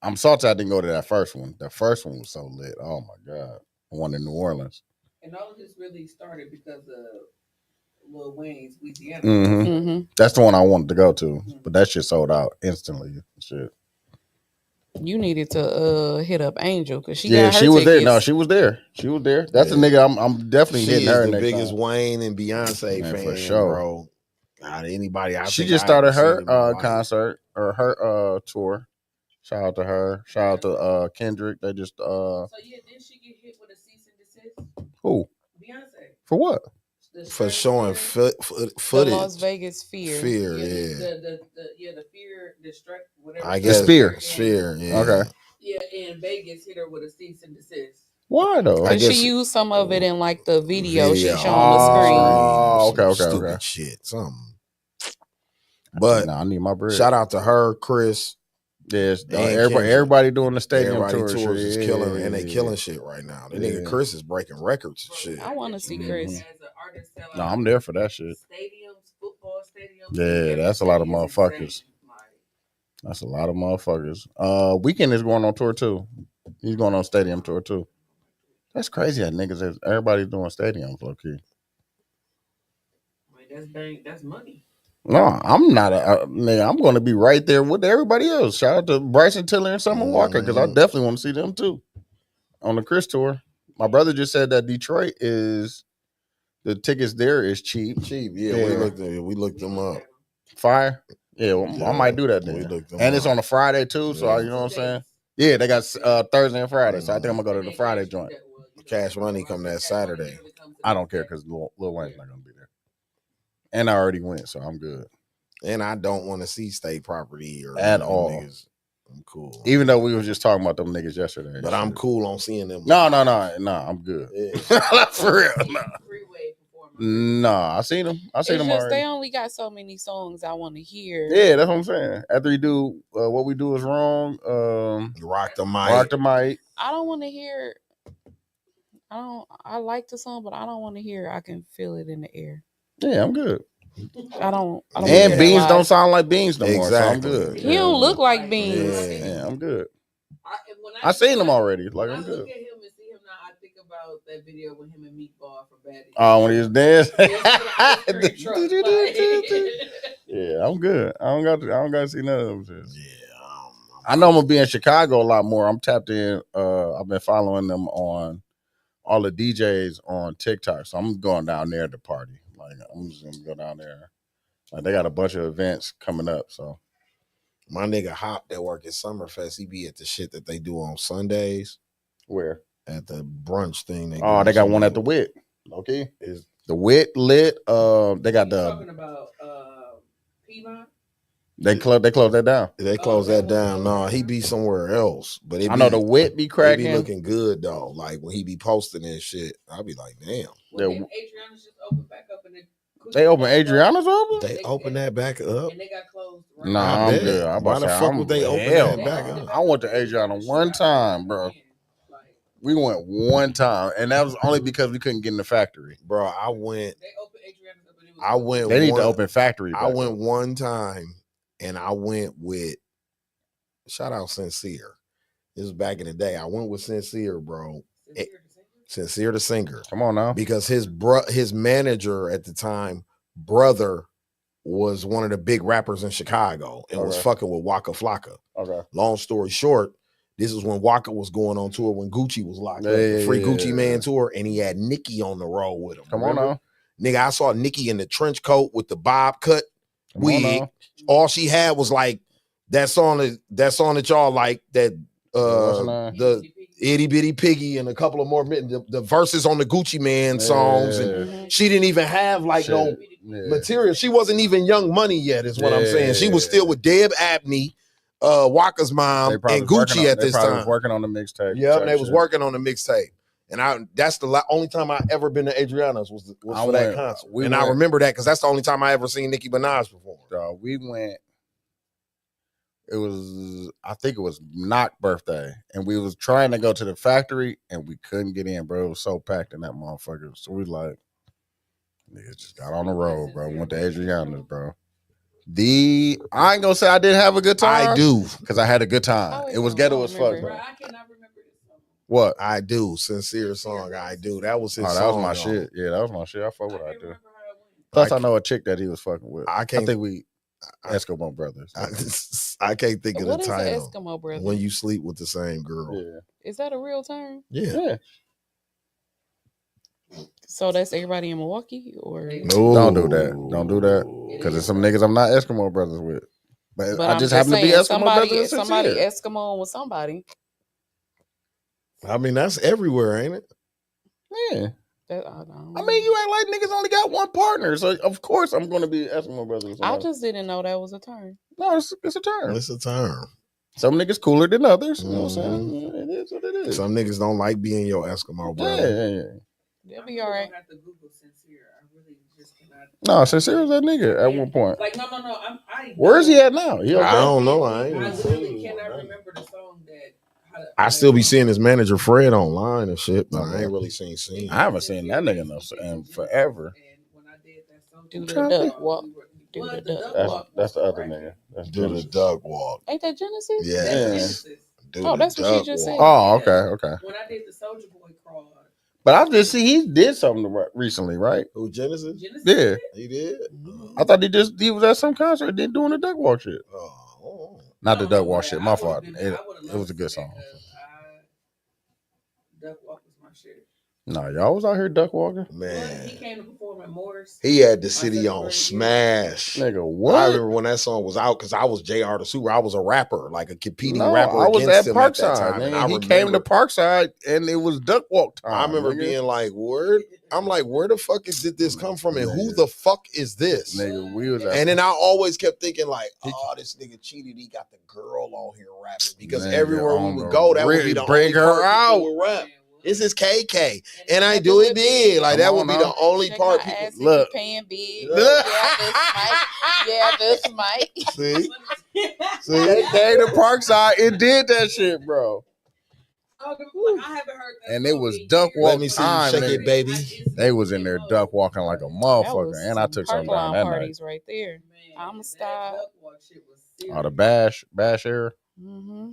Speaker 2: I'm salty I didn't go to that first one. The first one was so lit. Oh my god, the one in New Orleans.
Speaker 3: And all of this really started because of Lil Wayne's Louisiana.
Speaker 2: Mm-hmm. That's the one I wanted to go to, but that shit sold out instantly. Shit.
Speaker 4: You needed to hit up Angel because she
Speaker 2: got her
Speaker 4: she was
Speaker 2: there. No, she was there. She was there. That's a nigga. I'm definitely hitting her.
Speaker 1: She is the biggest Wayne and Beyonce fan
Speaker 2: for sure,
Speaker 1: bro. Not anybody.
Speaker 2: She just started her concert or her tour. Shout out to her. Shout out to Kendrick. They just
Speaker 3: So yeah, didn't she get hit with a cease and desist?
Speaker 2: Who?
Speaker 3: Beyonce.
Speaker 2: For what?
Speaker 1: For showing footage.
Speaker 4: The Las Vegas Fear.
Speaker 3: The Fear Distract whatever.
Speaker 1: I guess Sphere. Yeah.
Speaker 2: Okay.
Speaker 3: Yeah, and Vegas hit her with a cease and desist.
Speaker 2: Why though?
Speaker 4: I guess she used some of it in like the video she showed on the screen.
Speaker 2: Oh, okay.
Speaker 1: Stupid shit. Something. But
Speaker 2: I need my bread.
Speaker 1: Shout out to her, Chris.
Speaker 2: Yes, everybody doing the stadium
Speaker 1: tours is killing, and they
Speaker 2: yeah.
Speaker 1: killing shit right now. The nigga Chris is breaking records and shit.
Speaker 4: I want to see Chris.
Speaker 2: No, I'm there for that shit.
Speaker 3: Stadiums, football stadiums.
Speaker 2: Yeah, that's a lot of motherfuckers. That's a lot of motherfuckers. Weekend is going on tour too. He's going on stadium tour too. That's crazy that niggas, everybody's doing stadiums, low key.
Speaker 3: That's money.
Speaker 2: No, I'm not nigga. I'm going to be right there with everybody else. Shout out to Bryson Tiller and Summer Walker, because I definitely want to see them too on the Chris tour. My brother just said that Detroit is, the tickets there is cheap.
Speaker 1: Yeah, we looked them up.
Speaker 2: Fire. Yeah, I might do that then. And it's on a Friday too, so you know what I'm saying? Yeah, they got Thursday and Friday, so I think I'm gonna go to the Friday joint.
Speaker 1: Cash Money come that Saturday.
Speaker 2: I don't care because Lil Wayne's not gonna be there, and I already went, so I'm good.
Speaker 1: And I don't want to see State Property or
Speaker 2: at all.
Speaker 1: Niggas. I'm cool.
Speaker 2: Even though we was just talking about them niggas yesterday,
Speaker 1: but I'm cool on seeing them.
Speaker 2: No, I'm good. Yeah. For real, no, I seen them. I seen them already.
Speaker 4: They only got so many songs I want to hear.
Speaker 2: Yeah, that's what I'm saying. After you do What We Do Is Wrong,
Speaker 1: Rock the Mic.
Speaker 4: I don't want to hear. I like the song, but I don't want to hear I Can Feel It in the Air.
Speaker 2: Yeah, I'm good.
Speaker 4: I don't
Speaker 2: and Beans don't sound like Beans no more, so I'm good.
Speaker 4: He don't look like Beans.
Speaker 2: Yeah, I'm good. I seen him already. Like, I'm good.
Speaker 3: Look at him and see him now, I think about that video with him and Meatball from Bad.
Speaker 2: Oh, when he was dancing. Yeah, I'm good. I don't got to see none of them shit. Yeah, I know I'm gonna be in Chicago a lot more. I'm tapped in. I've been following them on all the DJs on TikTok, so I'm going down there to party. Like, I'm just gonna go down there. Like, they got a bunch of events coming up. So
Speaker 1: my nigga Hop that work at Summerfest, he be at the shit that they do on Sundays.
Speaker 2: Where?
Speaker 1: At the brunch thing.
Speaker 2: They got one at the Wit. Okay, is the Wit lit? They got the.
Speaker 3: Talking about Piedmont.
Speaker 2: They closed that down.
Speaker 1: They closed that down. No, he be somewhere else. But I
Speaker 2: know the Wit be cracking.
Speaker 1: He be looking good though. Like when he be posting this shit, I be like, damn.
Speaker 3: Well, Adriana's just opened back up in the.
Speaker 2: They open Adriana's open?
Speaker 1: They open that back up.
Speaker 3: And they got closed.
Speaker 2: Right nah, I'm good.
Speaker 1: Why the fuck would they open that back up?
Speaker 2: I went to Adriana one time, bro. We went one time, and that was only because we couldn't get in the factory.
Speaker 1: Bro, I went.
Speaker 3: They opened Adriana's up.
Speaker 2: They need to open factory.
Speaker 1: I went one time, and I went with shout out Sincere. This was back in the day. I went with Sincere, bro. Sincere the singer.
Speaker 2: Come on now.
Speaker 1: Because his manager at the time, brother, was one of the big rappers in Chicago and was fucking with Waka Flocka.
Speaker 2: Okay.
Speaker 1: Long story short, this is when Waka was going on tour when Gucci was locked up. The Free Gucci Man tour, and he had Nicki on the road with him.
Speaker 2: Come on now.
Speaker 1: Nigga, I saw Nicki in the trench coat with the bob cut wig. All she had was like that song that y'all like, that the Itty Bitty Piggy and a couple of more the verses on the Gucci Man songs, and she didn't even have like no material. She wasn't even Young Money yet, is what I'm saying. She was still with Deb Abney, Waka's mom, and Gucci at this time.
Speaker 2: Working on the mixtape.
Speaker 1: Yeah, they was working on the mixtape. And that's the only time I ever been to Adriana's was for that concert. I remember that because that's the only time I ever seen Nicki Minaj perform.
Speaker 2: We went. I think it was Knock birthday, and we was trying to go to the factory, and we couldn't get in, bro. It was so packed in that motherfucker. So we like, niggas just got on the road, bro. Went to Adriana's, bro. I ain't gonna say I didn't have a good time.
Speaker 1: I do,
Speaker 2: because I had a good time. It was ghetto as fuck, bro.
Speaker 3: I cannot remember this song.
Speaker 2: What?
Speaker 1: I do. Sincere song. I do. That was his song.
Speaker 2: That was my shit. Yeah, that was my shit. I fuck with I do. Plus, I know a chick that he was fucking with. I think we Eskimo Brothers.
Speaker 1: I can't think of the title.
Speaker 4: What is Eskimo Brothers?
Speaker 1: When you sleep with the same girl.
Speaker 2: Yeah.
Speaker 4: Is that a real term?
Speaker 1: Yeah.
Speaker 4: So that's everybody in Milwaukee, or
Speaker 2: no? Don't do that. Because there's some niggas I'm not Eskimo Brothers with. But I just happen to be Eskimo Brothers.
Speaker 4: Somebody Eskimo with somebody.
Speaker 1: I mean, that's everywhere, ain't it?
Speaker 2: Yeah. I mean, you act like niggas only got one partner, so of course I'm going to be Eskimo Brothers.
Speaker 4: I just didn't know that was a term.
Speaker 2: No, it's a term.
Speaker 1: It's a term.
Speaker 2: Some niggas cooler than others. You know what I'm saying? It is what it is.
Speaker 1: Some niggas don't like being your Eskimo brother.
Speaker 2: Yeah.
Speaker 4: They'll be all right.
Speaker 3: Have to Google Sincere. I really just cannot.
Speaker 2: No, Sincere was that nigga at one point.
Speaker 3: Like no.
Speaker 2: Where is he at now?
Speaker 1: I don't know. I
Speaker 3: literally cannot remember the song that.
Speaker 1: I still be seeing his manager Fred online and shit, but I ain't really seen.
Speaker 2: I haven't seen that nigga in forever.
Speaker 4: Do the duck walk. Do the duck walk.
Speaker 2: That's the other nigga.
Speaker 1: Do the duck walk.
Speaker 4: Ain't that Genesis?
Speaker 1: Yeah.
Speaker 4: That's what she just said.
Speaker 2: Oh, okay.
Speaker 3: When I did the Soulja Boy crawl.
Speaker 2: But I just see he did something recently, right?
Speaker 1: Who, Genesis?
Speaker 2: Yeah.
Speaker 1: He did?
Speaker 2: I thought he was at some concert then doing the duck walk shit. Not the duck walk shit, my fault. It was a good song.
Speaker 3: Duck walk was my shit.
Speaker 2: No, y'all was out here duck walking.
Speaker 1: Man.
Speaker 3: He came to perform at Morris.
Speaker 1: He had the city on smash.
Speaker 2: Nigga, what?
Speaker 1: I remember when that song was out because I was JR the Super. I was a rapper, like a competing rapper.
Speaker 2: I was
Speaker 1: against
Speaker 2: at
Speaker 1: him
Speaker 2: Parkside.
Speaker 1: at that time. And
Speaker 2: he came to Parkside and it was duck walk time.
Speaker 1: I remember being like, word. I'm like, where the fuck did this come from? And who the fuck is this?
Speaker 2: Nigga, we was
Speaker 1: and then I always kept thinking like, oh, this nigga cheated. He got the girl on here rapping. Because everywhere we would go, that would be the
Speaker 2: bring her out.
Speaker 1: Rap. This is KK, and I do it big. Like that would be the only part people
Speaker 4: look. Paying big. Yeah, this mic.
Speaker 1: See,
Speaker 2: they came to Parkside and did that shit, bro.
Speaker 3: I haven't heard that.
Speaker 2: And it was duck walk.
Speaker 1: Let me see you shake it, baby.
Speaker 2: They was in there duck walking like a motherfucker, and I took some down that
Speaker 4: parties
Speaker 2: night.
Speaker 4: Right there. I'm stop.
Speaker 2: Oh, the bash era.
Speaker 4: Mm-hmm.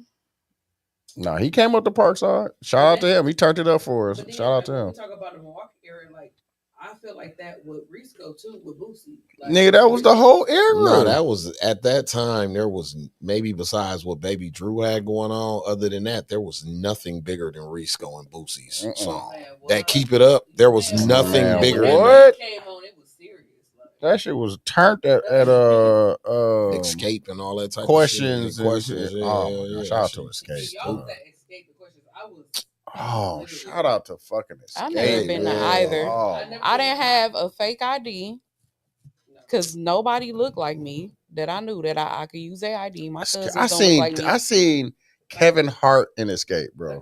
Speaker 2: No, he came up to Parkside. Shout out to him. He turned it up for us. Shout out to him.
Speaker 3: We talk about the Milwaukee area, like I feel like that with Risco too, with Boosie. Like,
Speaker 2: nigga, that was the whole era.
Speaker 1: No, that was at that time. There was maybe besides what Baby Drew had going on. Other than that, there was nothing bigger than Risco and Boosie's song. That Keep It Up. There was nothing bigger. Than
Speaker 2: what?
Speaker 3: Came on, it was serious.
Speaker 2: That shit was turned at
Speaker 1: Escape and all that type
Speaker 2: questions.
Speaker 1: of shit.
Speaker 2: Questions. Shout out to Escape. Oh, shout out to fucking Escape.
Speaker 4: I've never been to either. I didn't have a fake ID because nobody looked like me that I knew that I could use their ID. My cousins don't look like me.
Speaker 2: I seen Kevin Hart in Escape, bro.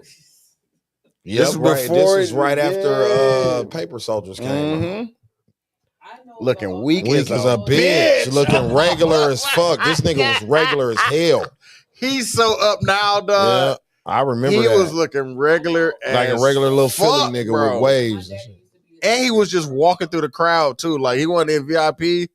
Speaker 1: Yeah, this was right after Paper Soldiers came out.
Speaker 2: Looking weak
Speaker 1: as a bitch. Looking regular as fuck. This nigga was regular as hell.
Speaker 2: He's so up now, dog.
Speaker 1: Yeah, I remember
Speaker 2: he
Speaker 1: that.
Speaker 2: was looking regular
Speaker 1: like a regular little Philly nigga, bro. With waves.
Speaker 2: And he was just walking through the crowd too. Like he wasn't in VIP.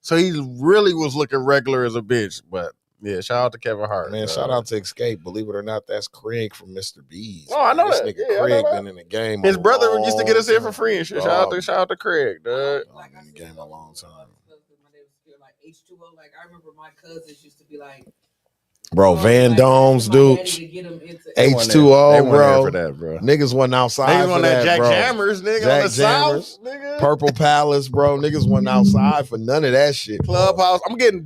Speaker 2: So he really was looking regular as a bitch. But yeah, shout out to Kevin Hart.
Speaker 1: Man, shout out to Escape. Believe it or not, that's Craig from Mr. B's.
Speaker 2: Oh, I know
Speaker 1: this
Speaker 2: that.
Speaker 1: nigga
Speaker 2: Yeah, I know
Speaker 1: Craig
Speaker 2: that.
Speaker 1: been in the game.
Speaker 2: His
Speaker 1: a
Speaker 2: brother used to get us in for
Speaker 1: long
Speaker 2: free and shit.
Speaker 1: time.
Speaker 2: Shout out to Craig, dog.
Speaker 3: Like
Speaker 1: Been in the game a long time.
Speaker 3: Like H2O, like I remember my cousins used to be like,
Speaker 1: Bro, Van Domes, dude. H2O, bro.
Speaker 2: For that, bro.
Speaker 1: Niggas wasn't outside
Speaker 2: Niggas
Speaker 1: for
Speaker 2: on
Speaker 1: that,
Speaker 2: Jack
Speaker 1: bro.
Speaker 2: Jammers, nigga.
Speaker 1: Jack
Speaker 2: on the
Speaker 1: Jammers.
Speaker 2: South, nigga.
Speaker 1: Purple Palace, bro. Niggas wasn't outside for none of that shit. bro.
Speaker 2: Clubhouse. I'm getting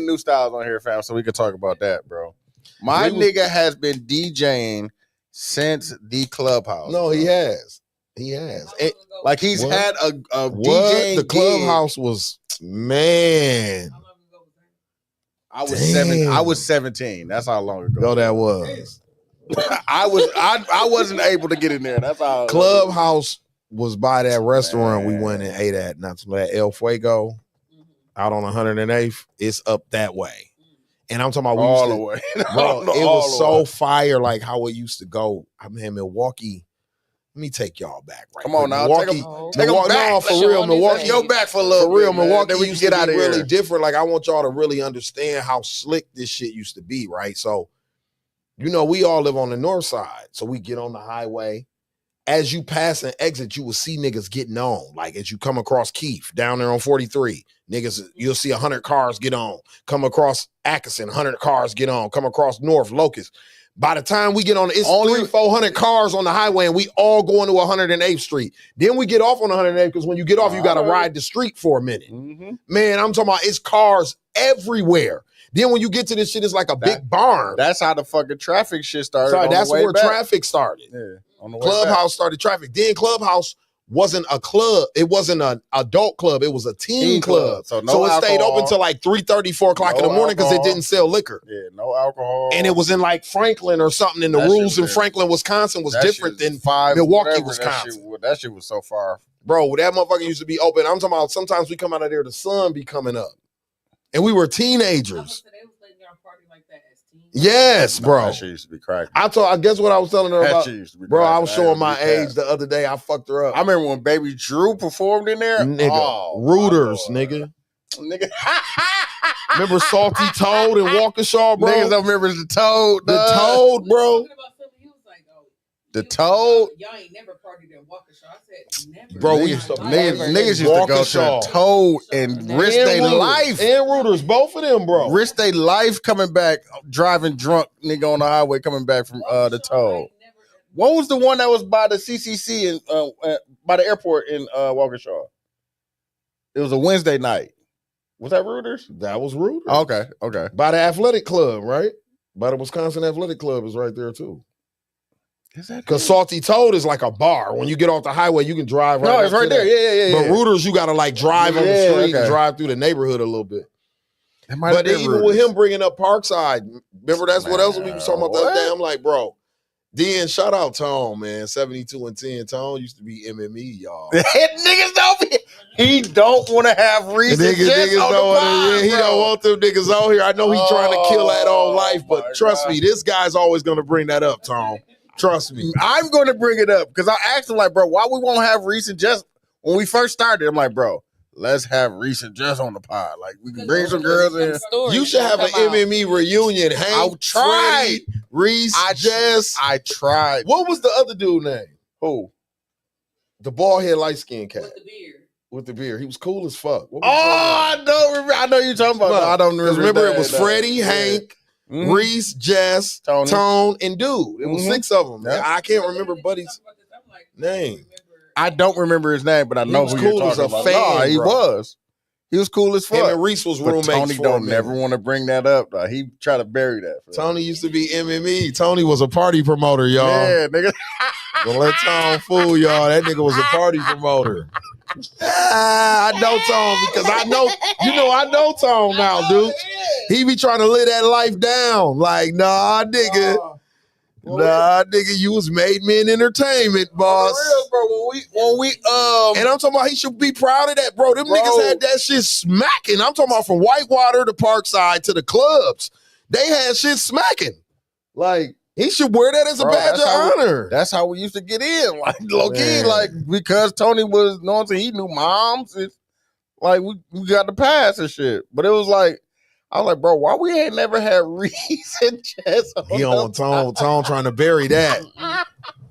Speaker 2: new styles on here, fam, so we can talk about that, bro. My nigga has been DJing since the Clubhouse.
Speaker 1: No,
Speaker 2: bro.
Speaker 1: he has. He has. And,
Speaker 2: Like he's
Speaker 1: What?
Speaker 2: had a
Speaker 1: what?
Speaker 2: DJing
Speaker 1: The
Speaker 2: gig.
Speaker 1: Clubhouse was, man.
Speaker 2: I was
Speaker 1: Damn.
Speaker 2: I was 17. That's how long ago.
Speaker 1: Yo, that was.
Speaker 2: I wasn't able to get in there. That's how
Speaker 1: Clubhouse was by that restaurant we went and ate at, not to let El Fuego out on 108th. It's up that way. And I'm talking about we
Speaker 2: all
Speaker 1: used
Speaker 2: the
Speaker 1: to,
Speaker 2: way.
Speaker 1: bro, it
Speaker 2: All
Speaker 1: was
Speaker 2: the
Speaker 1: so
Speaker 2: way.
Speaker 1: fire like how it used to go. I mean, Milwaukee. Let me take y'all back, right?
Speaker 2: Come on now,
Speaker 1: Milwaukee.
Speaker 2: take 'em back.
Speaker 1: No, for
Speaker 4: Show
Speaker 1: real,
Speaker 4: 'em his
Speaker 1: Milwaukee.
Speaker 4: age.
Speaker 2: Go back for a little
Speaker 1: For real,
Speaker 2: bit, man.
Speaker 1: Milwaukee
Speaker 2: Then we
Speaker 1: used
Speaker 2: can
Speaker 1: to
Speaker 2: get
Speaker 1: be
Speaker 2: out of
Speaker 1: really
Speaker 2: here.
Speaker 1: different. Like I want y'all to really understand how slick this shit used to be, right? So, you know, we all live on the north side, so we get on the highway. As you pass and exit, you will see niggas getting on. Like as you come across Keith down there on 43, niggas, you'll see 100 cars get on. Come across Atkinson, 100 cars get on. Come across North Locust. By the time we get on, it's
Speaker 2: Only-
Speaker 1: 300-400 cars on the highway, and we all going to 108th Street. Then we get off on 108th because when you get off, you got to ride the street for a minute.
Speaker 2: Mhm.
Speaker 1: Man, I'm talking about it's cars everywhere. Then when you get to this shit, it's like a big barn.
Speaker 2: That's how the fucking traffic shit started.
Speaker 1: Sorry,
Speaker 2: on the
Speaker 1: that's
Speaker 2: way
Speaker 1: where
Speaker 2: back.
Speaker 1: traffic started.
Speaker 2: Yeah, on the way back.
Speaker 1: Clubhouse started traffic. Then Clubhouse wasn't a club. It wasn't an adult club. It was a teen club.
Speaker 2: So no
Speaker 1: it stayed
Speaker 2: alcohol.
Speaker 1: open till like 3:30, 4 o'clock in
Speaker 2: No
Speaker 1: the morning because it
Speaker 2: alcohol.
Speaker 1: didn't sell liquor.
Speaker 2: Yeah, no alcohol.
Speaker 1: And it was in like Franklin or something. And the
Speaker 2: That shit
Speaker 1: rules in
Speaker 2: was-
Speaker 1: Franklin, Wisconsin was
Speaker 2: That
Speaker 1: different
Speaker 2: shit
Speaker 1: than
Speaker 2: was 5,
Speaker 1: Milwaukee,
Speaker 2: whatever,
Speaker 1: Wisconsin.
Speaker 2: That shit was so far.
Speaker 1: Bro, that motherfucker used to be open. I'm talking about sometimes we come out of there, the sun be coming up. And we were teenagers. Yes, bro.
Speaker 2: That shit used to be cracking.
Speaker 1: I guess what I was telling her
Speaker 2: That
Speaker 1: about.
Speaker 2: shit used to be
Speaker 1: Bro, I
Speaker 2: cracking.
Speaker 1: was showing my
Speaker 2: ain't gonna
Speaker 1: age the other day. I fucked her up.
Speaker 2: I remember when Baby Drew performed in there.
Speaker 1: Nigga,
Speaker 2: Oh,
Speaker 1: Rooters,
Speaker 2: my Lord.
Speaker 1: nigga.
Speaker 2: Nigga.
Speaker 1: Remember Salty Toad and Waukesha, bro?
Speaker 2: Niggas don't remember the Toad.
Speaker 1: The
Speaker 2: dog.
Speaker 1: Toad, bro.
Speaker 2: The Toad.
Speaker 3: Y'all ain't never partied in Waukesha. I said never.
Speaker 1: Bro, we
Speaker 3: in
Speaker 1: used to-
Speaker 3: my life.
Speaker 2: Niggas used to go to the
Speaker 1: Waukesha.
Speaker 2: Toad and risk
Speaker 1: And
Speaker 2: their
Speaker 1: Rooters.
Speaker 2: life.
Speaker 1: And Rooters, both of them, bro.
Speaker 2: Risk their life coming back, driving drunk, nigga on the highway coming back from the Toad. What was the one that was by the CCC and by the airport in Waukesha? It was a Wednesday night. Was that Reuters?
Speaker 1: That was Rooters.
Speaker 2: Okay.
Speaker 1: By the athletic club, right? By the Wisconsin Athletic Club is right there, too.
Speaker 2: Is that
Speaker 1: Because Salty Toad is like a bar. When you get off the highway, you can drive right
Speaker 2: No, it's
Speaker 1: up to
Speaker 2: right there.
Speaker 1: that.
Speaker 2: Yeah.
Speaker 1: But Rooters, you got to like drive on the
Speaker 2: Yeah,
Speaker 1: street and
Speaker 2: okay.
Speaker 1: drive through the neighborhood a little bit.
Speaker 2: It might have
Speaker 1: But
Speaker 2: been
Speaker 1: even with
Speaker 2: Reuters.
Speaker 1: him bringing up Parkside, remember that's what else we was talking about the other day? I'm like, bro, then shout out Tone, man. 72 and 10. Tone used to be MME, y'all.
Speaker 2: Niggas don't be. He don't want to have reason.
Speaker 1: Niggas
Speaker 2: on
Speaker 1: don't want
Speaker 2: the
Speaker 1: he
Speaker 2: pod,
Speaker 1: don't
Speaker 2: bro.
Speaker 1: want them niggas on here. I know he's trying to kill that old life,
Speaker 2: my
Speaker 1: but trust
Speaker 2: God.
Speaker 1: me, this guy's always gonna bring that up, Tone. Trust me.
Speaker 2: I'm going to bring it up because I asked him like, bro, why we won't have Reese and Jess when we first started? I'm like, bro, let's have Reese and Jess on the pod. Like we can bring some girls in.
Speaker 1: You should have an MME reunion. Hank,
Speaker 2: I'll try.
Speaker 1: Freddie, Reese, Jess.
Speaker 2: I tried.
Speaker 1: What was the other dude name?
Speaker 2: Who?
Speaker 1: The bald head light skinned cat
Speaker 3: With the beard.
Speaker 1: with the beard. He was cool as fuck. What was
Speaker 2: Oh, I don't remember. I know you're talking about.
Speaker 1: No,
Speaker 2: I don't remember.
Speaker 1: remember it
Speaker 2: that,
Speaker 1: was
Speaker 2: no.
Speaker 1: Freddie,
Speaker 2: Yeah.
Speaker 1: Hank,
Speaker 2: Mhm.
Speaker 1: Reese, Jess,
Speaker 2: Tony.
Speaker 1: Tone, and Dude. It was
Speaker 2: Mhm.
Speaker 1: 6 of them.
Speaker 2: Yeah.
Speaker 1: I can't remember Buddy's name.
Speaker 2: I don't remember his name, but I
Speaker 1: He
Speaker 2: know
Speaker 1: was
Speaker 2: who
Speaker 1: cool
Speaker 2: you're
Speaker 1: as
Speaker 2: talking
Speaker 1: a
Speaker 2: about.
Speaker 1: fan,
Speaker 2: No, he
Speaker 1: bro.
Speaker 2: was. He was cool as
Speaker 1: Him
Speaker 2: fuck.
Speaker 1: and Reese was
Speaker 2: But
Speaker 1: roommates
Speaker 2: Tony
Speaker 1: for a
Speaker 2: don't
Speaker 1: minute.
Speaker 2: never want to bring that up. Though. He try to bury that.
Speaker 1: Tony used to be MME. Tony was a party promoter, y'all.
Speaker 2: Yeah, nigga.
Speaker 1: Don't let Tone fool y'all. That nigga was a party promoter. I know Tone because I know Tone now, dude. He be trying to live that life down. Like, nah, nigga. Nah, nigga, you was made men entertainment, boss.
Speaker 2: For real, bro. When we
Speaker 1: And I'm talking about he should be proud of that, bro. Them
Speaker 2: Bro.
Speaker 1: niggas had that shit smacking. I'm talking about from Whitewater to Parkside to the clubs. They had shit smacking. Like, he should wear that as a
Speaker 2: Bro,
Speaker 1: badge of
Speaker 2: that's how we-
Speaker 1: honor.
Speaker 2: that's how we used to get in, like low key,
Speaker 1: Man.
Speaker 2: like because Tony was known to he knew moms. Like we got the pass and shit. But it was like, I was like, bro, why we ain't never had Reese and Jess on
Speaker 1: He on
Speaker 2: the
Speaker 1: Tone trying to bury that.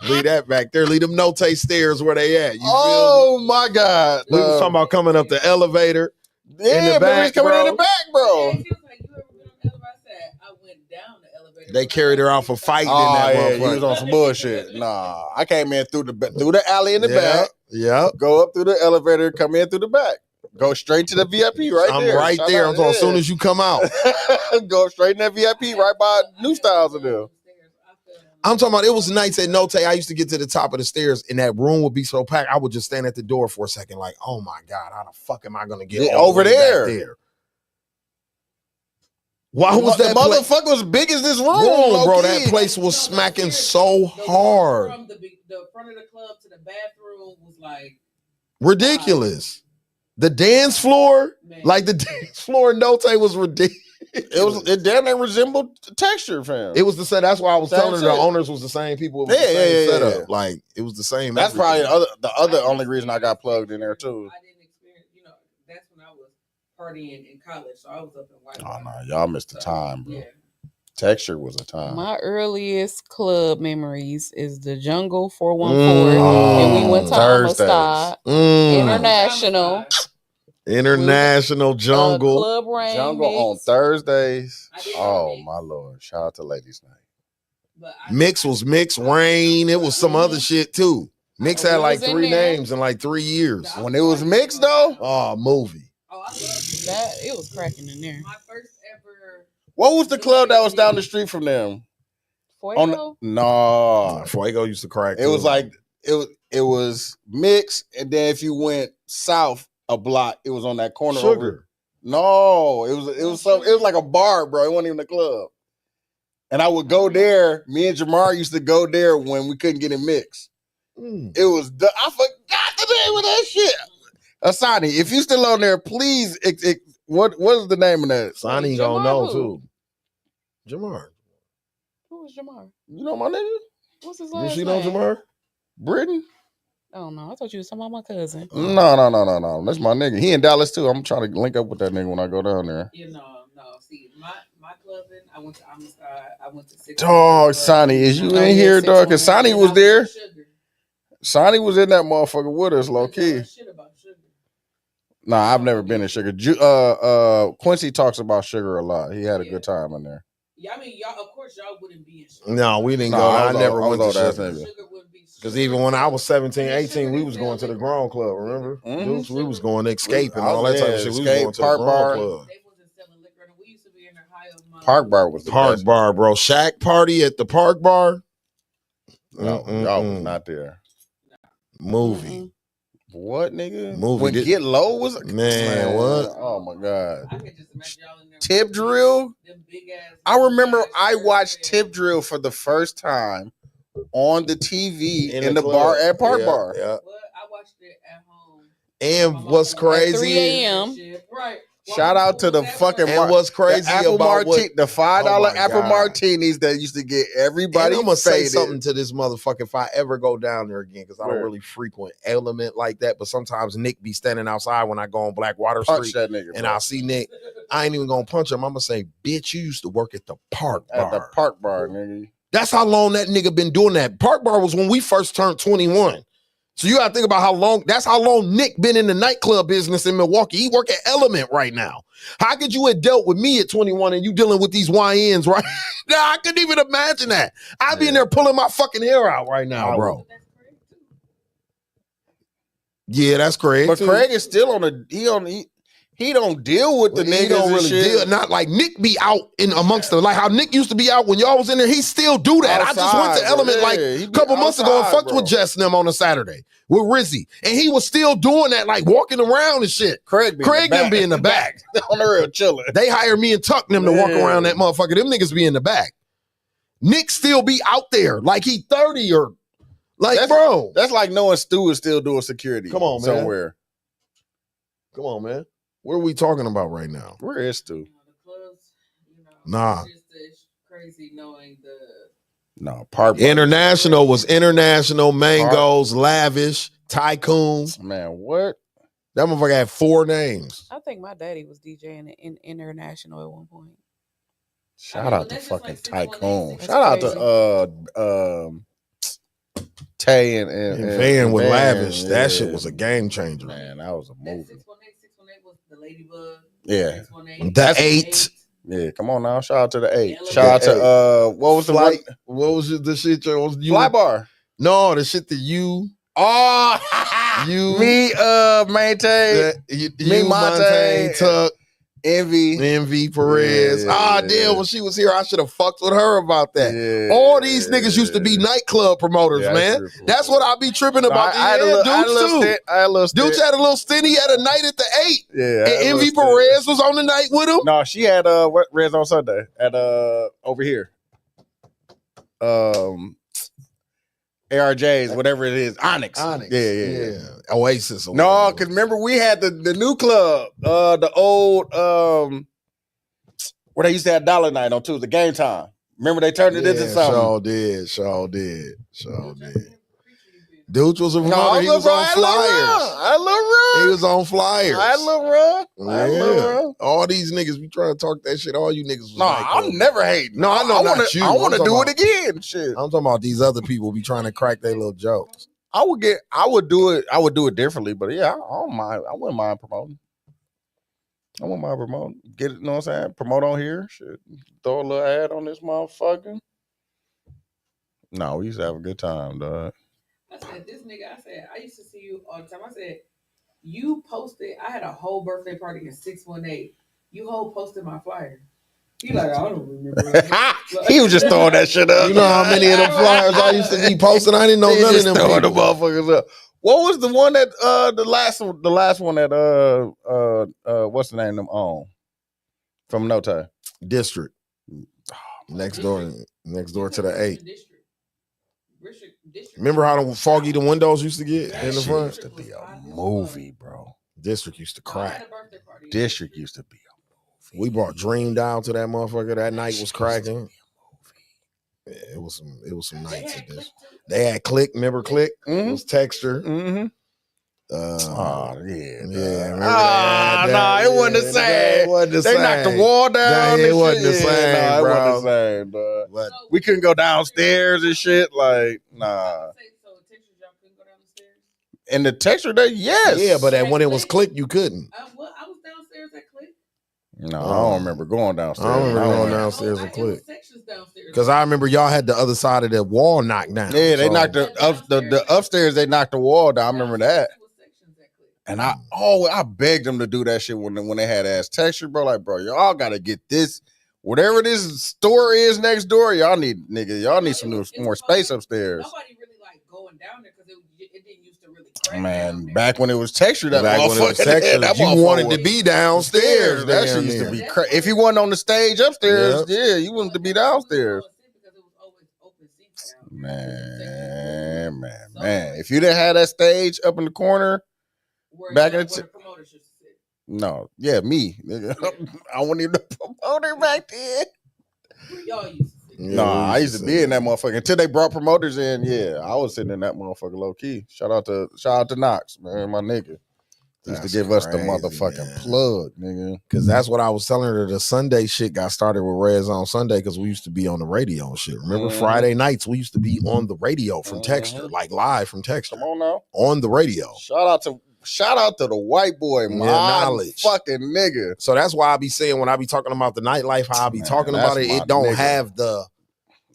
Speaker 1: Leave that back there. Leave them no taste stairs where they at. You
Speaker 2: Oh my God.
Speaker 1: feel me? We was talking about coming up the elevator.
Speaker 2: Yeah,
Speaker 1: the
Speaker 2: but
Speaker 1: back,
Speaker 2: Reese coming in
Speaker 1: bro.
Speaker 2: the back, bro.
Speaker 3: Yeah, she was like, you ever been on the elevator? I said, I went down the elevator.
Speaker 1: They carried her out for fighting in
Speaker 2: Oh
Speaker 1: that
Speaker 2: yeah, you
Speaker 1: motherfucker.
Speaker 2: was on some bullshit. Nah, I came in through the alley in the back,
Speaker 1: Yep.
Speaker 2: go up through the elevator, come in through the back, go straight to the VIP right
Speaker 1: I'm
Speaker 2: there.
Speaker 1: right
Speaker 2: Shout
Speaker 1: there.
Speaker 2: out,
Speaker 1: I'm talking, as soon as you come out.
Speaker 2: go straight in that VIP right by New Styles in there.
Speaker 1: I'm talking about it was nights at Note. I used to get to the top of the stairs and that room would be so packed. I would just stand at the door for a second, like, oh my God, how the fuck am I gonna get
Speaker 2: Yeah,
Speaker 1: all the
Speaker 2: over
Speaker 1: way
Speaker 2: there?
Speaker 1: back there? Why was
Speaker 2: the
Speaker 1: that
Speaker 2: motherfucker was big as this room,
Speaker 1: bro?
Speaker 2: low-key.
Speaker 1: That place was smacking so hard.
Speaker 3: From the front of the club to the bathroom was like
Speaker 1: Ridiculous. The dance floor,
Speaker 3: man.
Speaker 1: like the dance floor in Note was ridiculous.
Speaker 2: It damn near resembled texture, fam.
Speaker 1: It was the same. That's why I was telling her the
Speaker 2: That's it.
Speaker 1: owners was the same people. It was
Speaker 2: Yeah,
Speaker 1: the same
Speaker 2: yeah,
Speaker 1: setup.
Speaker 2: yeah.
Speaker 1: Like it was the same.
Speaker 2: That's
Speaker 1: everything.
Speaker 2: probably the other only reason I got plugged in there too.
Speaker 3: I didn't experience, that's when I was partying in college, so I was up in White.
Speaker 2: Oh no, y'all missed the time, bro.
Speaker 3: Yeah.
Speaker 2: Texture was a time.
Speaker 4: My earliest club memories is the Jungle 414, and we went to
Speaker 2: Thursdays.
Speaker 4: Amistad International.
Speaker 1: International Jungle.
Speaker 4: Club Rain
Speaker 2: Jungle on
Speaker 4: mix.
Speaker 2: Thursdays.
Speaker 3: I did
Speaker 2: Oh
Speaker 3: mix.
Speaker 2: my Lord! Shout out to Ladies Night.
Speaker 3: But I,
Speaker 1: Mix was Mix Rain. It was some other shit too. Mix had like
Speaker 4: was in
Speaker 1: 3
Speaker 4: there.
Speaker 1: names in like 3 years.
Speaker 2: When it was mixed though,
Speaker 1: Oh, movie.
Speaker 3: I love it.
Speaker 4: That it was cracking in there.
Speaker 3: My first ever.
Speaker 2: what was the club that was down the street from them?
Speaker 4: Fuego?
Speaker 2: No,
Speaker 1: Fuego used to crack.
Speaker 2: it was
Speaker 1: too.
Speaker 2: like it was mixed, and then if you went south a block, it was on that corner. Over.
Speaker 1: Sugar.
Speaker 2: No, it was like a bar, bro. It wasn't even a club. And I would go there. Me and Jamar used to go there when we couldn't get it mixed. It was I forgot the name of that shit. Asani, if you still on there, please. What is the name of that?
Speaker 1: Sonny
Speaker 4: Jamar
Speaker 1: gonna know
Speaker 4: who?
Speaker 1: too. Jamar.
Speaker 4: Who was Jamar?
Speaker 2: You know my nigga,
Speaker 4: What's his
Speaker 1: Did
Speaker 4: last
Speaker 1: she know
Speaker 4: name?
Speaker 1: Jamar?
Speaker 2: Britain.
Speaker 4: Oh no, I thought you was talking about my cousin.
Speaker 2: No. That's my nigga. He in Dallas too. I'm trying to link up with that nigga when I go down there.
Speaker 3: No. See, my cousin, I went to Amistad. I went to Six.
Speaker 2: Dog, Sonny, is you
Speaker 4: Oh,
Speaker 2: in
Speaker 4: yeah,
Speaker 2: here, dog? Cause
Speaker 4: 619.
Speaker 2: Sonny was there.
Speaker 3: Sugar.
Speaker 2: Sonny was in that motherfucker with us, low key.
Speaker 3: Shit about sugar.
Speaker 2: Nah, I've never been in Sugar. Quincy talks about Sugar a lot. He had a good time in there.
Speaker 3: Yeah, I mean, y'all. Of course, y'all wouldn't be in sugar.
Speaker 1: No, we didn't
Speaker 2: Nah,
Speaker 1: go.
Speaker 2: I
Speaker 1: I
Speaker 2: was
Speaker 1: never
Speaker 2: old-
Speaker 1: went
Speaker 2: I
Speaker 1: to
Speaker 2: was old ass
Speaker 1: Sugar.
Speaker 2: nigga.
Speaker 3: Sugar wouldn't be.
Speaker 1: Because even when I was 17,
Speaker 3: Yeah,
Speaker 1: 18,
Speaker 3: Sugar
Speaker 1: we was
Speaker 3: didn't
Speaker 1: going to the
Speaker 3: sell
Speaker 1: Grown Club, remember?
Speaker 2: Mhm.
Speaker 1: Dukes, we was going to Escape and
Speaker 2: I
Speaker 1: all
Speaker 2: was-
Speaker 1: that type of
Speaker 2: yeah,
Speaker 1: shit. We was
Speaker 2: Escape,
Speaker 1: going to the
Speaker 2: Park
Speaker 1: Grown
Speaker 2: Bar.
Speaker 1: Club.
Speaker 3: They wasn't selling liquor, and we used to be in there high on my
Speaker 2: Park Bar was the
Speaker 1: Park
Speaker 2: best.
Speaker 1: Bar, bro. Shack party at the Park Bar.
Speaker 2: No, y'all was not there.
Speaker 1: Movie.
Speaker 2: What, nigga?
Speaker 1: Movie.
Speaker 2: When Get Low was
Speaker 1: Man, what?
Speaker 2: Oh my god.
Speaker 3: I could just imagine y'all in there.
Speaker 2: Tip Drill.
Speaker 3: Them big ass.
Speaker 2: I remember I
Speaker 3: shirts
Speaker 2: watched
Speaker 3: and-
Speaker 2: Tip Drill for the first time on the TV in the
Speaker 1: club.
Speaker 2: bar at Park
Speaker 1: Yeah,
Speaker 2: Bar.
Speaker 1: Yeah.
Speaker 3: What? I watched it at home.
Speaker 1: And what's
Speaker 4: At
Speaker 1: crazy?
Speaker 4: 3 a.m.
Speaker 3: Right.
Speaker 2: Shout out to the fucking
Speaker 1: And what's crazy
Speaker 2: the apple
Speaker 1: about what?
Speaker 2: the $5
Speaker 1: Oh my
Speaker 2: apple
Speaker 1: God.
Speaker 2: martinis that used to get everybody.
Speaker 1: And I'm gonna say
Speaker 2: faded.
Speaker 1: something to this motherfucker if I ever go down there again, because I don't
Speaker 2: Where?
Speaker 1: really frequent Element like that. But sometimes Nick be standing outside when I go on Blackwater
Speaker 2: Punch
Speaker 1: Street,
Speaker 2: that nigga,
Speaker 1: and
Speaker 2: bro.
Speaker 1: I'll see Nick. I ain't even gonna punch him. I'm gonna say, bitch, you used to work at the Park Bar.
Speaker 2: At the Park Bar, nigga.
Speaker 1: That's how long that nigga been doing that. Park Bar was when we first turned 21. So you gotta think about how long, that's how long Nick been in the nightclub business in Milwaukee. He work at Element right now. How could you have dealt with me at 21 and you dealing with these YNs right now? I couldn't even imagine that. I'd be in there pulling my fucking hair out right now, bro. Yeah, that's Craig.
Speaker 2: But
Speaker 1: too.
Speaker 2: Craig is still on he don't deal with the
Speaker 1: He
Speaker 2: niggas
Speaker 1: don't
Speaker 2: and
Speaker 1: really
Speaker 2: shit.
Speaker 1: deal. Not like Nick be out in amongst them. Like how Nick used to be out when y'all was in there. He still do that. I just went to
Speaker 2: Outside, bro.
Speaker 1: Element
Speaker 2: Yeah,
Speaker 1: like
Speaker 2: he
Speaker 1: a
Speaker 2: be
Speaker 1: couple months ago and
Speaker 2: outside,
Speaker 1: fucked
Speaker 2: bro.
Speaker 1: with Jess and them on a Saturday with Rizzy. And he was still doing that, like walking around and shit.
Speaker 2: Craig
Speaker 1: Them be in the back.
Speaker 2: on the real chilling.
Speaker 1: They hire me and Tuck them to walk
Speaker 2: Man.
Speaker 1: around that motherfucker. Them niggas be in the back. Nick still be out there like he 30 or like, bro.
Speaker 2: That's like knowing Stu is still doing security.
Speaker 1: Come on, man.
Speaker 2: somewhere.
Speaker 1: Come on, man. What are we talking about right now?
Speaker 2: Where is Stu?
Speaker 3: The clubs,
Speaker 1: Nah.
Speaker 3: it's crazy knowing the.
Speaker 2: No, Park Bar.
Speaker 1: International was International, Mangoes, Lavish, Tycoon.
Speaker 2: Man, what?
Speaker 1: That motherfucker had 4 names.
Speaker 4: I think my daddy was DJing in International at one point.
Speaker 2: Shout out to fucking Tycoon.
Speaker 4: That's
Speaker 2: Shout out
Speaker 4: crazy.
Speaker 2: to Tay and
Speaker 1: Van with
Speaker 2: Van.
Speaker 1: Lavish. That
Speaker 2: Yeah.
Speaker 1: shit was a game changer.
Speaker 2: Man, that was a
Speaker 3: That
Speaker 2: movie.
Speaker 3: 618 was the Ladybug.
Speaker 2: Yeah.
Speaker 3: 618.
Speaker 1: The 8.
Speaker 2: Yeah, come on now. Shout out to the 8.
Speaker 3: Yeah,
Speaker 2: Shout out
Speaker 1: the
Speaker 2: to what was the
Speaker 1: Flight.
Speaker 2: one?
Speaker 1: What was the shit you
Speaker 2: Fly Bar.
Speaker 1: No, the shit that you
Speaker 2: Oh, me maintain Me, Monte,
Speaker 1: Tuck,
Speaker 2: Envy.
Speaker 1: Perez.
Speaker 2: Yeah.
Speaker 1: Damn, when she was here, I should have fucked with her about that.
Speaker 2: Yeah.
Speaker 1: All these niggas used to be nightclub promoters,
Speaker 2: Yeah,
Speaker 1: man.
Speaker 2: that's true.
Speaker 1: That's what I be tripping about.
Speaker 2: I had a little stint.
Speaker 1: Dude had a little stint. He had a night at the 8.
Speaker 2: Yeah. I
Speaker 1: And
Speaker 2: had a
Speaker 1: Envy
Speaker 2: little stint.
Speaker 1: Perez was on the night with him.
Speaker 2: No, she had Reds on Sunday at over here. ARJ's, whatever it is, Onyx. Yeah.
Speaker 1: Oasis. or
Speaker 2: No,
Speaker 1: whatever.
Speaker 2: because remember we had the new club, the old where they used to have Dollar Night on Tuesday, Game Time. Remember they turned it into something.
Speaker 1: Sure did. Dude was a
Speaker 2: No,
Speaker 1: promoter. He was on
Speaker 2: I had
Speaker 1: flyers.
Speaker 2: a little run.
Speaker 1: He was on flyers.
Speaker 2: I had a little run. I had a little
Speaker 1: Yeah.
Speaker 2: run.
Speaker 1: All these niggas be trying to talk that shit. All you niggas was
Speaker 2: No,
Speaker 1: like,
Speaker 2: I'm never hating.
Speaker 1: No, I know not
Speaker 2: wanna,
Speaker 1: you.
Speaker 2: I want to
Speaker 1: I'm
Speaker 2: do
Speaker 1: talking
Speaker 2: it again. Shit.
Speaker 1: I'm talking about these other people be trying to crack their little jokes.
Speaker 2: I would do it differently, but yeah, I don't mind. I wouldn't mind promoting. Get it, you know what I'm saying? Promote on here. Shit. Throw a little ad on this motherfucker. No, we used to have a good time, dog.
Speaker 3: I said, this nigga, I used to see you all the time. I said, you posted, I had a whole birthday party in 618. You posted my flyer. He like, I don't remember that.
Speaker 2: He was just throwing that shit up.
Speaker 1: You know how many of them flyers I used to be posting? I didn't know
Speaker 2: He
Speaker 1: none of
Speaker 2: just
Speaker 1: them
Speaker 2: throwing the
Speaker 1: people.
Speaker 2: motherfuckers up. What was the one that the last one that what's the name of them on from No Time?
Speaker 1: District. Next door to the 8.
Speaker 3: District.
Speaker 1: Remember how foggy the windows used to get in the
Speaker 2: Shit
Speaker 1: front?
Speaker 2: used to be a movie, bro.
Speaker 1: District used to
Speaker 3: I
Speaker 1: crack.
Speaker 3: had a birthday party.
Speaker 2: District used to be a movie.
Speaker 1: We brought Dream down to that motherfucker. That night was cracking. Yeah, it was some
Speaker 3: They
Speaker 1: nights
Speaker 3: had
Speaker 1: at this.
Speaker 3: Click too.
Speaker 1: They had Click, remember Click? It
Speaker 2: Mhm.
Speaker 1: was Texture.
Speaker 2: Mm-hmm.
Speaker 1: Oh
Speaker 2: Yeah.
Speaker 1: it
Speaker 2: it wasn't the same.
Speaker 1: It wasn't the
Speaker 2: They
Speaker 1: same.
Speaker 2: knocked the wall down.
Speaker 1: It
Speaker 2: and
Speaker 1: wasn't the
Speaker 2: shit.
Speaker 1: same,
Speaker 2: Nah, it
Speaker 1: bro.
Speaker 2: wasn't the same, dog.
Speaker 1: But
Speaker 2: We couldn't go downstairs and shit. Like, nah.
Speaker 3: So Texas, y'all couldn't go down the stairs?
Speaker 2: And the texture there, yes.
Speaker 1: yeah, but when it was Click, you couldn't.
Speaker 3: I was downstairs at Click.
Speaker 2: No, I don't remember going downstairs.
Speaker 1: I don't remember going
Speaker 2: went-
Speaker 1: downstairs and
Speaker 3: It was
Speaker 1: Click.
Speaker 3: sections downstairs.
Speaker 1: Because I remember y'all had the other side of the wall knocked down.
Speaker 2: Yeah, they
Speaker 1: So-
Speaker 2: knocked the upstairs. They knocked the wall down. I remember that. And I begged them to do that shit when they had ass texture, bro. Like, bro, y'all gotta get this. Whatever this store is next door, y'all need some more space upstairs.
Speaker 3: Nobody really like going down there because it didn't used to really crack down
Speaker 2: Man,
Speaker 3: there.
Speaker 2: back when it was texture, that
Speaker 1: Back when it was
Speaker 2: motherfucker,
Speaker 1: Texture,
Speaker 2: that
Speaker 1: you
Speaker 2: motherfucker
Speaker 1: wanted
Speaker 2: was
Speaker 1: to be downstairs.
Speaker 2: That
Speaker 1: down
Speaker 2: shit used to
Speaker 1: there.
Speaker 2: be crazy. If you wasn't on the stage upstairs, yeah, you wanted to be downstairs.
Speaker 3: Because it was always open seats down there.
Speaker 2: Man. If you didn't have that stage up in the corner,
Speaker 3: Where
Speaker 2: back in
Speaker 3: where
Speaker 2: the
Speaker 3: the promoters used to sit.
Speaker 2: no, yeah, me. Nigga. I wasn't even the promoter back then.
Speaker 3: Where y'all used to sit.
Speaker 1: Yeah,
Speaker 2: No,
Speaker 1: we
Speaker 2: I used to
Speaker 1: say
Speaker 2: be in that motherfucker until they brought promoters in. Yeah, I was sitting in that motherfucker low key. Shout out to Knox, man, my nigga. Used
Speaker 1: That's
Speaker 2: to give us the
Speaker 1: crazy,
Speaker 2: motherfucking
Speaker 1: man.
Speaker 2: plug, nigga.
Speaker 1: Because that's what I was telling her. The Sunday shit got started with Reds on Sunday because we used to be on the radio and shit. Remember
Speaker 2: Mhm.
Speaker 1: Friday nights we used to be on the radio from
Speaker 2: Mhm.
Speaker 1: Texture, like live from Texture
Speaker 2: Come on now.
Speaker 1: on the radio.
Speaker 2: Shout out to the white boy,
Speaker 1: Yeah,
Speaker 2: my
Speaker 1: knowledge.
Speaker 2: fucking nigga.
Speaker 1: So that's why I be saying when I be talking about the nightlife, how I be
Speaker 2: Man,
Speaker 1: talking
Speaker 2: that's
Speaker 1: about it.
Speaker 2: my
Speaker 1: It don't
Speaker 2: nigga.
Speaker 1: have the.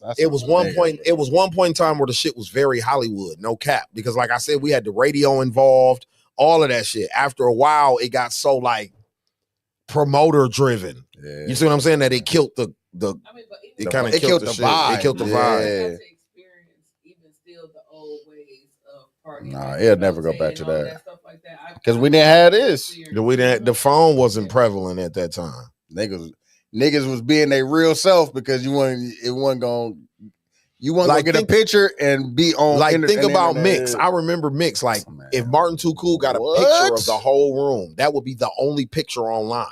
Speaker 2: That's
Speaker 1: It was
Speaker 2: a
Speaker 1: one
Speaker 2: nigga,
Speaker 1: point.
Speaker 2: bro.
Speaker 1: It was one point in time where the shit was very Hollywood, no cap. Because like I said, we had the radio involved, all of that shit. After a while, it got so like promoter driven.
Speaker 2: Yeah.
Speaker 1: You see what I'm saying? That it killed the.
Speaker 3: I mean, but
Speaker 1: It
Speaker 3: even
Speaker 1: kind of
Speaker 2: It
Speaker 1: killed
Speaker 2: killed
Speaker 1: the
Speaker 2: the
Speaker 1: shit.
Speaker 2: vibe.
Speaker 1: It killed the
Speaker 2: Yeah.
Speaker 1: vibe.
Speaker 3: I got to experience even still the old ways of partying.
Speaker 2: Nah,
Speaker 3: like,
Speaker 2: it'll never go
Speaker 3: Rotate
Speaker 2: back to
Speaker 3: and all
Speaker 2: that.
Speaker 3: Stuff like that.
Speaker 2: Because we didn't have this.
Speaker 1: The phone wasn't prevalent at that time.
Speaker 2: Niggas was being their real self because you wasn't gonna
Speaker 1: Like,
Speaker 2: get a
Speaker 1: think-
Speaker 2: picture and be on.
Speaker 1: Like
Speaker 2: inter-
Speaker 1: think
Speaker 2: and
Speaker 1: about
Speaker 2: internet.
Speaker 1: Mix. I remember Mix. Like
Speaker 2: Man.
Speaker 1: if Martin Too Cool got a
Speaker 2: What?
Speaker 1: picture of the whole room, that would be the only picture online.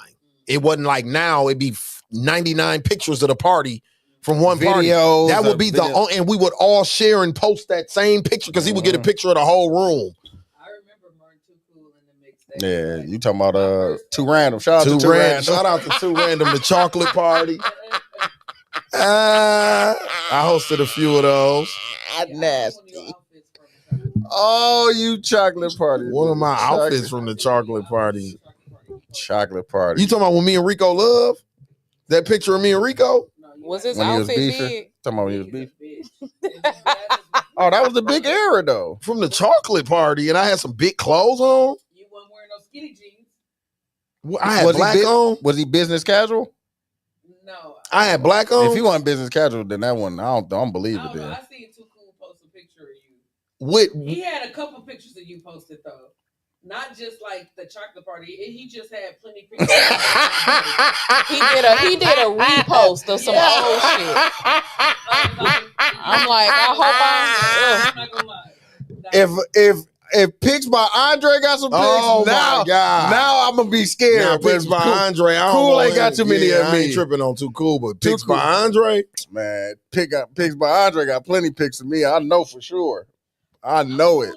Speaker 1: It wasn't like now. It'd be 99 pictures of the party from one party.
Speaker 2: Videos,
Speaker 1: That would be the
Speaker 2: video-
Speaker 1: and we would all share and post that same picture because he would get a picture of the whole room.
Speaker 3: I remember Martin Too Cool in the mix.
Speaker 2: Yeah, you talking about Too Random. Shout out to Too Random.
Speaker 1: Shout out to Too Random, the chocolate party. I hosted a few of those.
Speaker 2: Nasty. Oh, you chocolate party.
Speaker 1: One of my outfits from the chocolate party.
Speaker 2: Chocolate party.
Speaker 1: You talking about when me and Rico Love? That picture of me and Rico?
Speaker 4: Was his
Speaker 2: when
Speaker 4: outfit
Speaker 2: he was beefing?
Speaker 4: big?
Speaker 2: Talking about when he was beefing? Oh, that was the big era though.
Speaker 1: From the chocolate party, and I had some big clothes on.
Speaker 3: You weren't wearing no skinny jeans.
Speaker 1: I had black on.
Speaker 2: Was he business casual?
Speaker 3: No.
Speaker 1: I had black on.
Speaker 2: If he wasn't business casual, then that one I don't believe it. Then
Speaker 3: I seen Too Cool post a picture of you.
Speaker 1: With
Speaker 3: He had a couple pictures of you posted though. Not just like the chocolate party. He just had plenty of pictures.
Speaker 4: He did a repost of some old shit. I'm like, I hope
Speaker 3: I'm not gonna lie.
Speaker 2: If Pics by Andre got some pics,
Speaker 1: my
Speaker 2: now I'm gonna be scared.
Speaker 1: now, Pics by Andre, I don't
Speaker 2: Cool
Speaker 1: know
Speaker 2: ain't got too many of
Speaker 1: I
Speaker 2: me.
Speaker 1: ain't tripping on Too Cool, but
Speaker 2: Too
Speaker 1: Pics
Speaker 2: Cool.
Speaker 1: by Andre.
Speaker 2: Man, Pics by Andre got plenty pics of me. I know for sure. I know it.
Speaker 3: Whoever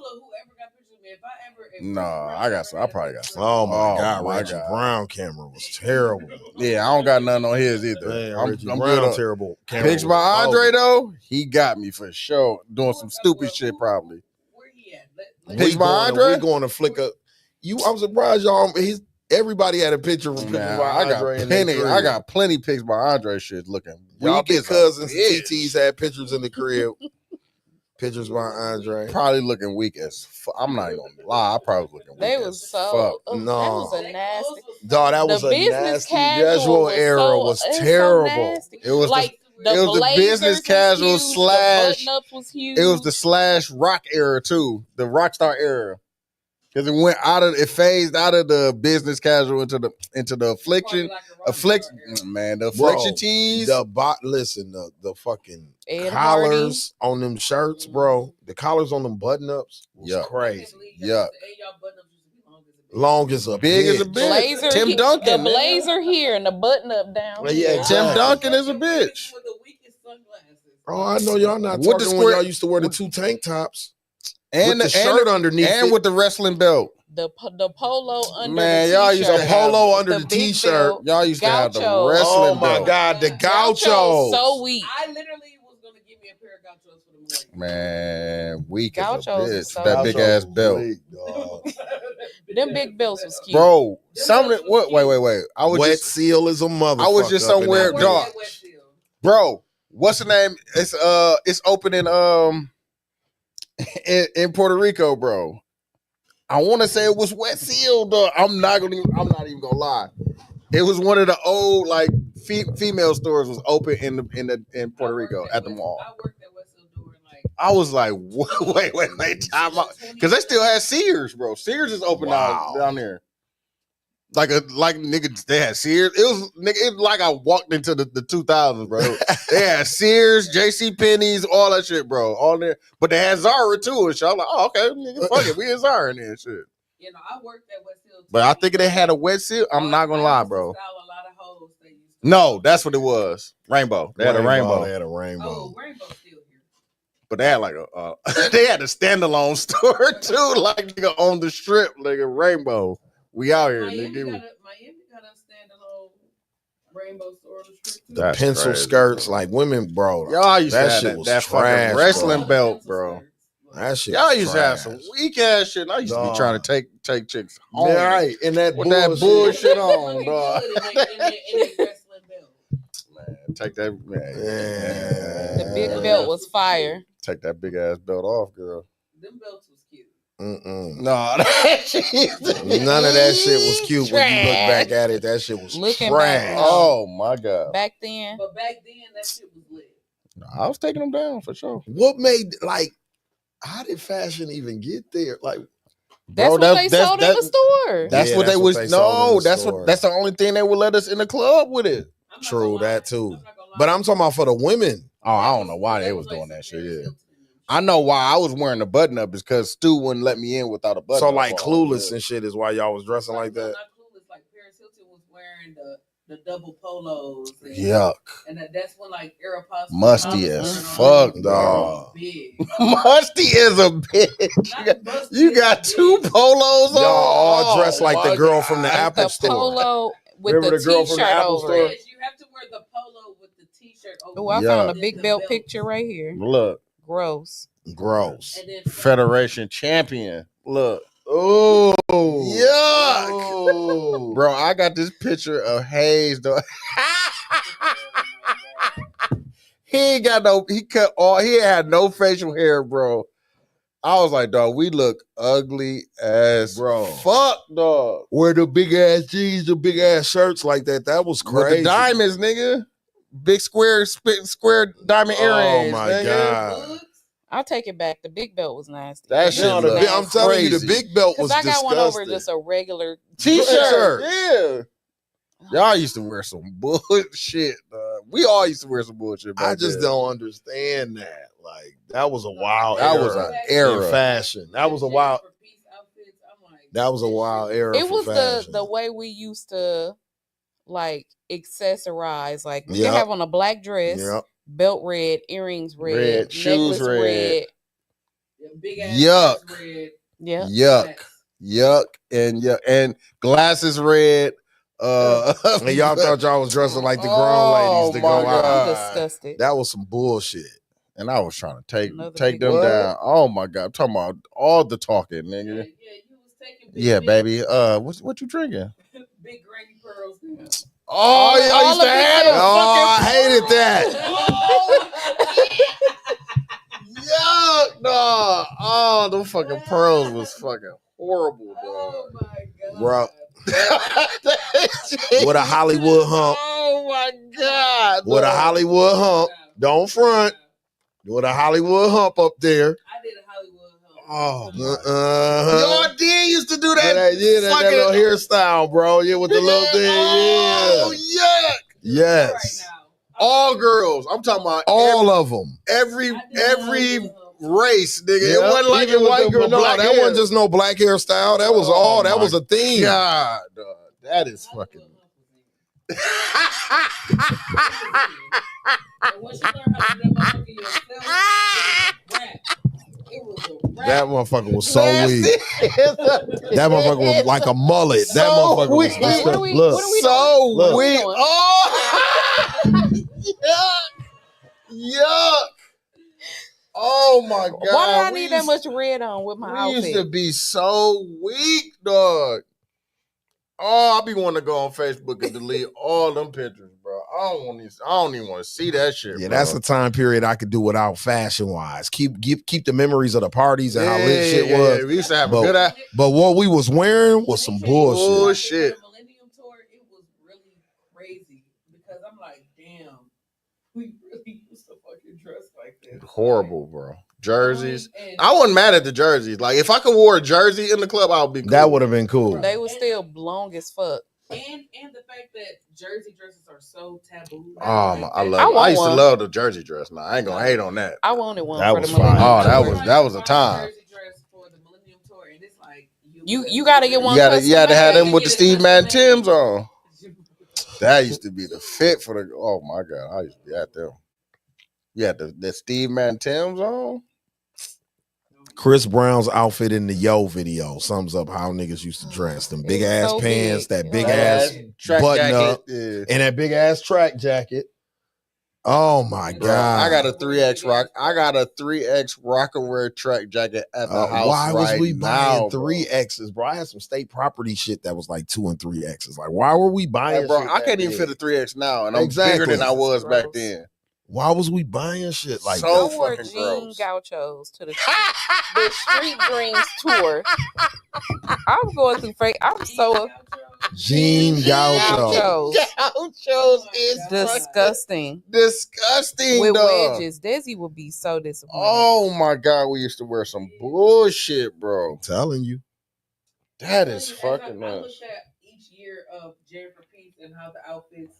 Speaker 3: got pictures of me, if
Speaker 2: No, I got some. I probably got some.
Speaker 1: Oh my God,
Speaker 2: my
Speaker 1: Reggie
Speaker 2: God.
Speaker 1: Brown camera was terrible.
Speaker 2: Yeah, I don't got nothing on his either.
Speaker 1: Man, Reggie
Speaker 2: I'm
Speaker 1: Brown
Speaker 2: good on
Speaker 1: terrible. Camera
Speaker 2: Pics
Speaker 1: was
Speaker 2: by Andre
Speaker 1: bogus.
Speaker 2: though, he got me for sure. Doing some stupid shit probably.
Speaker 3: Where he at?
Speaker 2: Pics by Andre?
Speaker 1: We going to flick up. I'm surprised y'all. Everybody had a picture from Pics
Speaker 2: Man,
Speaker 1: by
Speaker 2: I got
Speaker 1: Andre. in
Speaker 2: plenty.
Speaker 1: their crib.
Speaker 2: I got plenty pics by Andre shit looking.
Speaker 1: Y'all
Speaker 2: weak
Speaker 1: big
Speaker 2: as a
Speaker 1: cousins and
Speaker 2: bitch.
Speaker 1: TTs had pictures in the crib. Pictures by Andre.
Speaker 2: Probably looking weak as fuck. I'm not even gonna lie. I probably was looking weak.
Speaker 4: they
Speaker 2: as
Speaker 4: was so.
Speaker 2: fuck.
Speaker 4: That
Speaker 1: No.
Speaker 4: was a nasty.
Speaker 1: Dog, that was
Speaker 4: The
Speaker 1: a
Speaker 4: business
Speaker 1: nasty
Speaker 4: casual was
Speaker 1: era
Speaker 4: so,
Speaker 1: was
Speaker 4: it's so
Speaker 1: terrible.
Speaker 4: nasty.
Speaker 2: It was
Speaker 4: like
Speaker 2: it was the
Speaker 4: blazers
Speaker 2: business
Speaker 4: was
Speaker 2: casual
Speaker 4: huge,
Speaker 2: slash-
Speaker 4: The button-ups was huge.
Speaker 2: It was the slash rock era too, the rock star era, because it phased out of the business casual into the affliction. Man, the affliction tees.
Speaker 1: Listen, the fucking
Speaker 4: Ed
Speaker 1: collars on them shirts, bro. The collars on them button ups was
Speaker 2: Yeah.
Speaker 1: crazy.
Speaker 2: Yeah.
Speaker 1: Long as a
Speaker 2: Big as a
Speaker 1: bitch.
Speaker 2: bitch.
Speaker 4: blazer.
Speaker 2: Tim Duncan,
Speaker 4: The
Speaker 2: man.
Speaker 4: blazer here and the button up down.
Speaker 1: Well, yeah,
Speaker 4: here.
Speaker 1: exactly.
Speaker 2: Tim Duncan is a bitch.
Speaker 1: Oh, I know y'all not
Speaker 2: With the
Speaker 1: talking when
Speaker 2: square-
Speaker 1: y'all used to wear the two tank tops
Speaker 2: And
Speaker 1: with the shirt underneath
Speaker 2: and
Speaker 1: it.
Speaker 2: with the wrestling belt.
Speaker 4: The polo under
Speaker 2: Man,
Speaker 4: the
Speaker 2: y'all
Speaker 4: t-shirt.
Speaker 2: used to
Speaker 1: the polo under the
Speaker 4: big
Speaker 1: t-shirt.
Speaker 4: belt.
Speaker 2: Y'all used to have the
Speaker 4: Gaucho.
Speaker 2: wrestling
Speaker 1: Oh my
Speaker 2: belt.
Speaker 1: God, the
Speaker 4: Gaucho's
Speaker 1: gauchos.
Speaker 4: so weak.
Speaker 3: I literally was gonna give me a pair of gauchos for the morning.
Speaker 2: Man, weak as a
Speaker 4: Gauchos is
Speaker 2: bitch.
Speaker 4: so
Speaker 2: That big
Speaker 1: Gauchos
Speaker 2: ass belt.
Speaker 1: weak, dog.
Speaker 4: Them big belts was cute.
Speaker 2: Bro, some of it, what? Wait. I was
Speaker 1: Wet
Speaker 2: just,
Speaker 1: seal is a motherfucker.
Speaker 2: I was just
Speaker 1: up in
Speaker 2: somewhere,
Speaker 1: that
Speaker 2: dog.
Speaker 1: bitch.
Speaker 2: bro. What's the name? It's opening in Puerto Rico, bro. I want to say it was Wet Seal, though. I'm not even gonna lie. It was one of the old like female stores was open in Puerto Rico at the mall.
Speaker 3: I worked at West Hill during like.
Speaker 2: I was like, wait, time out, because they still had Sears, bro. Sears is open down there. Like nigga, they had Sears. It was like I walked into the 2000s, bro. They had Sears, JC Penney's, all that shit, bro. All there, but they had Zara too. And shit. I'm like, oh, okay, nigga, fuck it, we in Zara in there, and shit.
Speaker 3: You know, I worked at West Hill.
Speaker 2: But I think they had a Wet Seal. I'm not gonna lie, bro.
Speaker 3: A lot of hoes they used to
Speaker 2: No, that's what it was. Rainbow. They had a rainbow.
Speaker 1: They had a rainbow.
Speaker 3: Oh, Rainbow's still here.
Speaker 2: But they had like they had a standalone store too, like nigga on the strip, like a Rainbow. We out here,
Speaker 3: Miami
Speaker 2: nigga.
Speaker 3: got a standalone Rainbow store on the street too.
Speaker 1: The
Speaker 2: That's
Speaker 1: pencil
Speaker 2: crazy,
Speaker 1: skirts,
Speaker 2: bro.
Speaker 1: like women, bro.
Speaker 2: Y'all used
Speaker 1: That
Speaker 2: to have
Speaker 1: shit
Speaker 2: that,
Speaker 1: was
Speaker 2: that
Speaker 1: trash,
Speaker 2: fucking wrestling
Speaker 1: bro.
Speaker 2: belt, bro.
Speaker 1: That shit.
Speaker 2: Y'all
Speaker 1: was
Speaker 2: used to have
Speaker 1: trash.
Speaker 2: some weak ass shit. And I used to be
Speaker 1: Dog.
Speaker 2: trying to take chicks home.
Speaker 1: Yeah, right. And that
Speaker 2: With that bullshit on, dog. Man, take that, man.
Speaker 1: Yeah.
Speaker 4: The big belt was fire.
Speaker 2: Take that big ass belt off, girl.
Speaker 3: Them belts was cute.
Speaker 1: Mm-mm.
Speaker 2: No, that shit.
Speaker 1: None of that shit was cute when you look back at it. That shit was
Speaker 4: Looking
Speaker 1: trash.
Speaker 4: back,
Speaker 2: Oh my god.
Speaker 4: Back then,
Speaker 3: But back then, that shit was lit.
Speaker 2: I was taking them down for sure.
Speaker 1: What made how did fashion even get there? Like,
Speaker 4: that's
Speaker 2: Bro,
Speaker 4: what they sold in the store.
Speaker 2: That's
Speaker 1: Yeah,
Speaker 2: what
Speaker 1: that's
Speaker 2: they
Speaker 1: what
Speaker 2: was.
Speaker 1: they sold in
Speaker 2: No,
Speaker 1: the
Speaker 2: that's
Speaker 1: store.
Speaker 2: that's the only thing they would let us in the club with it.
Speaker 3: I'm not
Speaker 1: True,
Speaker 3: gonna lie.
Speaker 1: that too.
Speaker 3: I'm not gonna lie.
Speaker 1: but I'm talking about for the women.
Speaker 2: Oh, I don't know why they was doing that shit. Yeah, I know why I was wearing the button up is because Stu wouldn't let me in without a button.
Speaker 1: So
Speaker 2: up
Speaker 1: like
Speaker 2: on.
Speaker 1: Clueless
Speaker 2: Yeah.
Speaker 1: and shit is why y'all was dressing like that.
Speaker 3: Not Clueless. Like Paris Hilton was wearing the double polos. And,
Speaker 2: Yuck.
Speaker 3: And that's when like Aeropostale
Speaker 2: Musty as fuck, dog.
Speaker 3: Big.
Speaker 2: Musty is a bitch. You got two polos on.
Speaker 1: Y'all all dressed like the girl
Speaker 2: God.
Speaker 1: from the Apple
Speaker 4: The
Speaker 1: store.
Speaker 4: polo with
Speaker 1: Remember
Speaker 4: the
Speaker 1: the girl from the
Speaker 4: t-shirt
Speaker 1: Apple
Speaker 4: over
Speaker 1: store?
Speaker 4: it.
Speaker 3: Yes, you have to wear the polo with the t-shirt over.
Speaker 4: Oh, I
Speaker 2: Yeah.
Speaker 4: found a big belt picture right here.
Speaker 2: Look,
Speaker 4: Gross.
Speaker 1: Gross.
Speaker 3: And then
Speaker 2: Federation champion. Look.
Speaker 1: Oh,
Speaker 2: Yuck.
Speaker 1: Oh.
Speaker 2: Bro, I got this picture of Hayes, though. He ain't got no, he had no facial hair, bro. I was like, dog, we look ugly as
Speaker 1: Bro.
Speaker 2: fuck, dog.
Speaker 1: Wear the big ass jeans, the big ass shirts like that. That was
Speaker 2: With
Speaker 1: crazy.
Speaker 2: the diamonds, nigga. Big square diamond earrings.
Speaker 1: Oh my
Speaker 2: nigga.
Speaker 1: God.
Speaker 4: I'll take it back. The big belt was nasty.
Speaker 2: That shit
Speaker 1: No, the
Speaker 2: look
Speaker 1: big, I'm telling you, the
Speaker 2: crazy.
Speaker 1: big belt was
Speaker 4: Because I got one over
Speaker 1: disgusting.
Speaker 4: just a regular
Speaker 2: T-shirt. Yeah. Y'all used to wear some bullshit. We all used to wear some bullshit.
Speaker 1: I
Speaker 2: back
Speaker 1: just
Speaker 2: then.
Speaker 1: don't understand that. Like that was a wild
Speaker 2: That
Speaker 1: era
Speaker 2: was an
Speaker 1: in
Speaker 2: era.
Speaker 1: fashion. That was a wild. That was a wild era.
Speaker 4: It
Speaker 1: for
Speaker 4: was
Speaker 1: fashion.
Speaker 4: the way we used to like accessorize. Like we
Speaker 1: Yep.
Speaker 4: could have on a black dress,
Speaker 1: Yep.
Speaker 4: belt red, earrings red,
Speaker 2: Red, shoes
Speaker 4: necklace
Speaker 2: red.
Speaker 3: Big
Speaker 2: Yuck.
Speaker 3: Red.
Speaker 4: Yeah.
Speaker 2: Yuck. And glasses red.
Speaker 1: And y'all thought y'all was dressing like the grown
Speaker 2: Oh,
Speaker 1: ladies to
Speaker 2: my
Speaker 1: go out.
Speaker 2: God.
Speaker 4: I'm disgusted.
Speaker 1: That was some bullshit.
Speaker 2: And I was trying to take
Speaker 4: Another
Speaker 2: them
Speaker 4: big-
Speaker 2: down. Oh my God. I'm talking about all the talking,
Speaker 3: Yeah,
Speaker 2: nigga.
Speaker 3: you was taking big
Speaker 2: Yeah,
Speaker 3: big-
Speaker 2: baby. What you drinking?
Speaker 3: Big granny pearls.
Speaker 2: Oh, y'all
Speaker 4: all
Speaker 2: used
Speaker 4: the
Speaker 2: to
Speaker 4: big
Speaker 2: have
Speaker 4: bills.
Speaker 2: them
Speaker 1: Oh, I
Speaker 2: fucking
Speaker 1: hated that.
Speaker 2: Yuck, dog. Oh, them fucking pearls was fucking horrible,
Speaker 3: Oh
Speaker 2: dog.
Speaker 3: my God.
Speaker 1: Bro. With a Hollywood hump.
Speaker 2: Oh my God.
Speaker 1: With a
Speaker 2: dog.
Speaker 1: Hollywood hump. Don't front. With a Hollywood hump up there.
Speaker 3: I did a Hollywood hump.
Speaker 2: Oh my
Speaker 1: Uh-huh.
Speaker 2: Y'all did used to do that.
Speaker 1: That
Speaker 2: fucking
Speaker 1: little hairstyle, bro. Yeah, with the little thing.
Speaker 2: Oh,
Speaker 1: Yeah.
Speaker 2: yuck.
Speaker 1: Yes.
Speaker 3: Right now.
Speaker 2: All girls. I'm talking about
Speaker 1: All of them.
Speaker 2: every
Speaker 3: I did a Hollywood hump.
Speaker 2: race, nigga.
Speaker 1: Yeah.
Speaker 2: It wasn't like
Speaker 1: Even
Speaker 2: it was
Speaker 1: white
Speaker 2: the
Speaker 1: girl. No,
Speaker 2: black
Speaker 1: that
Speaker 2: hair.
Speaker 1: wasn't just no black hairstyle. That was
Speaker 2: Oh
Speaker 1: all. That
Speaker 2: my
Speaker 1: was a theme.
Speaker 2: God, dog. That is fucking.
Speaker 3: And once you learn how to do that motherfucker yourself, it was a rap.
Speaker 1: That motherfucker was so
Speaker 2: Nasty.
Speaker 1: weak. That motherfucker was like a mullet. That
Speaker 2: So
Speaker 1: motherfucker was
Speaker 2: weak.
Speaker 1: disgusting.
Speaker 4: What are we
Speaker 1: Look.
Speaker 2: So
Speaker 1: Look.
Speaker 2: weak.
Speaker 4: What
Speaker 2: Oh, yuck. Oh my God.
Speaker 4: Why did I
Speaker 2: We
Speaker 4: need that
Speaker 2: used-
Speaker 4: much red on with my
Speaker 2: We
Speaker 4: outfit?
Speaker 2: used to be so weak, dog. Oh, I be wanting to go on Facebook and delete all them pictures, bro. I don't even want to see that shit.
Speaker 1: Yeah,
Speaker 2: bro.
Speaker 1: that's a time period I could do without fashion wise. Keep the memories of the parties and how lit shit
Speaker 2: yeah,
Speaker 1: was.
Speaker 2: yeah. We used to have
Speaker 1: But-
Speaker 2: a good
Speaker 1: But what we was wearing was some bullshit.
Speaker 2: Bullshit.
Speaker 3: The Millennium Tour, it was really crazy because I'm like, damn, we really used to fucking dress like this.
Speaker 2: horrible, bro. Jerseys.
Speaker 3: And
Speaker 2: I wasn't mad at the jerseys. Like if I could wear a jersey in the club, I would be cool.
Speaker 1: That would have been cool.
Speaker 4: They was still long as fuck.
Speaker 3: and the fact that jersey dresses are so taboo.
Speaker 2: I used to
Speaker 4: one.
Speaker 2: love the jersey dress. Now I ain't gonna hate on that.
Speaker 4: I wanted one
Speaker 1: That
Speaker 4: for
Speaker 1: was
Speaker 4: the
Speaker 1: fire.
Speaker 4: millennium.
Speaker 2: Oh, that was a time.
Speaker 3: Jersey dress for the Millennium Tour, and it's like
Speaker 4: You gotta get one.
Speaker 2: You gotta have them
Speaker 3: custom
Speaker 2: with the
Speaker 3: made.
Speaker 2: Steve Madden Timbs on. That used to be the fit for the. Oh my God, I used to be at them. You had the Steve Madden Timbs on.
Speaker 1: Chris Brown's outfit in the Yo video sums up how niggas used to dress. Them big
Speaker 4: It's
Speaker 1: ass
Speaker 4: so
Speaker 1: pants,
Speaker 4: big.
Speaker 1: that big
Speaker 4: Like
Speaker 1: ass
Speaker 2: track
Speaker 1: button
Speaker 2: jacket.
Speaker 1: up,
Speaker 2: Yeah.
Speaker 1: and that big ass track jacket. Oh my
Speaker 2: Bro,
Speaker 1: God.
Speaker 2: I got a 3X rock. I got a 3X Rockaware track jacket at the house.
Speaker 1: Why was
Speaker 2: right
Speaker 1: we buying
Speaker 2: now, bro.
Speaker 1: 3Xs, bro? I had some state property shit that was like 2 and 3Xs. Like, why were we buying
Speaker 2: Like, bro,
Speaker 1: shit
Speaker 2: I
Speaker 1: that
Speaker 2: can't even
Speaker 1: big?
Speaker 2: fit a 3X now, and I'm
Speaker 1: Exactly.
Speaker 2: bigger than I was back
Speaker 4: Gross.
Speaker 2: then.
Speaker 1: Why was we buying shit like
Speaker 2: So
Speaker 4: I
Speaker 1: that?
Speaker 4: wore
Speaker 2: fucking
Speaker 4: jean
Speaker 2: gross.
Speaker 4: gauchos to the Street Dreams tour. I'm going through fake. I'm so
Speaker 1: Jean gaucho.
Speaker 4: gauchos.
Speaker 2: Gauchos is
Speaker 4: Disgusting.
Speaker 2: disgusting,
Speaker 4: With
Speaker 2: dog.
Speaker 4: wedges. Desi would be so disappointed.
Speaker 2: Oh my God, we used to wear some bullshit, bro.
Speaker 1: I'm telling you.
Speaker 2: That is
Speaker 3: As
Speaker 2: fucking
Speaker 3: I
Speaker 2: nuts.
Speaker 3: looked at each year of Jennifer Peace and how the outfits,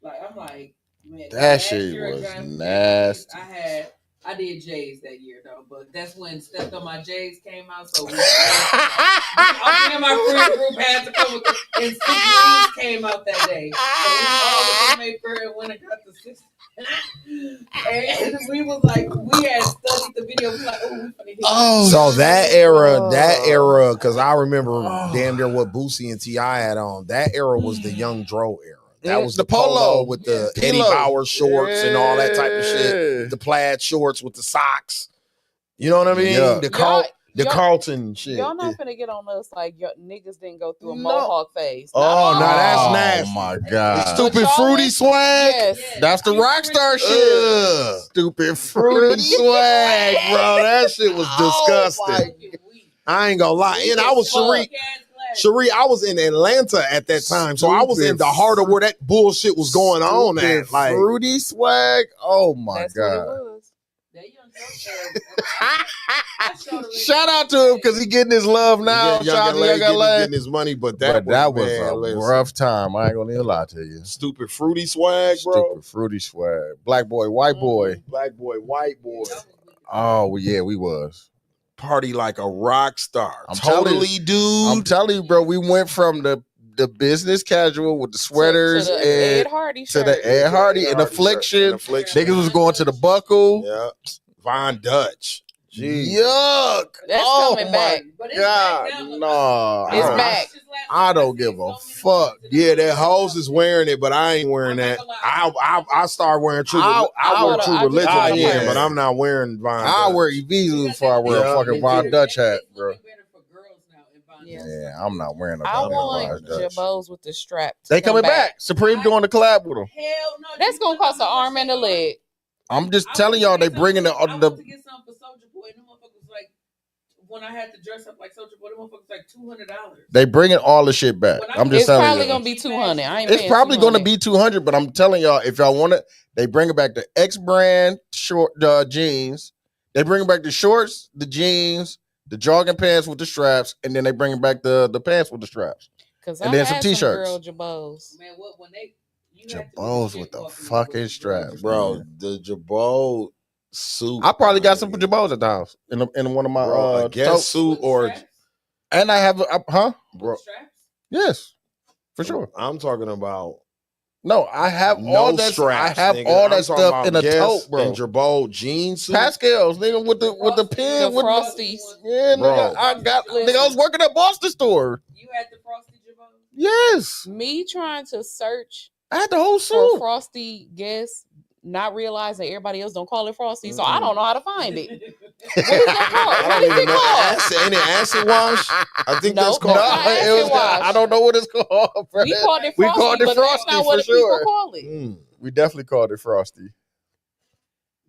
Speaker 3: like I'm like, man,
Speaker 2: That
Speaker 3: last
Speaker 2: shit
Speaker 3: year of
Speaker 2: was
Speaker 3: Jennifer Peace,
Speaker 2: nasty.
Speaker 3: I had I did J's that year though, but that's when Stepped on My J's came out. So me and my friend group had to come with and Six came out that day. So we all made prayer and went and got the 6. And we was like, we had studied the video. We was like, we finna hit.
Speaker 1: So that era, because I remember damn near what Boosie and T.I. had on. That era was the Young Dro era. That was the polo with the Eddie Bauer shorts and all that type of shit. The plaid shorts with the socks. You know what I mean?
Speaker 2: Yeah.
Speaker 1: The Carlton shit.
Speaker 4: Y'all not finna get on us like niggas didn't go through a mohawk phase.
Speaker 1: Oh, no, that's nasty.
Speaker 2: Oh my god!
Speaker 1: Stupid fruity swag.
Speaker 4: Yes.
Speaker 2: That's the rock star shit.
Speaker 1: Stupid fruity swag, bro. That shit was disgusting. I ain't gonna lie. And I was Cherie, I was in Atlanta at that time, so I was in the heart of where that bullshit was going on at. Like
Speaker 2: fruity swag. Oh my
Speaker 4: That's
Speaker 2: god!
Speaker 4: what it was.
Speaker 2: Shout out to him because he getting his love now. Shout out to Young LA
Speaker 1: getting his money, but that
Speaker 2: was a rough time. I ain't gonna even lie to you.
Speaker 1: Stupid fruity swag, bro.
Speaker 2: Stupid fruity swag. Black boy, white boy.
Speaker 1: Black boy, white boy.
Speaker 2: Oh yeah, we was.
Speaker 1: Party like a rock star.
Speaker 2: I'm
Speaker 1: totally, dude.
Speaker 2: I'm telling you, bro. We went from the business casual with the sweaters
Speaker 4: to the Ed Hardy shirt.
Speaker 2: to the Ed Hardy and Affliction. Niggas was going to the Buckle.
Speaker 1: Yeah. Von Dutch. Jeez.
Speaker 2: Yuck.
Speaker 4: That's coming back.
Speaker 2: God, no.
Speaker 4: It's back.
Speaker 2: I don't give a fuck.
Speaker 1: Yeah, that hoes is wearing it, but I ain't wearing that. I start wearing true. I wear True Religion again, but I'm not wearing Von Dutch.
Speaker 2: I wear Evisu before I wear a fucking Von Dutch hat, bro.
Speaker 4: Yeah,
Speaker 2: I'm not wearing a
Speaker 4: I
Speaker 2: Von
Speaker 4: want
Speaker 2: Dutch.
Speaker 4: Jabos with the straps.
Speaker 2: They coming back. Supreme doing the collab with them.
Speaker 3: Hell no.
Speaker 4: That's gonna cost an arm and a leg.
Speaker 2: I'm just telling y'all, they bringing
Speaker 3: I
Speaker 2: the.
Speaker 3: want to get something for Soulja Boy, and them motherfuckers like when I had to dress up like Soulja Boy, them motherfuckers like $200.
Speaker 2: They bringing all the shit back. I'm just
Speaker 4: It's
Speaker 2: telling
Speaker 4: probably
Speaker 2: you.
Speaker 4: gonna be 200. I ain't.
Speaker 2: It's
Speaker 4: paying
Speaker 2: probably going to
Speaker 4: 200.
Speaker 2: be 200, but I'm telling y'all, if y'all want it, they bring it back the X brand short jeans. They bring back the shorts, the jeans, the jogging pants with the straps, and then they bring back the pants with the straps.
Speaker 4: Cause
Speaker 2: and
Speaker 4: I
Speaker 2: then
Speaker 4: had
Speaker 2: some t-shirts.
Speaker 4: Girl Jabos.
Speaker 3: Man, what when they
Speaker 2: Jabos with the fucking straps,
Speaker 1: bro. The Jabot suit.
Speaker 2: I probably got some Jabos at the house in one of my
Speaker 1: a guest suit or
Speaker 2: and I have
Speaker 1: bro.
Speaker 2: Yes, for sure.
Speaker 1: I'm talking about.
Speaker 2: No, I have
Speaker 1: No
Speaker 2: all that.
Speaker 1: straps,
Speaker 2: I have
Speaker 1: nigga.
Speaker 2: all
Speaker 1: I'm
Speaker 2: that
Speaker 1: talking
Speaker 2: stuff in a
Speaker 1: Guess
Speaker 2: tote, bro.
Speaker 1: And Jabot jeans suit.
Speaker 2: Pascals, nigga, with the pin,
Speaker 4: The
Speaker 2: with
Speaker 4: Frosties.
Speaker 2: Yeah,
Speaker 1: Bro.
Speaker 2: nigga, nigga, I was working at Boston store.
Speaker 3: You had the Frosty Jabot?
Speaker 2: Yes,
Speaker 4: Me trying to search
Speaker 2: I had the whole
Speaker 4: for
Speaker 2: suit.
Speaker 4: Frosty Guess, not realizing everybody else don't call it Frosty, so I don't know how to find it. What is that called? What is it called?
Speaker 1: Acid, ain't it acid wash? I think that's
Speaker 4: Nope.
Speaker 1: called.
Speaker 2: No,
Speaker 4: Not acid
Speaker 2: it was.
Speaker 4: wash.
Speaker 2: I don't know what it's called. Bro.
Speaker 4: We called it Frosty,
Speaker 2: We called it
Speaker 4: but
Speaker 2: Frosty
Speaker 4: that's not what
Speaker 2: for
Speaker 4: the people
Speaker 2: sure.
Speaker 4: call it.
Speaker 1: Mm.
Speaker 2: We definitely called it Frosty.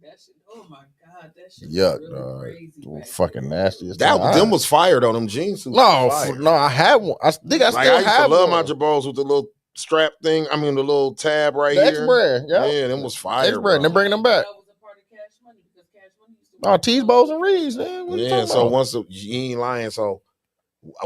Speaker 3: That shit, oh my god, that shit
Speaker 2: Yuck,
Speaker 3: was
Speaker 2: dog.
Speaker 3: really crazy. back
Speaker 2: Fucking
Speaker 3: then.
Speaker 2: nasty.
Speaker 1: Them was fired on them jeans suits.
Speaker 2: no,
Speaker 1: was fire.
Speaker 2: no. I had one. I think I
Speaker 1: Like
Speaker 2: still
Speaker 1: I used to
Speaker 2: have
Speaker 1: love
Speaker 2: one.
Speaker 1: my Jabots with the little strap thing. I mean the little tab right
Speaker 2: The
Speaker 1: here.
Speaker 2: X brand, yeah.
Speaker 1: Yeah, them was fire.
Speaker 2: X brand. They're bringing them back.
Speaker 3: That was a part of Cash Money because Cash Money used to
Speaker 2: Oh, T's, Bows, and Reeds, man. What you
Speaker 1: Yeah,
Speaker 2: talking
Speaker 1: so
Speaker 2: about?
Speaker 1: once you ain't lying, so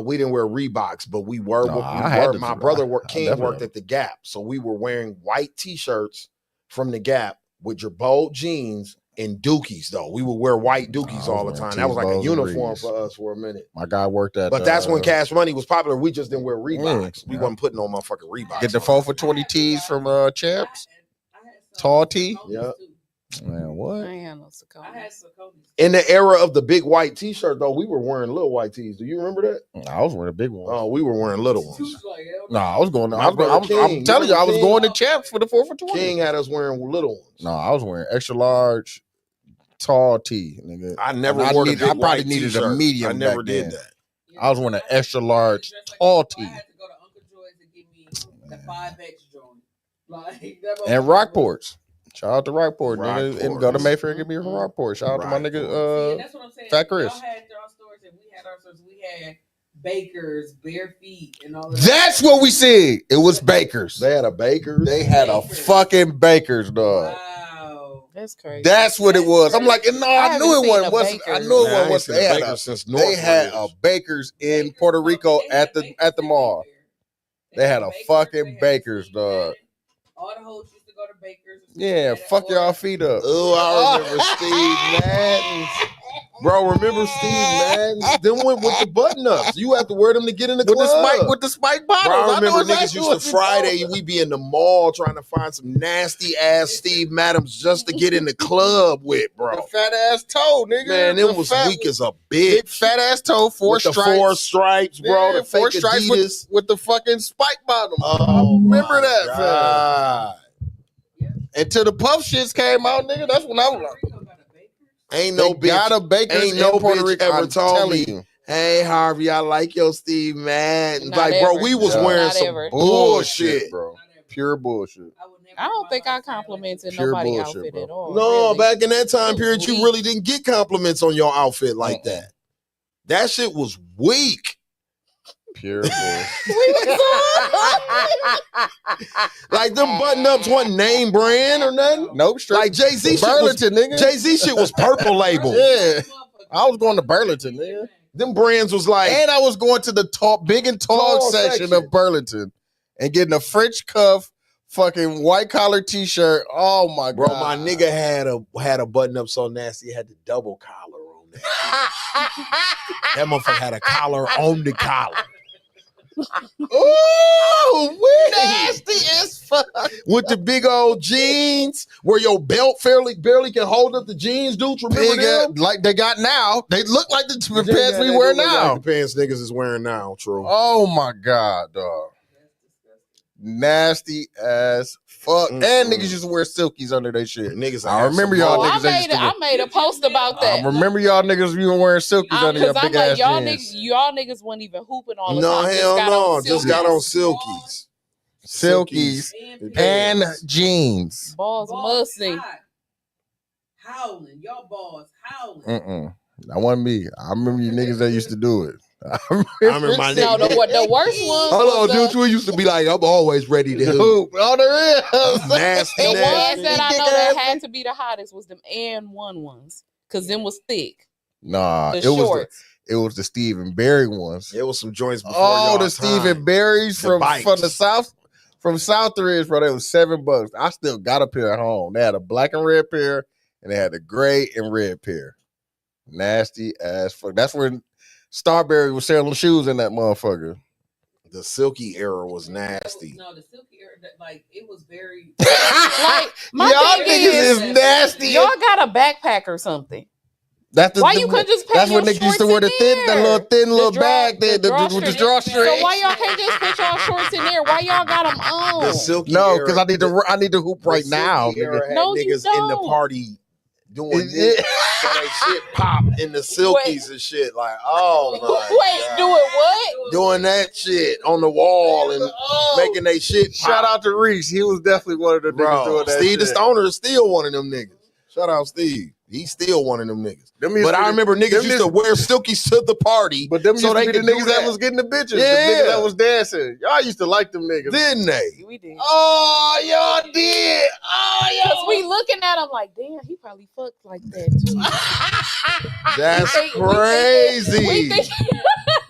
Speaker 1: we didn't wear Reeboks, but we were.
Speaker 2: No,
Speaker 1: we
Speaker 2: I had
Speaker 1: were
Speaker 2: to-
Speaker 1: my brother
Speaker 2: I
Speaker 1: King
Speaker 2: definitely
Speaker 1: worked
Speaker 2: had
Speaker 1: at the Gap, so we were wearing white T-shirts from the Gap with Jabot jeans and Dookies. Though we would wear white Dookies
Speaker 2: I was
Speaker 1: all the
Speaker 2: wearing
Speaker 1: time. That was like a
Speaker 2: T's, Bows, and
Speaker 1: uniform
Speaker 2: Reeds.
Speaker 1: for us for a minute.
Speaker 2: My guy worked at.
Speaker 1: But that's when Cash Money was popular. We just didn't wear Reeboks. We
Speaker 2: yeah.
Speaker 1: wasn't putting on motherfucking Reeboks.
Speaker 2: Get the
Speaker 1: on.
Speaker 2: 4 for 20 T's from Champs.
Speaker 3: I had some
Speaker 2: Tall T?
Speaker 3: Saucony's
Speaker 1: Yeah.
Speaker 3: too.
Speaker 2: Man,
Speaker 4: I
Speaker 2: what?
Speaker 4: ain't had no
Speaker 3: I had
Speaker 4: Saucony.
Speaker 3: Saucony's.
Speaker 1: In the era of the big white T-shirt, though, we were wearing little white tees. Do you remember that?
Speaker 2: I was wearing a big one.
Speaker 1: Oh, we were wearing little ones.
Speaker 3: Tu's like, hell
Speaker 2: No, I was going.
Speaker 1: My brother
Speaker 2: I'm
Speaker 1: King,
Speaker 2: telling you, I was
Speaker 1: King?
Speaker 2: going to Champs for the 4 for 20.
Speaker 1: King had us wearing little ones.
Speaker 2: No, I was wearing extra large, tall T, nigga.
Speaker 1: I never
Speaker 2: And
Speaker 1: wore the
Speaker 2: I
Speaker 1: big
Speaker 2: probably
Speaker 1: white
Speaker 2: needed a
Speaker 1: T-shirt.
Speaker 2: medium
Speaker 1: I never
Speaker 2: back
Speaker 1: did
Speaker 2: then.
Speaker 1: that.
Speaker 2: I was wearing an extra large, tall T.
Speaker 3: I had to go to Uncle Joy's to give me the 5X joint. Like, that
Speaker 2: And
Speaker 3: motherfucker-
Speaker 2: Rockports. Shout out to Rockport, nigga. And go to
Speaker 1: Rockports.
Speaker 2: Mayfair, get me from Rockport. Shout out to my
Speaker 3: See,
Speaker 2: nigga.
Speaker 3: that's what I'm saying.
Speaker 2: Fat Chris.
Speaker 3: Y'all had y'all stores and we had our stores. We had Bakers, Bare Feet, and all of
Speaker 2: That's what we said. It was Bakers.
Speaker 1: They had a Baker's.
Speaker 2: They had a fucking Bakers, dog.
Speaker 3: Wow.
Speaker 4: That's crazy.
Speaker 2: That's what it was. I'm like, no, I
Speaker 4: haven't
Speaker 2: knew it
Speaker 4: seen
Speaker 2: wasn't.
Speaker 4: a
Speaker 2: wasn't- I
Speaker 4: Baker's.
Speaker 2: knew it
Speaker 1: Man, I ain't
Speaker 2: wasn't.
Speaker 1: seen
Speaker 2: They
Speaker 1: a
Speaker 2: had
Speaker 1: Baker's
Speaker 2: a,
Speaker 1: since
Speaker 2: they had a
Speaker 1: Northridge.
Speaker 2: Bakers in
Speaker 3: Bakers,
Speaker 2: Puerto Rico
Speaker 3: they had
Speaker 2: at the
Speaker 3: Bakers
Speaker 2: mall.
Speaker 3: everywhere.
Speaker 2: They had a
Speaker 3: Bakers,
Speaker 2: fucking
Speaker 3: they had
Speaker 2: Bakers,
Speaker 3: Steve
Speaker 2: dog.
Speaker 3: Madden. All the hoes used to go go to Baker's.
Speaker 2: Yeah, fuck y'all feet up.
Speaker 1: Oh, I remember Steve Madden. Bro, remember Steve Madden? Them went with the button ups. You have to wear them to get in the club.
Speaker 2: With the spike bottles.
Speaker 1: Bro, I remember
Speaker 2: know
Speaker 1: niggas used to Friday, we be in the mall trying to find some nasty ass Steve Madams just to get in the club with, bro.
Speaker 2: The fat ass toe, nigga.
Speaker 1: Man, them was weak as a
Speaker 2: big
Speaker 1: bitch.
Speaker 2: fat ass toe, four
Speaker 1: with the
Speaker 2: stripes.
Speaker 1: 4 stripes, bro.
Speaker 2: Yeah,
Speaker 1: the fake
Speaker 2: 4 stripes
Speaker 1: Adidas.
Speaker 2: with the fucking spike bottom.
Speaker 1: Oh,
Speaker 2: remember that,
Speaker 1: God.
Speaker 2: Until the puff shits came out, nigga. That's when I was like,
Speaker 1: ain't no bitch.
Speaker 2: Got a Baker's
Speaker 1: ain't no
Speaker 2: Puerto
Speaker 1: bitch
Speaker 2: Rico.
Speaker 1: ever
Speaker 2: I'm
Speaker 1: told me,
Speaker 2: you.
Speaker 1: hey, Harvey, I like your Steve Madden.
Speaker 4: Not
Speaker 1: Like,
Speaker 4: ever.
Speaker 1: bro, we was
Speaker 2: Yeah.
Speaker 1: wearing
Speaker 4: Not
Speaker 1: some
Speaker 4: ever.
Speaker 1: bullshit.
Speaker 2: bro. Pure bullshit.
Speaker 4: I don't think I complimented
Speaker 2: Pure
Speaker 4: nobody's
Speaker 2: bullshit,
Speaker 4: outfit
Speaker 2: bro.
Speaker 4: at all.
Speaker 1: No,
Speaker 4: really.
Speaker 1: back in that time period, you
Speaker 4: Weak.
Speaker 1: really didn't get compliments on your outfit like that. That shit was weak.
Speaker 2: Pure bullshit.
Speaker 1: Like them button ups wasn't name brand or nothing.
Speaker 2: Nope, straight.
Speaker 1: Like Jay-Z shit was
Speaker 2: Burlington, nigga.
Speaker 1: Jay-Z shit was purple label.
Speaker 2: Yeah. I was going to Burlington, nigga.
Speaker 1: Them brands was like,
Speaker 2: And I was going to the big and tall
Speaker 1: Tall
Speaker 2: section
Speaker 1: section.
Speaker 2: of Burlington and getting a French cuff, fucking white collar t-shirt. Oh my
Speaker 1: bro,
Speaker 2: god.
Speaker 1: my nigga had a button up so nasty, it had the double collar on that. That motherfucker had a collar on the collar.
Speaker 2: Ooh, nasty as fuck.
Speaker 1: With the big old jeans, where your belt barely can hold up the jeans, dudes. Remember
Speaker 2: Big
Speaker 1: them?
Speaker 2: like they got now. They look like the
Speaker 1: Yeah,
Speaker 2: pants we
Speaker 1: they
Speaker 2: wear
Speaker 1: do look
Speaker 2: now.
Speaker 1: like the pants niggas is wearing now, true.
Speaker 2: Oh my god, dog. Nasty as fuck. And niggas used to wear silkies under their shit.
Speaker 1: Niggas,
Speaker 2: I remember y'all
Speaker 4: Oh,
Speaker 2: niggas.
Speaker 4: I made a post about that.
Speaker 2: I remember y'all niggas even wearing silkies under your
Speaker 4: Because I'm
Speaker 2: big ass
Speaker 4: like,
Speaker 2: jeans.
Speaker 4: y'all niggas wasn't even hooping all the
Speaker 1: No,
Speaker 4: time.
Speaker 1: hell no. Just got on
Speaker 4: silkies.
Speaker 1: silkies.
Speaker 2: Silkies and jeans.
Speaker 4: Balls musty.
Speaker 3: Howling. Y'all balls howling.
Speaker 2: That wasn't me. I remember you niggas that used to do it. I
Speaker 1: remember my
Speaker 4: No,
Speaker 1: nigga.
Speaker 4: the worst one.
Speaker 1: Hold on, dude. We used to be like, I'm always ready to hoop.
Speaker 2: Oh, there is.
Speaker 1: Nasty,
Speaker 4: The ones
Speaker 1: nasty.
Speaker 4: that I know that had to be the hottest was them and one ones. Because them was thick.
Speaker 2: Nah,
Speaker 4: The
Speaker 2: it was
Speaker 4: shorts.
Speaker 2: it was the Stephen Barry ones.
Speaker 1: It was some joints before
Speaker 2: Oh,
Speaker 1: y'all
Speaker 2: the
Speaker 1: time.
Speaker 2: Stephen Barrys
Speaker 1: The
Speaker 2: from
Speaker 1: bikes.
Speaker 2: the South. From Southridge, bro, they was $7. I still got a pair at home. They had a black and red pair, and they had a gray and red pair. Nasty ass fuck. That's when Starberry was selling shoes in that motherfucker.
Speaker 1: The silky era was nasty.
Speaker 3: No, the silky era, like it was very.
Speaker 4: Like, my
Speaker 2: Y'all
Speaker 4: thing
Speaker 2: niggas is nasty.
Speaker 4: y'all got a backpack or something.
Speaker 2: That's the,
Speaker 4: Why you couldn't just pay
Speaker 2: That's
Speaker 4: your
Speaker 2: when niggas used to
Speaker 4: shorts
Speaker 2: wear the
Speaker 4: in
Speaker 2: thin, the
Speaker 4: there?
Speaker 2: thin little
Speaker 4: draw-
Speaker 2: bag,
Speaker 4: the
Speaker 2: with the
Speaker 4: drawstring.
Speaker 2: drawstring.
Speaker 4: So why y'all can't just put y'all shorts in there? Why y'all got them
Speaker 1: The
Speaker 4: on?
Speaker 1: silky
Speaker 2: No,
Speaker 1: era.
Speaker 2: because I need to hoop
Speaker 1: the
Speaker 2: right
Speaker 1: silky
Speaker 2: now.
Speaker 1: era
Speaker 2: Nigga.
Speaker 1: had
Speaker 4: No, you
Speaker 1: niggas in the
Speaker 4: don't.
Speaker 1: party doing
Speaker 2: Is
Speaker 1: this.
Speaker 2: it-
Speaker 1: So they shit pop in the silkies and shit. Like, oh my
Speaker 4: Wait,
Speaker 1: God.
Speaker 4: doing what?
Speaker 1: Doing that shit on the wall and making they shit pop.
Speaker 2: Shout out to Reese. He was definitely one of the niggas
Speaker 1: Bro,
Speaker 2: doing that
Speaker 1: Steve the
Speaker 2: shit.
Speaker 1: Stoner is still one of them niggas. Shout out Steve. He's still one of them niggas.
Speaker 2: Them used
Speaker 1: But
Speaker 2: to
Speaker 1: I
Speaker 2: be-
Speaker 1: remember niggas
Speaker 2: them
Speaker 1: used to wear silkies to the party.
Speaker 2: But them used
Speaker 1: so
Speaker 2: to
Speaker 1: they
Speaker 2: be the
Speaker 1: could do
Speaker 2: niggas that was getting the bitches.
Speaker 1: Yeah.
Speaker 2: The niggas that was dancing. Y'all used to like them niggas.
Speaker 1: Didn't they?
Speaker 4: We did.
Speaker 2: Oh, y'all did. Oh,
Speaker 4: Because
Speaker 2: y'all.
Speaker 4: we looking at him like, damn, he probably fucked like that too.
Speaker 1: That's
Speaker 4: We
Speaker 1: crazy.
Speaker 4: think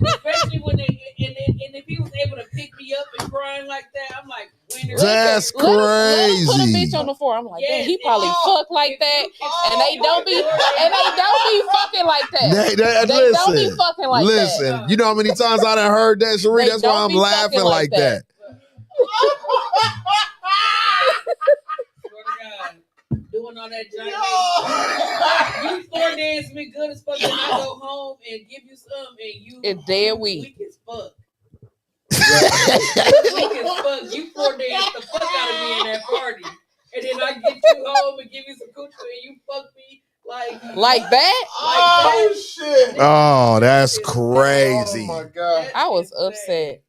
Speaker 3: Especially when and if he was able to pick me up and crying like that, I'm like, winner.
Speaker 1: That's
Speaker 4: let him put a
Speaker 1: crazy.
Speaker 4: bitch on the floor. I'm like,
Speaker 3: Yes,
Speaker 4: damn, he probably fucked like that. And they don't be fucking like that. They don't be fucking like
Speaker 1: listen,
Speaker 4: that.
Speaker 1: you know how many times I done heard that, Sheree?
Speaker 4: They
Speaker 1: That's why
Speaker 4: don't
Speaker 1: I'm
Speaker 4: be
Speaker 1: laughing
Speaker 4: fucking
Speaker 1: like
Speaker 4: like
Speaker 1: that.
Speaker 3: Swear to God, doing all that giant. You floor dance me good as fuck, and I go home and give you some, and you
Speaker 4: It's dead weak.
Speaker 3: weak as fuck. Weak as fuck. You floor dance the fuck out of me in that party, and then I get you home and give you some coochie, and you fuck me
Speaker 4: Like that?
Speaker 2: Oh, shit.
Speaker 1: Oh, that's crazy.
Speaker 2: Oh, my God.
Speaker 4: I was upset.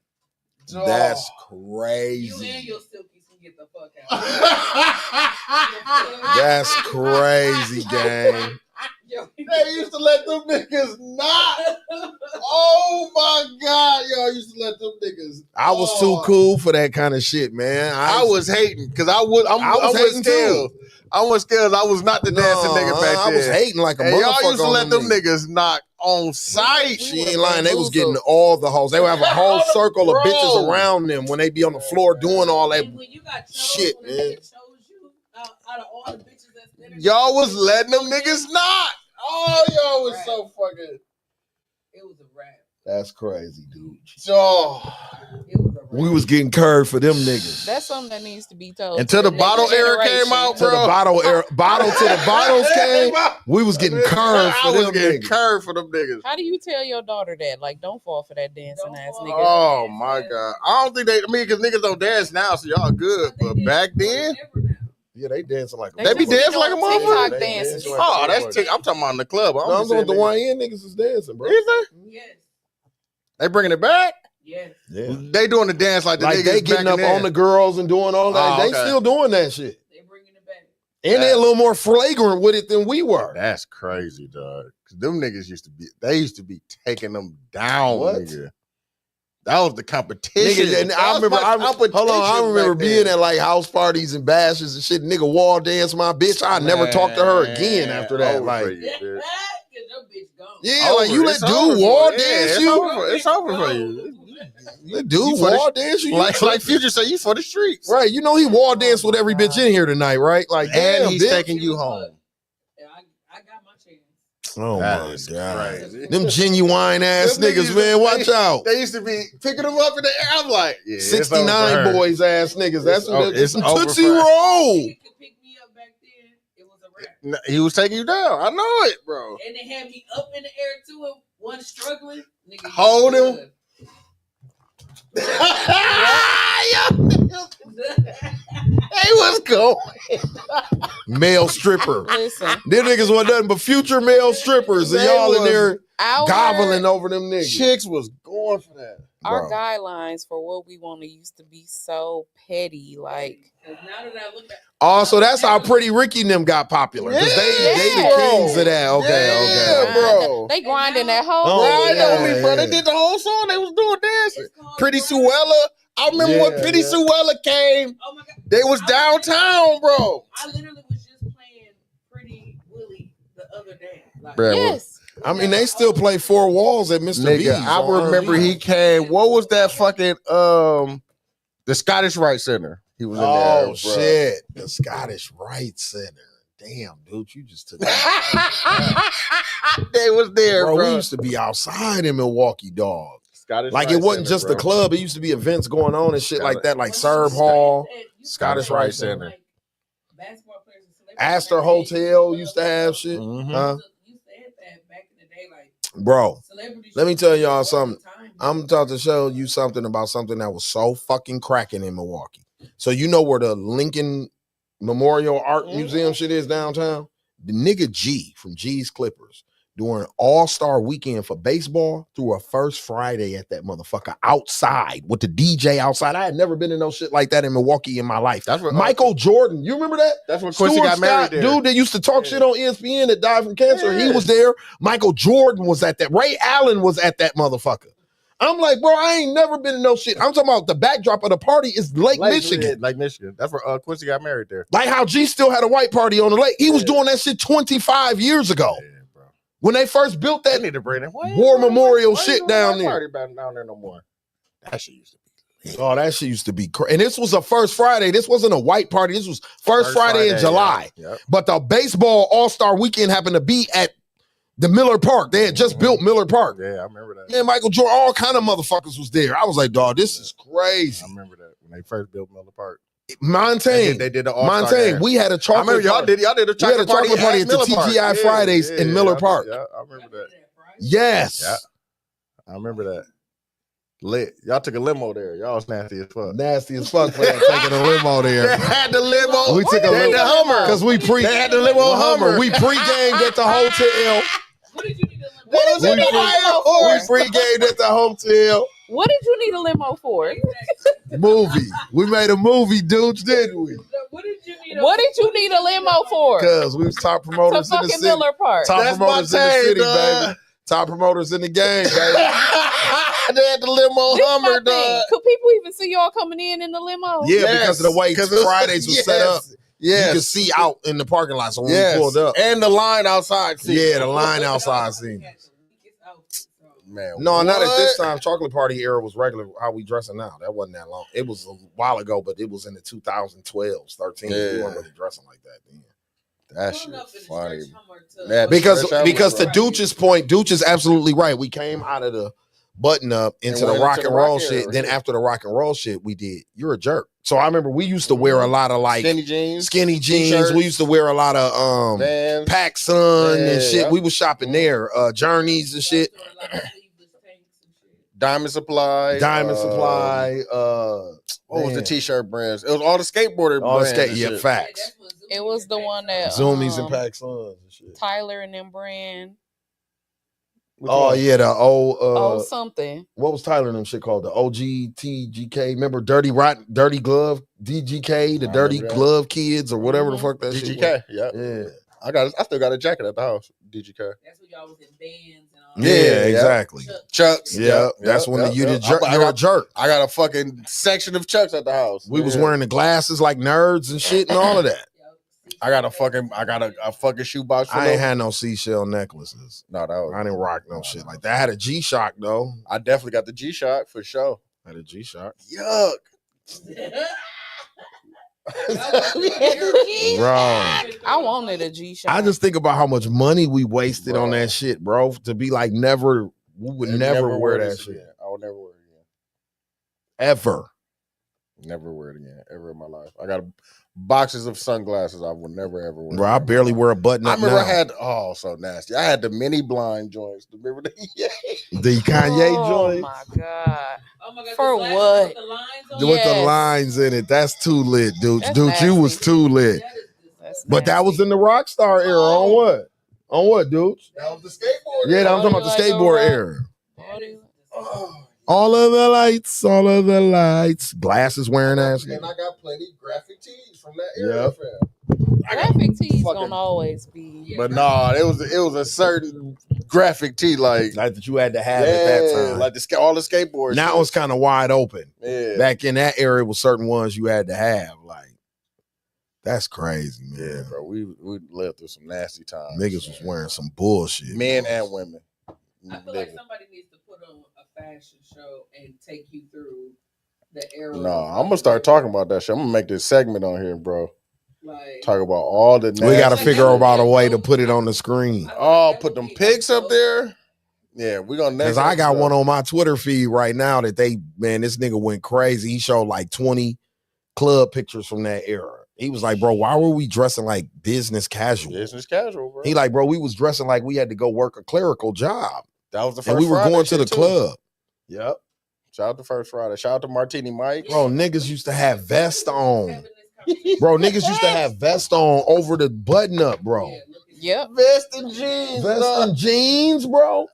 Speaker 1: That's
Speaker 3: You
Speaker 1: crazy.
Speaker 3: and your silkies can get the fuck out.
Speaker 1: That's crazy, gang.
Speaker 3: Yo,
Speaker 2: They used to let them niggas not. Oh, my God. Y'all used to let them niggas.
Speaker 1: I was too cool for that kind of shit, man.
Speaker 2: I was hating because I was
Speaker 1: hating
Speaker 2: scared.
Speaker 1: too.
Speaker 2: I was scared. I was not the dancing nigga back then.
Speaker 1: I was hating like a
Speaker 2: And
Speaker 1: motherfucker.
Speaker 2: y'all used to
Speaker 1: on
Speaker 2: let them
Speaker 1: niggas.
Speaker 2: niggas knock on sight.
Speaker 1: She ain't lying. They was getting all the hoes. They would have a whole circle of
Speaker 2: Bro.
Speaker 1: bitches around them when they be on the floor doing all that
Speaker 3: and when you got chose,
Speaker 1: shit,
Speaker 3: when a
Speaker 1: man.
Speaker 3: nigga chose you, out of all the bitches that's there.
Speaker 2: Y'all was letting them niggas not. Oh, y'all was so fucking.
Speaker 3: It was a rap.
Speaker 1: That's crazy, dude.
Speaker 2: Oh.
Speaker 3: It was a rap.
Speaker 1: We was getting curved for them niggas.
Speaker 4: That's something that needs to be told.
Speaker 2: Until
Speaker 4: to
Speaker 2: the bottle
Speaker 4: next
Speaker 2: era
Speaker 4: generation.
Speaker 2: came out,
Speaker 1: To the
Speaker 2: bro.
Speaker 1: bottles came, we was getting curved for
Speaker 2: I was
Speaker 1: them
Speaker 2: getting
Speaker 1: niggas.
Speaker 2: curved for them niggas.
Speaker 4: How do you tell your daughter that? Like, don't fall for that dancing ass
Speaker 3: fall.
Speaker 4: nigga.
Speaker 2: Oh my god! I don't think they. I mean, because niggas don't dance now, so y'all good. But back then,
Speaker 1: Yeah, they dancing like
Speaker 4: They
Speaker 2: they be
Speaker 4: just be
Speaker 2: dancing like a
Speaker 4: doing
Speaker 2: motherfucker.
Speaker 4: TikTok dances.
Speaker 2: Oh, that's I'm talking about in the club.
Speaker 1: No, I'm talking the YN niggas is dancing, bro.
Speaker 2: Is they?
Speaker 3: Yes.
Speaker 2: They bringing it back?
Speaker 3: Yes.
Speaker 1: Yeah.
Speaker 2: They doing the dance like the
Speaker 1: Like
Speaker 2: niggas
Speaker 1: they getting
Speaker 2: back
Speaker 1: up
Speaker 2: then.
Speaker 1: on the girls and doing all that.
Speaker 2: Oh,
Speaker 1: They
Speaker 2: okay.
Speaker 1: still doing that shit.
Speaker 3: They bringing it back.
Speaker 1: And they a little more flagrant with it than we were.
Speaker 2: That's crazy, dog. Cause them niggas used to be taking them down,
Speaker 1: What?
Speaker 2: nigga. That was the competition.
Speaker 1: Nigga, and
Speaker 2: That
Speaker 1: I
Speaker 2: was
Speaker 1: remember,
Speaker 2: my competition
Speaker 1: I remember
Speaker 2: back
Speaker 1: being
Speaker 2: then.
Speaker 1: at like house parties and bashes and shit. Nigga wall dance my bitch. I never talked to her again
Speaker 2: Man,
Speaker 1: after that.
Speaker 2: over
Speaker 1: Like,
Speaker 2: for you,
Speaker 3: Because
Speaker 2: bitch.
Speaker 3: your bitch gone.
Speaker 1: yeah, like you let
Speaker 2: It's over
Speaker 1: dude
Speaker 2: for
Speaker 1: wall
Speaker 2: you.
Speaker 1: dance
Speaker 2: it's
Speaker 1: you.
Speaker 2: Over. It's over for you.
Speaker 1: Let dude
Speaker 2: You for the-
Speaker 1: wall dance you.
Speaker 2: Like Future say, you for the streets.
Speaker 1: Right, you know he wall danced with every bitch in here tonight, right? Like,
Speaker 2: And
Speaker 1: damn,
Speaker 2: he's
Speaker 1: bitch.
Speaker 2: taking you home.
Speaker 3: Yeah, I got my chance.
Speaker 1: Oh
Speaker 2: That
Speaker 1: my
Speaker 2: is
Speaker 1: god,
Speaker 2: crazy.
Speaker 1: them genuine ass
Speaker 2: Them
Speaker 1: niggas,
Speaker 2: niggas,
Speaker 1: man. Watch out.
Speaker 2: They used to be picking them up in the air. I'm like, yeah, it's over for
Speaker 1: 69
Speaker 2: her.
Speaker 1: boys ass niggas. That's what
Speaker 2: It's
Speaker 1: it's
Speaker 2: over
Speaker 1: Tootsie
Speaker 2: for her.
Speaker 1: Roll.
Speaker 3: You could pick me up back then. It was a rap.
Speaker 2: He was taking you down. I know it, bro.
Speaker 3: And they had me up in the air too. And one struggling. Nigga,
Speaker 2: Hold him.
Speaker 3: good.
Speaker 2: He was going.
Speaker 1: Male stripper.
Speaker 4: Listen,
Speaker 1: Them niggas wasn't nothing but future male strippers, and
Speaker 2: They
Speaker 1: y'all in
Speaker 2: was-
Speaker 1: there
Speaker 4: our
Speaker 1: gobbling over them niggas.
Speaker 2: Chicks was going for that.
Speaker 4: our
Speaker 1: Bro.
Speaker 4: guidelines for what we want to used to be so petty. Like,
Speaker 3: 'Cause now that I look at
Speaker 1: Oh, so that's how Pretty Ricky and them got popular. Because they the
Speaker 4: Yeah.
Speaker 1: kings of that. Okay,
Speaker 2: Yeah,
Speaker 1: okay.
Speaker 2: bro.
Speaker 4: they grinding that whole.
Speaker 1: Oh,
Speaker 2: Right
Speaker 1: yeah,
Speaker 2: on me, bro. They
Speaker 1: yeah.
Speaker 2: did the whole song. They was doing dancing.
Speaker 3: it's called
Speaker 2: Pretty
Speaker 3: rap.
Speaker 2: Suella. I remember when
Speaker 1: Yeah,
Speaker 2: Pretty
Speaker 1: yeah.
Speaker 2: Suella came.
Speaker 3: Oh my god.
Speaker 2: They was downtown, bro.
Speaker 3: I literally was just playing Pretty Willie the other day. Like,
Speaker 2: Bruh.
Speaker 4: Yes,
Speaker 1: I mean, they still play Four Walls at Mr. B's.
Speaker 2: Nigga, I
Speaker 1: on
Speaker 2: remember
Speaker 1: R&B.
Speaker 2: he came. What was that fucking the Scottish Rite Center? He was in there.
Speaker 1: Oh
Speaker 2: bro.
Speaker 1: shit, the Scottish Rite Center. Damn, dude, you just took.
Speaker 2: They was there,
Speaker 1: Bro,
Speaker 2: bro.
Speaker 1: we used to be outside in Milwaukee, dog.
Speaker 2: Scottish
Speaker 1: Like
Speaker 2: Rite
Speaker 1: it wasn't
Speaker 2: Center,
Speaker 1: just
Speaker 2: bro.
Speaker 1: the club. It used to be events going on and shit like
Speaker 2: Scottish-
Speaker 1: that, like
Speaker 3: when
Speaker 1: Serve
Speaker 3: you
Speaker 1: Hall,
Speaker 3: said- you
Speaker 1: Scottish
Speaker 3: said,
Speaker 1: Rite
Speaker 3: like,
Speaker 2: Center.
Speaker 3: basketball players and celebrities
Speaker 1: Astor
Speaker 3: back then,
Speaker 1: Hotel used to have shit.
Speaker 2: Mhm.
Speaker 1: Huh?
Speaker 3: You said that back in the day, like
Speaker 1: Bro,
Speaker 3: celebrities.
Speaker 1: let me tell y'all something.
Speaker 3: Time.
Speaker 1: I'm about to show you something about something that was so fucking cracking in Milwaukee. So you know where the Lincoln Memorial Art Museum shit is downtown? The nigga G from G's Clippers doing All-Star Weekend for baseball through a first Friday at that motherfucker outside with the DJ outside. I had never been in no shit like that in Milwaukee in my life.
Speaker 2: That's what
Speaker 1: Michael Jordan, you remember that?
Speaker 2: That's when Quincy
Speaker 1: Stuart
Speaker 2: got married
Speaker 1: Scott,
Speaker 2: there.
Speaker 1: dude that used to talk
Speaker 2: Yeah.
Speaker 1: shit on ESPN that died from cancer. He
Speaker 2: Yeah.
Speaker 1: was there. Michael Jordan was at that. Ray Allen was at that motherfucker. I'm like, bro, I ain't never been in no shit. I'm talking about the backdrop of the party is Lake Michigan.
Speaker 2: Lake Michigan. That's where Quincy got married there.
Speaker 1: Like how G still had a white party on the lake. He was
Speaker 2: Yeah.
Speaker 1: doing that shit 25 years ago.
Speaker 2: Yeah, bro.
Speaker 1: When they first built
Speaker 2: They
Speaker 1: that.
Speaker 2: need to bring it.
Speaker 1: War Memorial shit down there.
Speaker 2: Party down there no more. That shit used to be.
Speaker 1: Oh, that shit used to be crazy. And this was a first Friday. This wasn't a white party. This was first Friday in July.
Speaker 2: Yep.
Speaker 1: But the baseball All-Star Weekend happened to be at the Miller Park. They had just built Miller Park.
Speaker 2: Yeah, I remember that.
Speaker 1: Man, Michael Jordan, all kind of motherfuckers was there. I was like, dog, this is crazy.
Speaker 2: I remember that when they first built Miller Park.
Speaker 1: Montaigne,
Speaker 2: They did the All-Star
Speaker 1: Montaigne,
Speaker 2: game.
Speaker 1: we had a
Speaker 2: I
Speaker 1: chocolate
Speaker 2: remember y'all
Speaker 1: party.
Speaker 2: did a
Speaker 1: We had a
Speaker 2: chocolate
Speaker 1: chocolate party at the
Speaker 2: Miller Park.
Speaker 1: TGI Fridays in Miller Park.
Speaker 2: Yeah, I remember that.
Speaker 1: Yes.
Speaker 2: Yeah. I remember that. Lit. Y'all took a limo there. Y'all was nasty as fuck.
Speaker 1: Nasty as fuck for that, taking a limo
Speaker 2: They
Speaker 1: there.
Speaker 2: had the limo.
Speaker 1: We took a
Speaker 2: They had
Speaker 1: limo.
Speaker 2: the Hummer.
Speaker 1: Because we
Speaker 2: They had the limo Hummer.
Speaker 1: We pre-gamed at the hotel.
Speaker 3: What did you need to live
Speaker 2: What
Speaker 3: back?
Speaker 2: is it?
Speaker 1: We pre-gamed at the hotel.
Speaker 4: what did you need a limo for?
Speaker 1: Movie. We made a movie, dudes, didn't we?
Speaker 3: What did you need?
Speaker 4: What did you need a limo for?
Speaker 1: Because we was top
Speaker 4: To
Speaker 1: promoters in the
Speaker 4: fucking
Speaker 1: city.
Speaker 4: Miller Park.
Speaker 1: Top
Speaker 2: That's
Speaker 1: promoters in the
Speaker 2: Montaigne,
Speaker 1: city,
Speaker 2: dog.
Speaker 1: baby. Top promoters in the game, baby.
Speaker 2: They had the limo
Speaker 4: This my
Speaker 2: Hummer,
Speaker 4: thing.
Speaker 2: dog.
Speaker 4: Could people even see y'all coming in the limo?
Speaker 1: Yeah,
Speaker 2: Yes,
Speaker 1: because of the way
Speaker 2: 'cause it was-
Speaker 1: Fridays was set up.
Speaker 2: Yes.
Speaker 1: You could see out in the parking lot. So when
Speaker 2: Yes.
Speaker 1: we pulled up,
Speaker 2: And the line outside. See.
Speaker 1: yeah, the line outside scene.
Speaker 2: Man,
Speaker 1: No, not at this
Speaker 2: what?
Speaker 1: time. Chocolate party era was regular. How we dressing now? That wasn't that long. It was a while ago, but it was in the 2012s, 13. We
Speaker 2: Yeah.
Speaker 1: weren't really dressing like that then.
Speaker 2: That
Speaker 3: Pulling up
Speaker 2: shit
Speaker 3: in the
Speaker 2: funny.
Speaker 3: stretch Hummer to-
Speaker 2: That
Speaker 1: Because
Speaker 2: Stretch
Speaker 1: because to
Speaker 3: Right.
Speaker 1: Dooch's point, Dooch is absolutely right. We came out of the button up into the
Speaker 2: went
Speaker 1: rock
Speaker 2: into
Speaker 1: and
Speaker 2: the rock
Speaker 1: roll
Speaker 2: era,
Speaker 1: shit. Then
Speaker 2: yeah.
Speaker 1: after the rock and roll shit, we did You're a Jerk. So I remember we used to wear a lot of like
Speaker 2: skinny jeans.
Speaker 1: skinny jeans.
Speaker 2: T-shirts,
Speaker 1: We used to wear a lot of
Speaker 2: Vans.
Speaker 1: Pac Sun
Speaker 2: Yeah,
Speaker 1: and shit.
Speaker 2: yep.
Speaker 1: We was shopping there, Journeys and shit.
Speaker 3: Doing a lot of sleeveless tanks and shit.
Speaker 2: Diamond Supply.
Speaker 1: Diamond Supply.
Speaker 2: What was the
Speaker 1: man.
Speaker 2: T-shirt brands? It was all the skateboarder
Speaker 1: All the
Speaker 2: brands.
Speaker 1: skate,
Speaker 2: and
Speaker 1: yeah,
Speaker 2: shit.
Speaker 1: facts.
Speaker 3: That's what
Speaker 4: It was the one that
Speaker 1: Zoomies and Pac Suns and shit.
Speaker 4: Tyler and them brand.
Speaker 2: Which
Speaker 1: Oh
Speaker 2: one?
Speaker 1: yeah, the old
Speaker 4: Something.
Speaker 1: what was Tyler and them shit called? The OGTGK. Remember Dirty Glove, DGK, the
Speaker 2: I
Speaker 1: Dirty
Speaker 2: remember that.
Speaker 1: Glove Kids or whatever the fuck that shit was.
Speaker 2: DGK. Yeah.
Speaker 1: Yeah.
Speaker 2: I still got a jacket at the house. DGK.
Speaker 3: That's when y'all was in bands and all
Speaker 1: Yeah,
Speaker 2: Yeah,
Speaker 1: exactly.
Speaker 2: Chucks.
Speaker 1: Yeah, that's when you're a jerk.
Speaker 2: I got a fucking section of Chucks at the house.
Speaker 1: We was
Speaker 2: Yeah.
Speaker 1: wearing the glasses like nerds and shit and all of that.
Speaker 2: I got a fucking shoebox.
Speaker 1: I ain't had no seashell necklaces.
Speaker 2: No, that was.
Speaker 1: I didn't rock no shit like that. I had a G-Shock though.
Speaker 2: I definitely got the G-Shock for sure.
Speaker 1: I had a G-Shock.
Speaker 2: Yuck.
Speaker 1: Bro.
Speaker 4: I wanted a G-Shock.
Speaker 1: I just think about how much money we wasted on that shit, bro. To be like we would never wear that shit.
Speaker 2: Again. I would never wear it again.
Speaker 1: Ever.
Speaker 2: Never wear it again. Ever in my life. I got boxes of sunglasses I would never ever wear.
Speaker 1: Bro, I barely wear a button
Speaker 2: I
Speaker 1: up
Speaker 2: remember
Speaker 1: now.
Speaker 2: I had so nasty. I had the mini blind joints. Remember the
Speaker 1: The Kanye
Speaker 4: oh
Speaker 1: joint
Speaker 4: my god.
Speaker 3: Oh my God,
Speaker 4: For
Speaker 3: the glasses
Speaker 4: what?
Speaker 3: with the lines on
Speaker 1: with
Speaker 3: it?
Speaker 1: the
Speaker 4: Yes.
Speaker 1: lines in it. That's too lit, dude.
Speaker 4: That's
Speaker 1: Dude, you was
Speaker 4: nasty.
Speaker 1: too lit.
Speaker 3: That is
Speaker 4: That's
Speaker 1: But that was
Speaker 4: nasty.
Speaker 1: in the Rockstar era. On what? On what, dude?
Speaker 2: That was the skateboard.
Speaker 1: Yeah, I'm talking about the
Speaker 4: Like,
Speaker 1: skateboard
Speaker 4: alright.
Speaker 1: era.
Speaker 3: that is
Speaker 2: Oh,
Speaker 1: All of the lights. Glasses wearing ass.
Speaker 2: and I got plenty graphic tees from that era,
Speaker 1: Yep.
Speaker 2: fam. I got-
Speaker 4: Graphic tees
Speaker 2: fucking-
Speaker 4: gonna always be.
Speaker 2: But nah, it was a certain graphic tee like
Speaker 1: That you had to have at that time.
Speaker 2: like all the skateboards.
Speaker 1: Now it's kind of wide open.
Speaker 2: yeah.
Speaker 1: Back in that era, it was certain ones you had to have. Like, that's crazy, man.
Speaker 2: Yeah, bro. We lived through some nasty times.
Speaker 1: Niggas was wearing some bullshit.
Speaker 2: men and women.
Speaker 3: I feel like somebody needs to put on a fashion show and take you through the era.
Speaker 2: No, I'm gonna start talking about that shit. I'm gonna make this segment on here, bro.
Speaker 3: Like,
Speaker 2: Talk about all the nasty
Speaker 1: We got to
Speaker 3: Like,
Speaker 1: figure
Speaker 3: that
Speaker 1: out a
Speaker 3: would
Speaker 1: way
Speaker 3: be
Speaker 1: to
Speaker 3: dope.
Speaker 1: put it on the screen.
Speaker 3: I
Speaker 2: Oh,
Speaker 3: think
Speaker 2: put
Speaker 3: that
Speaker 2: them
Speaker 3: would be
Speaker 2: pics up
Speaker 3: dope.
Speaker 2: there. Yeah, we're gonna next.
Speaker 1: Because I got
Speaker 2: episode.
Speaker 1: one on my Twitter feed right now that this nigga went crazy. He showed like 20 club pictures from that era. He was like, bro, why were we dressing like business casual?
Speaker 2: Business casual, bro.
Speaker 1: He like, bro, we was dressing like we had to go work a clerical job.
Speaker 2: That was the first.
Speaker 1: And we were
Speaker 2: Friday
Speaker 1: going to the
Speaker 2: shit, too.
Speaker 1: club. Yep.
Speaker 2: Shout out to First Friday. Shout out to Martini Mike.
Speaker 1: Bro, niggas used to have vests on. Bro, niggas used to have vests on over the button up, bro.
Speaker 4: Yep.
Speaker 2: Vest and jeans.
Speaker 1: Vest
Speaker 2: dog.
Speaker 1: and jeans, bro.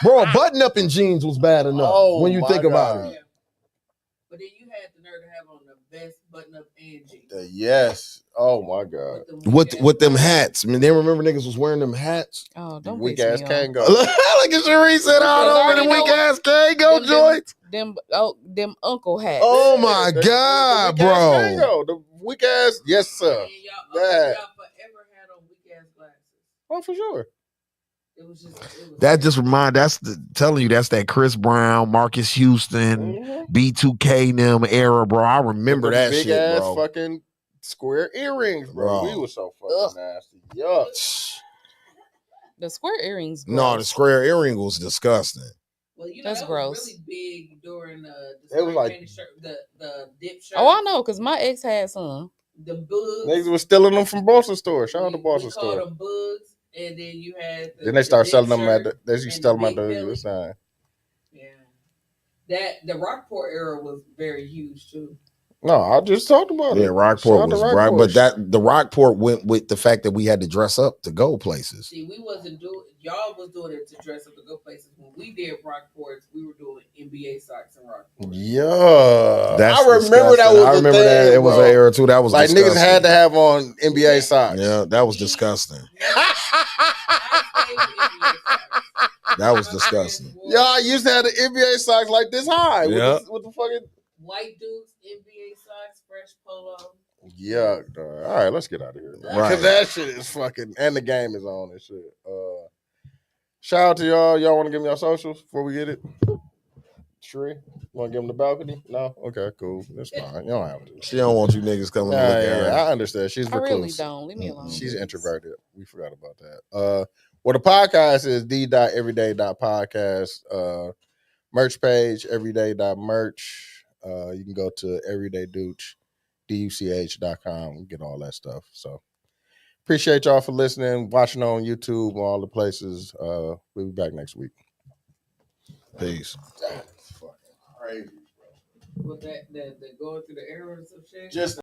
Speaker 1: Bro, a button up in jeans was bad enough
Speaker 2: Oh,
Speaker 1: when you
Speaker 2: my
Speaker 1: think about
Speaker 2: God.
Speaker 1: it.
Speaker 3: But then you had the nerve to have on the vest, button up, and jeans.
Speaker 2: Yes. Oh my God.
Speaker 1: With them hats. I mean, they remember niggas was wearing them hats.
Speaker 4: Oh, don't
Speaker 2: Weak
Speaker 4: piss
Speaker 2: ass
Speaker 4: me
Speaker 2: can
Speaker 4: off.
Speaker 2: go.
Speaker 1: Look at Cherie said, "Oh,
Speaker 4: I
Speaker 1: them
Speaker 4: already
Speaker 1: weak
Speaker 4: know
Speaker 1: ass Kango
Speaker 4: them-
Speaker 1: joints."
Speaker 4: Them uncle hats.
Speaker 1: Oh my God,
Speaker 2: weak ass
Speaker 1: bro.
Speaker 2: Kango. The weak ass. Yes, sir.
Speaker 3: Y'all
Speaker 2: Yeah.
Speaker 3: forever had on weak ass glasses.
Speaker 2: Oh, for sure.
Speaker 3: It was just.
Speaker 1: That just telling you that's that Chris Brown, Marcus Houston,
Speaker 2: Mhm.
Speaker 1: B2K them era, bro. I remember
Speaker 2: With the
Speaker 1: that
Speaker 2: big
Speaker 1: shit,
Speaker 2: ass
Speaker 1: bro.
Speaker 2: fucking square earrings, bro.
Speaker 1: Bro.
Speaker 2: We was so fucking nasty. Yuck.
Speaker 4: The square earrings.
Speaker 1: No, the
Speaker 4: gross.
Speaker 1: square earring was disgusting.
Speaker 3: Well, you know,
Speaker 4: That's
Speaker 3: that
Speaker 4: gross.
Speaker 3: was really big during the
Speaker 2: It was like-
Speaker 3: painted shirt, the dip shirt.
Speaker 4: Oh, I know, because my ex had some.
Speaker 3: The bugs.
Speaker 2: Niggas was stealing them from Boston store. Shout out to
Speaker 3: We
Speaker 2: Boston
Speaker 3: called
Speaker 2: store.
Speaker 3: them bugs, and then you had.
Speaker 2: Then they start
Speaker 3: dip
Speaker 2: selling them at
Speaker 3: shirt
Speaker 2: they
Speaker 3: and
Speaker 2: used to sell them at
Speaker 3: big
Speaker 2: the
Speaker 3: belly.
Speaker 2: US sign.
Speaker 3: Yeah, the Rockport era was very huge too.
Speaker 2: No, I just talked about
Speaker 1: Yeah,
Speaker 2: it.
Speaker 1: Rockport
Speaker 2: Shout out
Speaker 1: was
Speaker 2: to
Speaker 1: right,
Speaker 2: Rockport.
Speaker 1: but the Rockport went with the fact that we had to dress up to go places.
Speaker 3: See, we wasn't doing. Y'all was doing it to dress up to go places. When we did Rockports, we were doing NBA socks and Rockports.
Speaker 2: Yeah,
Speaker 1: That's
Speaker 2: I remember
Speaker 1: disgusting.
Speaker 2: that was
Speaker 1: I remember
Speaker 2: the
Speaker 1: that
Speaker 2: thing,
Speaker 1: it was
Speaker 2: bro.
Speaker 1: an era too. That was
Speaker 2: Like
Speaker 1: disgusting.
Speaker 2: niggas had to have on NBA socks.
Speaker 1: Yeah, that was disgusting. That was disgusting.
Speaker 2: Y'all used to have the NBA socks like this high.
Speaker 1: Yeah.
Speaker 2: With the fucking
Speaker 3: White dudes, NBA socks, fresh polo.
Speaker 2: yuck, dog. All right, let's get out of here.
Speaker 1: Right.
Speaker 2: Because that shit is fucking, and the game is on and shit. Shout out to y'all. Y'all want to give me your socials before we get it? Sheree, want to give them the balcony? No? Okay, cool. That's fine. You don't have to.
Speaker 1: She don't want you niggas coming to look at her.
Speaker 2: I understand. She's
Speaker 4: I really
Speaker 2: recluse.
Speaker 4: don't. Leave me alone.
Speaker 2: She's
Speaker 4: please.
Speaker 2: introverted. We forgot about that. Well, the podcast is d.everyday.podcast. Merch page, everyday.merch. You can go to everydaydouch.com. We get all that stuff. So appreciate y'all for listening, watching on YouTube, all the places. We'll be back next week.
Speaker 1: Peace.
Speaker 2: That's fucking crazy.
Speaker 3: With that going through the errors of shit.
Speaker 2: Just